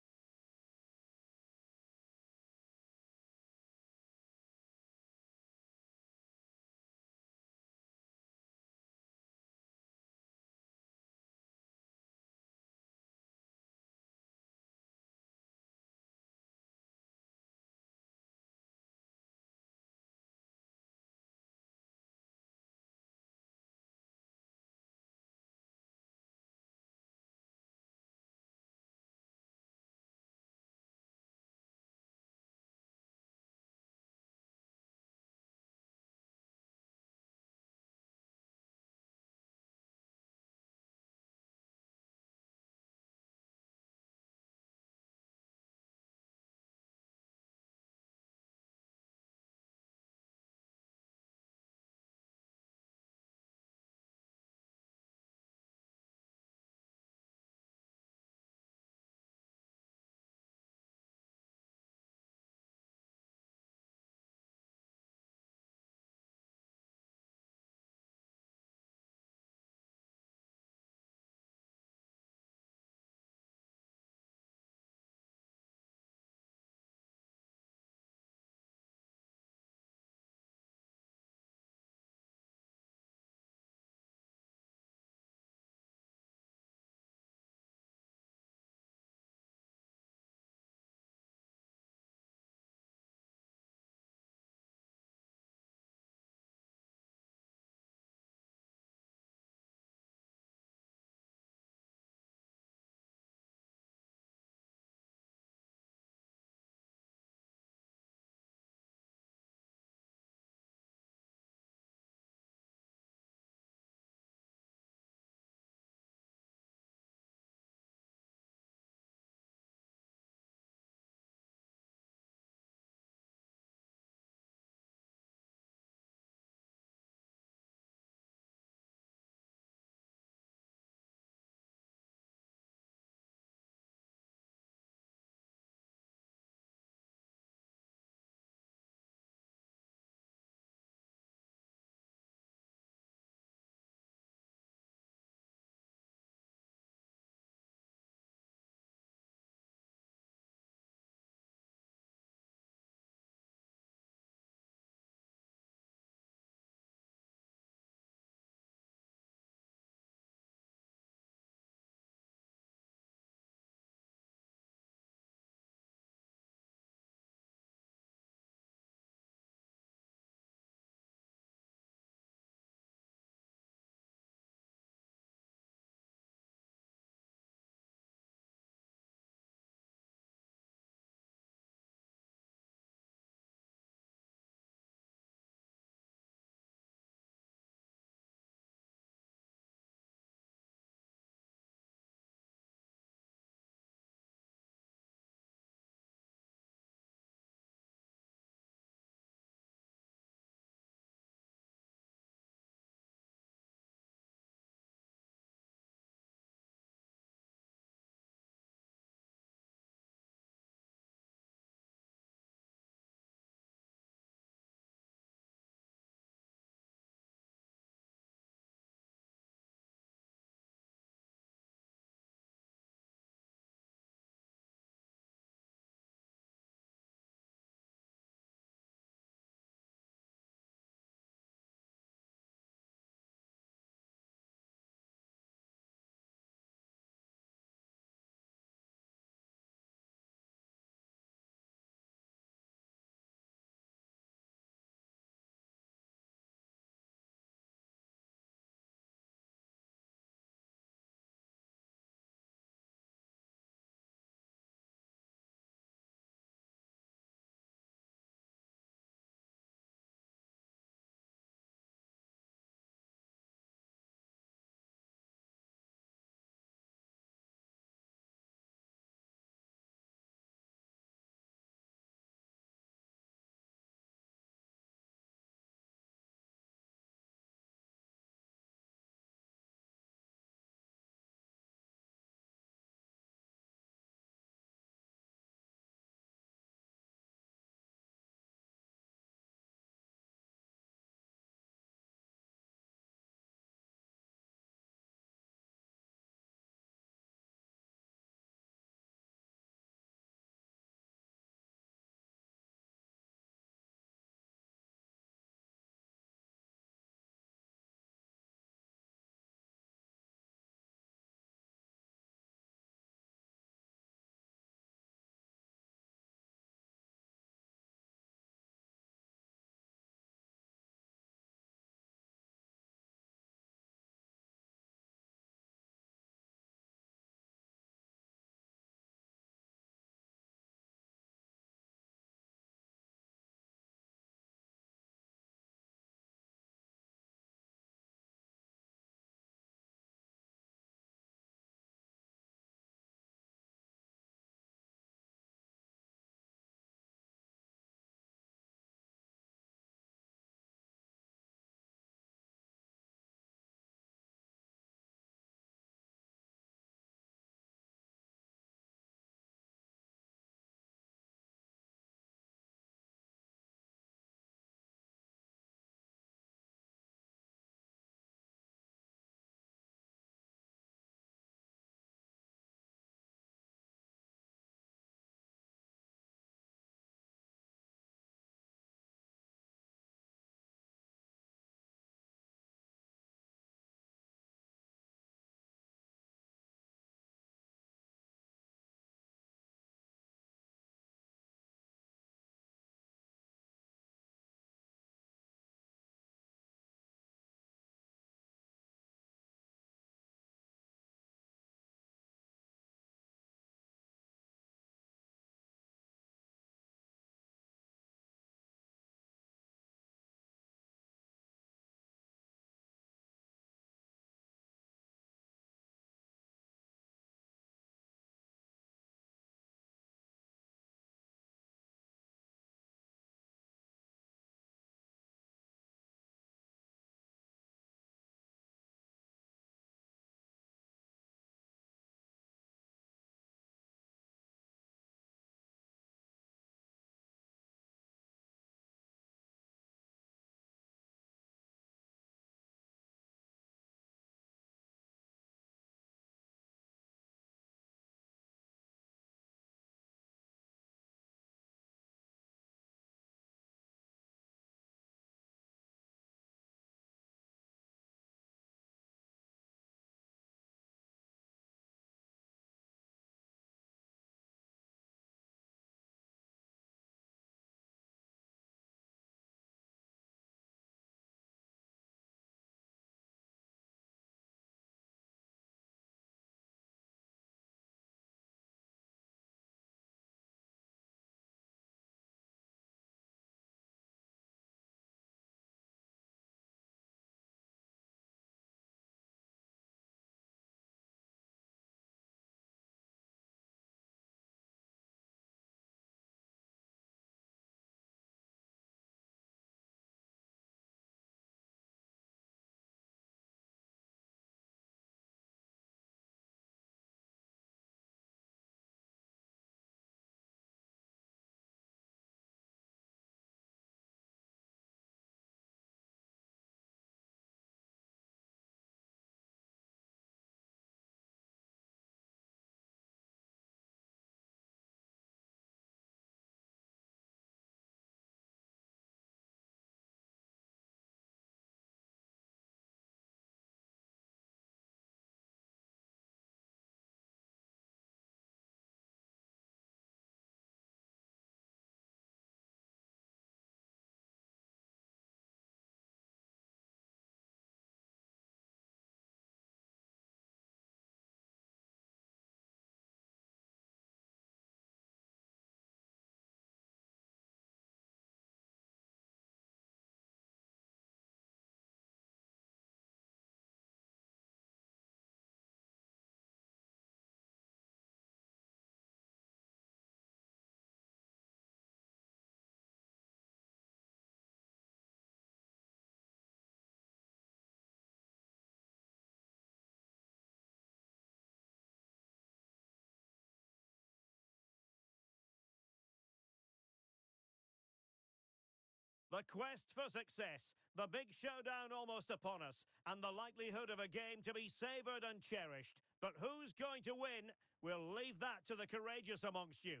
The quest for success, the big showdown almost upon us, and the likelihood of a game to be savoured and cherished. But who's going to win? We'll leave that to the courageous amongst you.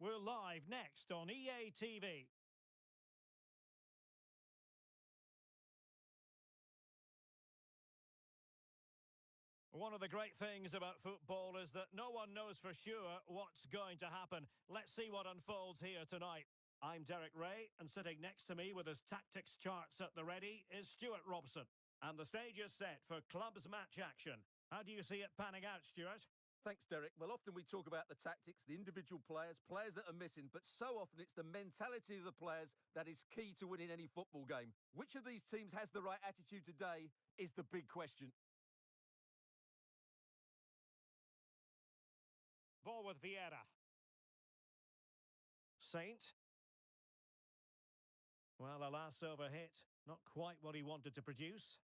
We're live next on EA TV. One of the great things about football is that no one knows for sure what's going to happen. Let's see what unfolds here tonight. I'm Derek Ray, and sitting next to me with his tactics charts at the ready is Stuart Robson. And the stage is set for clubs match action. How do you see it panning out, Stuart? Thanks, Derek. Well, often we talk about the tactics, the individual players, players that are missing, but so often it's the mentality of the players that is key to winning any football game. Which of these teams has the right attitude today is the big question. Ball with Vieira. Saint. Well, alas, overhit. Not quite what he wanted to produce.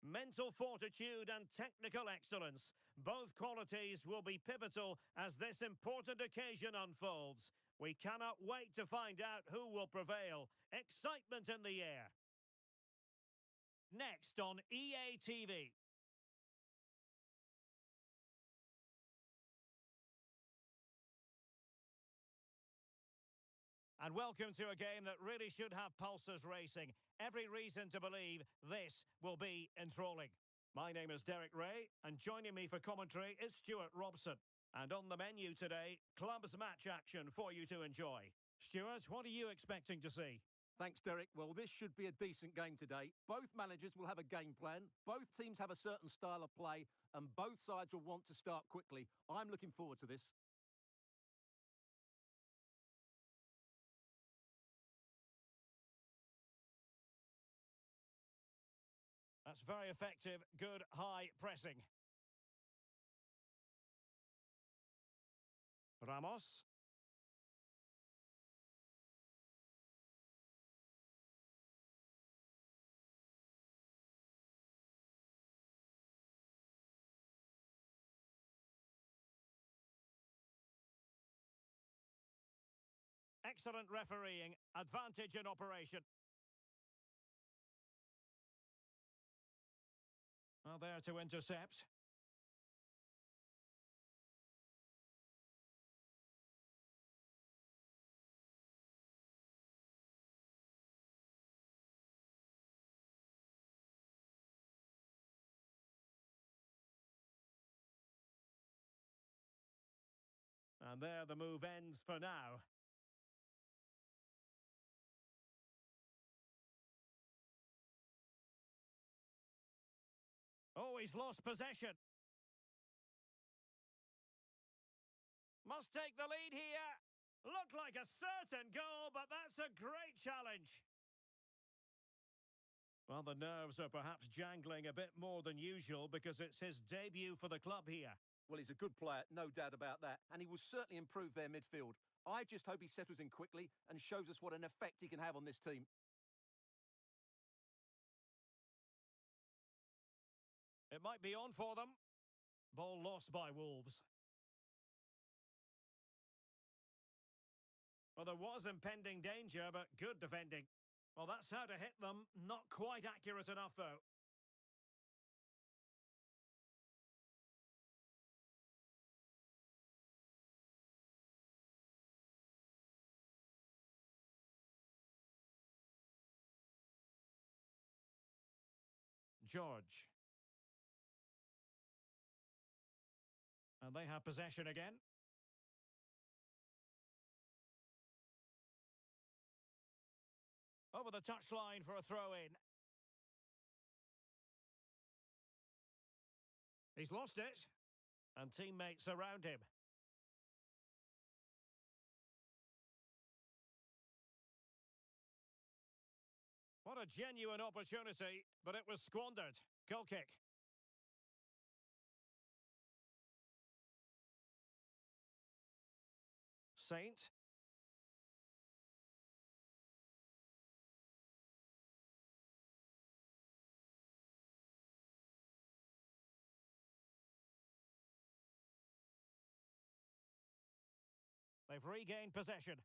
Mental fortitude and technical excellence. Both qualities will be pivotal as this important occasion unfolds. We cannot wait to find out who will prevail. Excitement in the air. Next on EA TV. And welcome to a game that really should have pulses racing. Every reason to believe this will be enthralling. My name is Derek Ray, and joining me for commentary is Stuart Robson. And on the menu today, clubs match action for you to enjoy. Stuart, what are you expecting to see? Thanks, Derek. Well, this should be a decent game today. Both managers will have a game plan. Both teams have a certain style of play, and both sides will want to start quickly. I'm looking forward to this. That's very effective. Good high pressing. Ramos. Excellent refereeing. Advantage in operation. Well, there to intercept. And there the move ends for now. Oh, he's lost possession. Must take the lead here. Looked like a certain goal, but that's a great challenge. Well, the nerves are perhaps jangling a bit more than usual because it's his debut for the club here. Well, he's a good player, no doubt about that, and he will certainly improve their midfield. I just hope he settles in quickly and shows us what an effect he can have on this team. It might be on for them. Ball lost by Wolves. Well, there was impending danger, but good defending. Well, that's how to hit them. Not quite accurate enough, though. George. And they have possession again. Over the touchline for a throw-in. He's lost it. And teammates around him. What a genuine opportunity, but it was squandered. Goal kick. Saint. They've regained possession.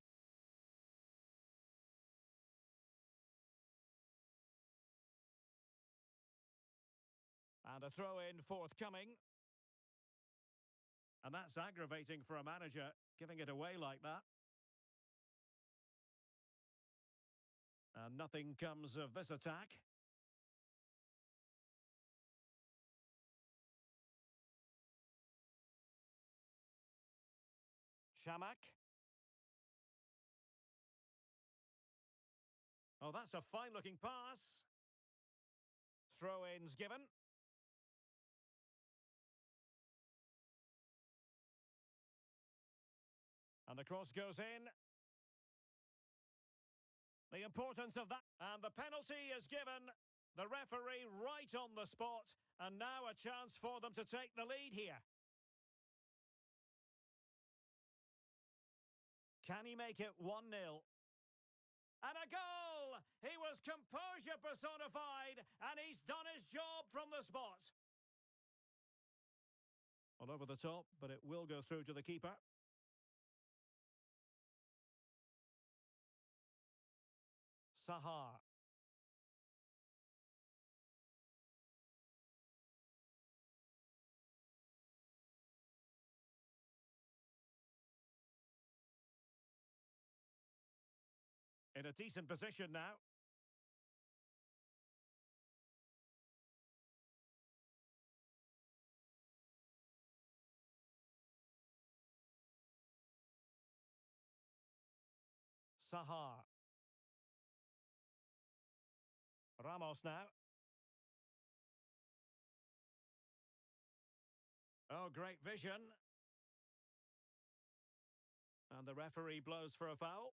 And a throw-in forthcoming. And that's aggravating for a manager, giving it away like that. And nothing comes of this attack. Shamak. Oh, that's a fine-looking pass. Throw-ins given. And the cross goes in. The importance of that. And the penalty is given. The referee right on the spot. And now a chance for them to take the lead here. Can he make it 1-0? And a goal! He was composure personified, and he's done his job from the spot. All over the top, but it will go through to the keeper. Sahar. In a decent position now. Sahar. Ramos now. Oh, great vision. And the referee blows for a foul.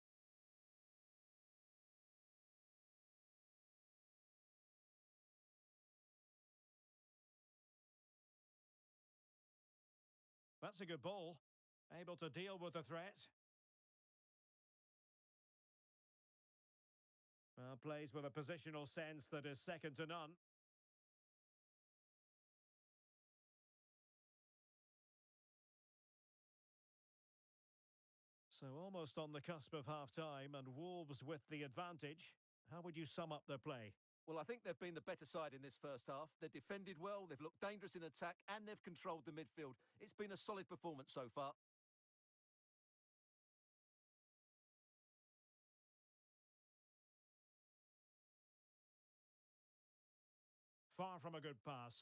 That's a good ball. Able to deal with the threat. Plays with a positional sense that is second to none. So almost on the cusp of half-time and Wolves with the advantage. How would you sum up their play? Well, I think they've been the better side in this first half. They've defended well, they've looked dangerous in attack, and they've controlled the midfield. It's been a solid performance so far. Far from a good pass.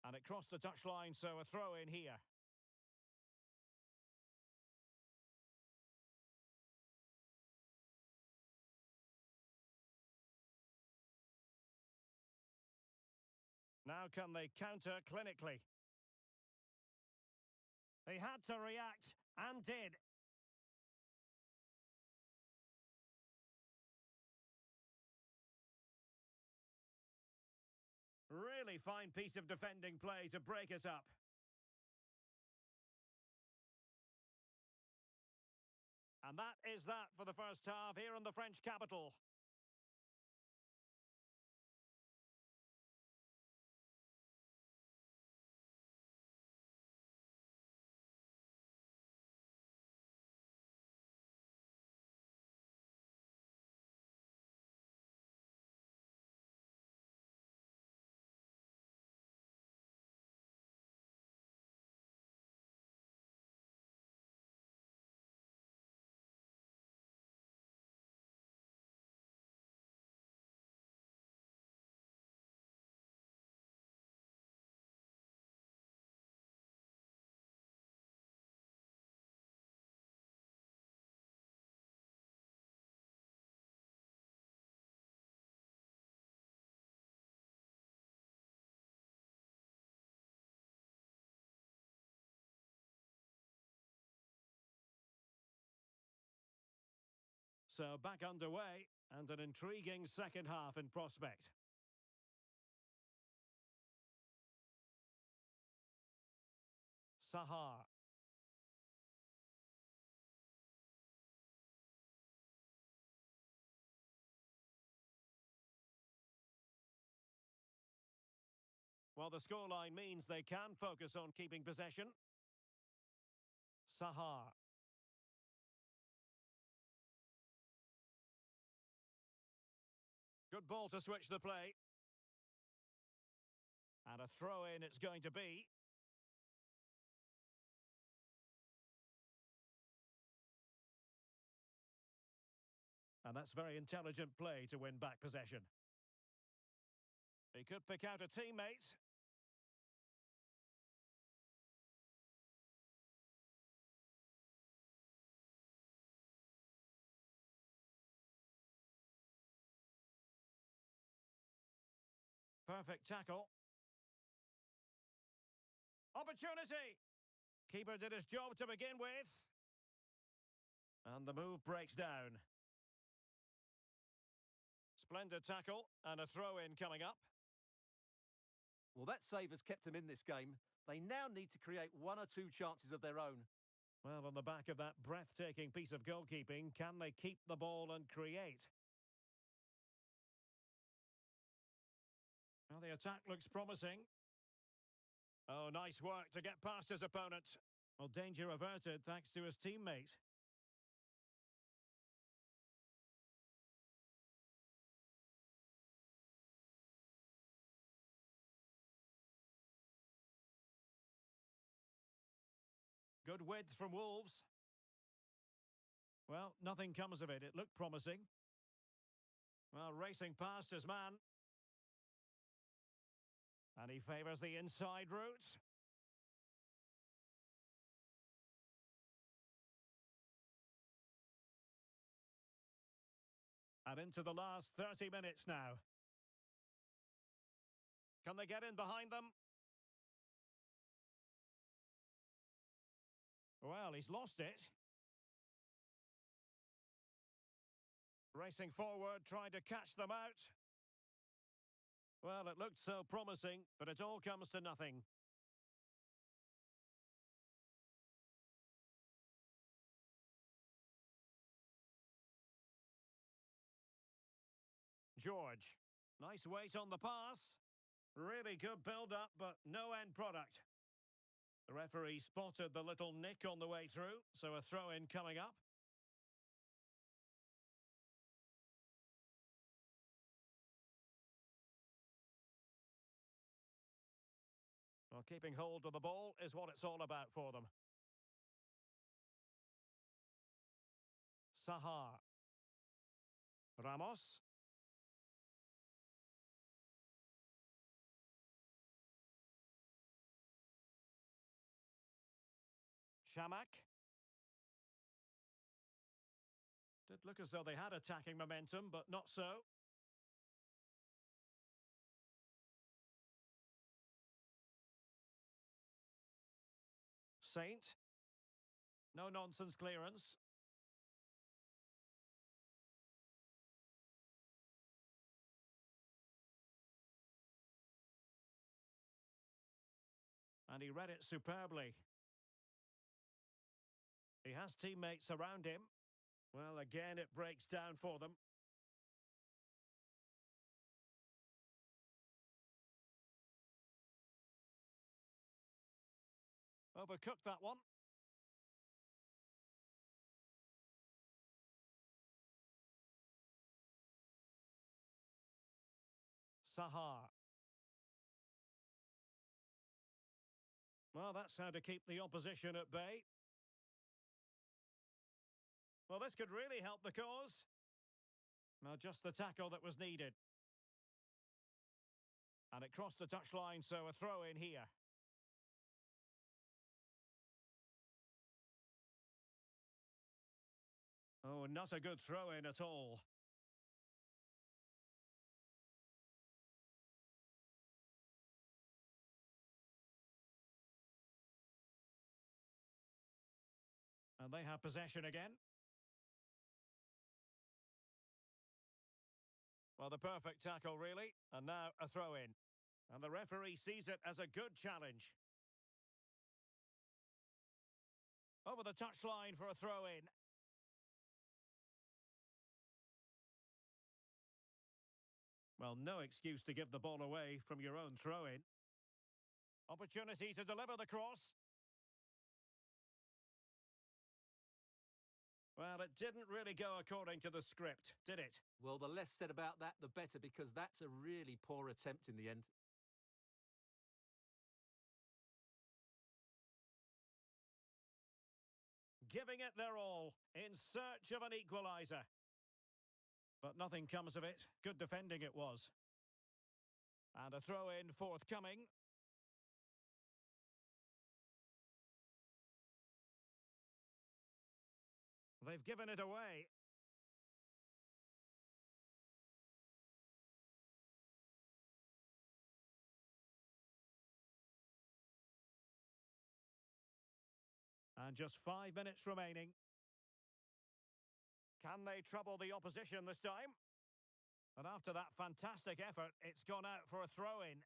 And it crossed the touchline, so a throw in here. Now can they counter clinically? They had to react, and did. Really fine piece of defending play to break it up. And that is that for the first half here in the French capital. So back underway, and an intriguing second half in prospect. Sahar. Well, the scoreline means they can focus on keeping possession. Sahar. Good ball to switch the play. And a throw in it's going to be. And that's very intelligent play to win back possession. He could pick out a teammate. Perfect tackle. Opportunity! Keeper did his job to begin with. And the move breaks down. Splendid tackle and a throw-in coming up. Well, that save has kept them in this game. They now need to create one or two chances of their own. Well, on the back of that breathtaking piece of goalkeeping, can they keep the ball and create? Well, the attack looks promising. Oh, nice work to get past his opponent. Well, danger averted thanks to his teammate. Good width from Wolves. Well, nothing comes of it. It looked promising. Well, racing past his man. And he favours the inside route. And into the last 30 minutes now. Can they get in behind them? Well, he's lost it. Racing forward, trying to catch them out. Well, it looked so promising, but it all comes to nothing. George. Nice weight on the pass. Really good build-up, but no end product. The referee spotted the little nick on the way through, so a throw-in coming up. Well, keeping hold of the ball is what it's all about for them. Sahar. Ramos. Shamak. Did look as though they had attacking momentum, but not so. Saint. No nonsense clearance. And he read it superbly. He has teammates around him. Well, again, it breaks down for them. Overcooked that one. Sahar. Well, that's how to keep the opposition at bay. Well, this could really help the cause. Now, just the tackle that was needed. And it crossed the touchline, so a throw in here. Oh, not a good throw in at all. And they have possession again. Well, the perfect tackle, really. And now a throw in. And the referee sees it as a good challenge. Over the touchline for a throw in. Well, no excuse to give the ball away from your own throw in. Opportunity to deliver the cross. Well, it didn't really go according to the script, did it? Well, the less said about that, the better, because that's a really poor attempt in the end. Giving it their all, in search of an equaliser. But nothing comes of it. Good defending it was. And a throw-in forthcoming. They've given it away. And just 5 minutes remaining. Can they trouble the opposition this time? And after that fantastic effort, it's gone out for a throw-in.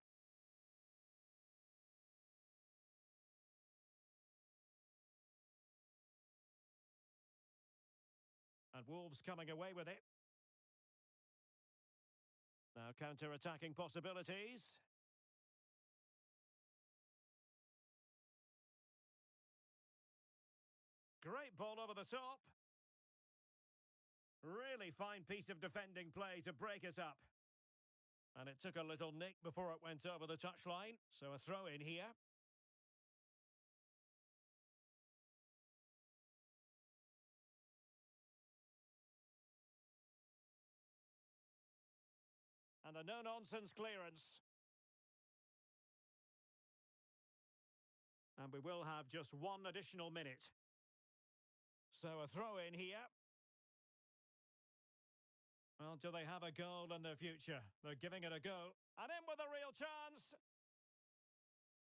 And Wolves coming away with it. Now counter-attacking possibilities. Great ball over the top. Really fine piece of defending play to break us up. And it took a little nick before it went over the touchline, so a throw in here. And a no-nonsense clearance. And we will have just one additional minute. So a throw in here. Well, do they have a goal in their future? They're giving it a go. And in with a real chance.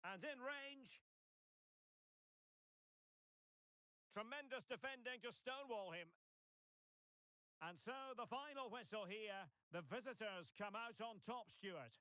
And in range. Tremendous defending to stonewall him. And so the final whistle here. The visitors come out on top, Stuart.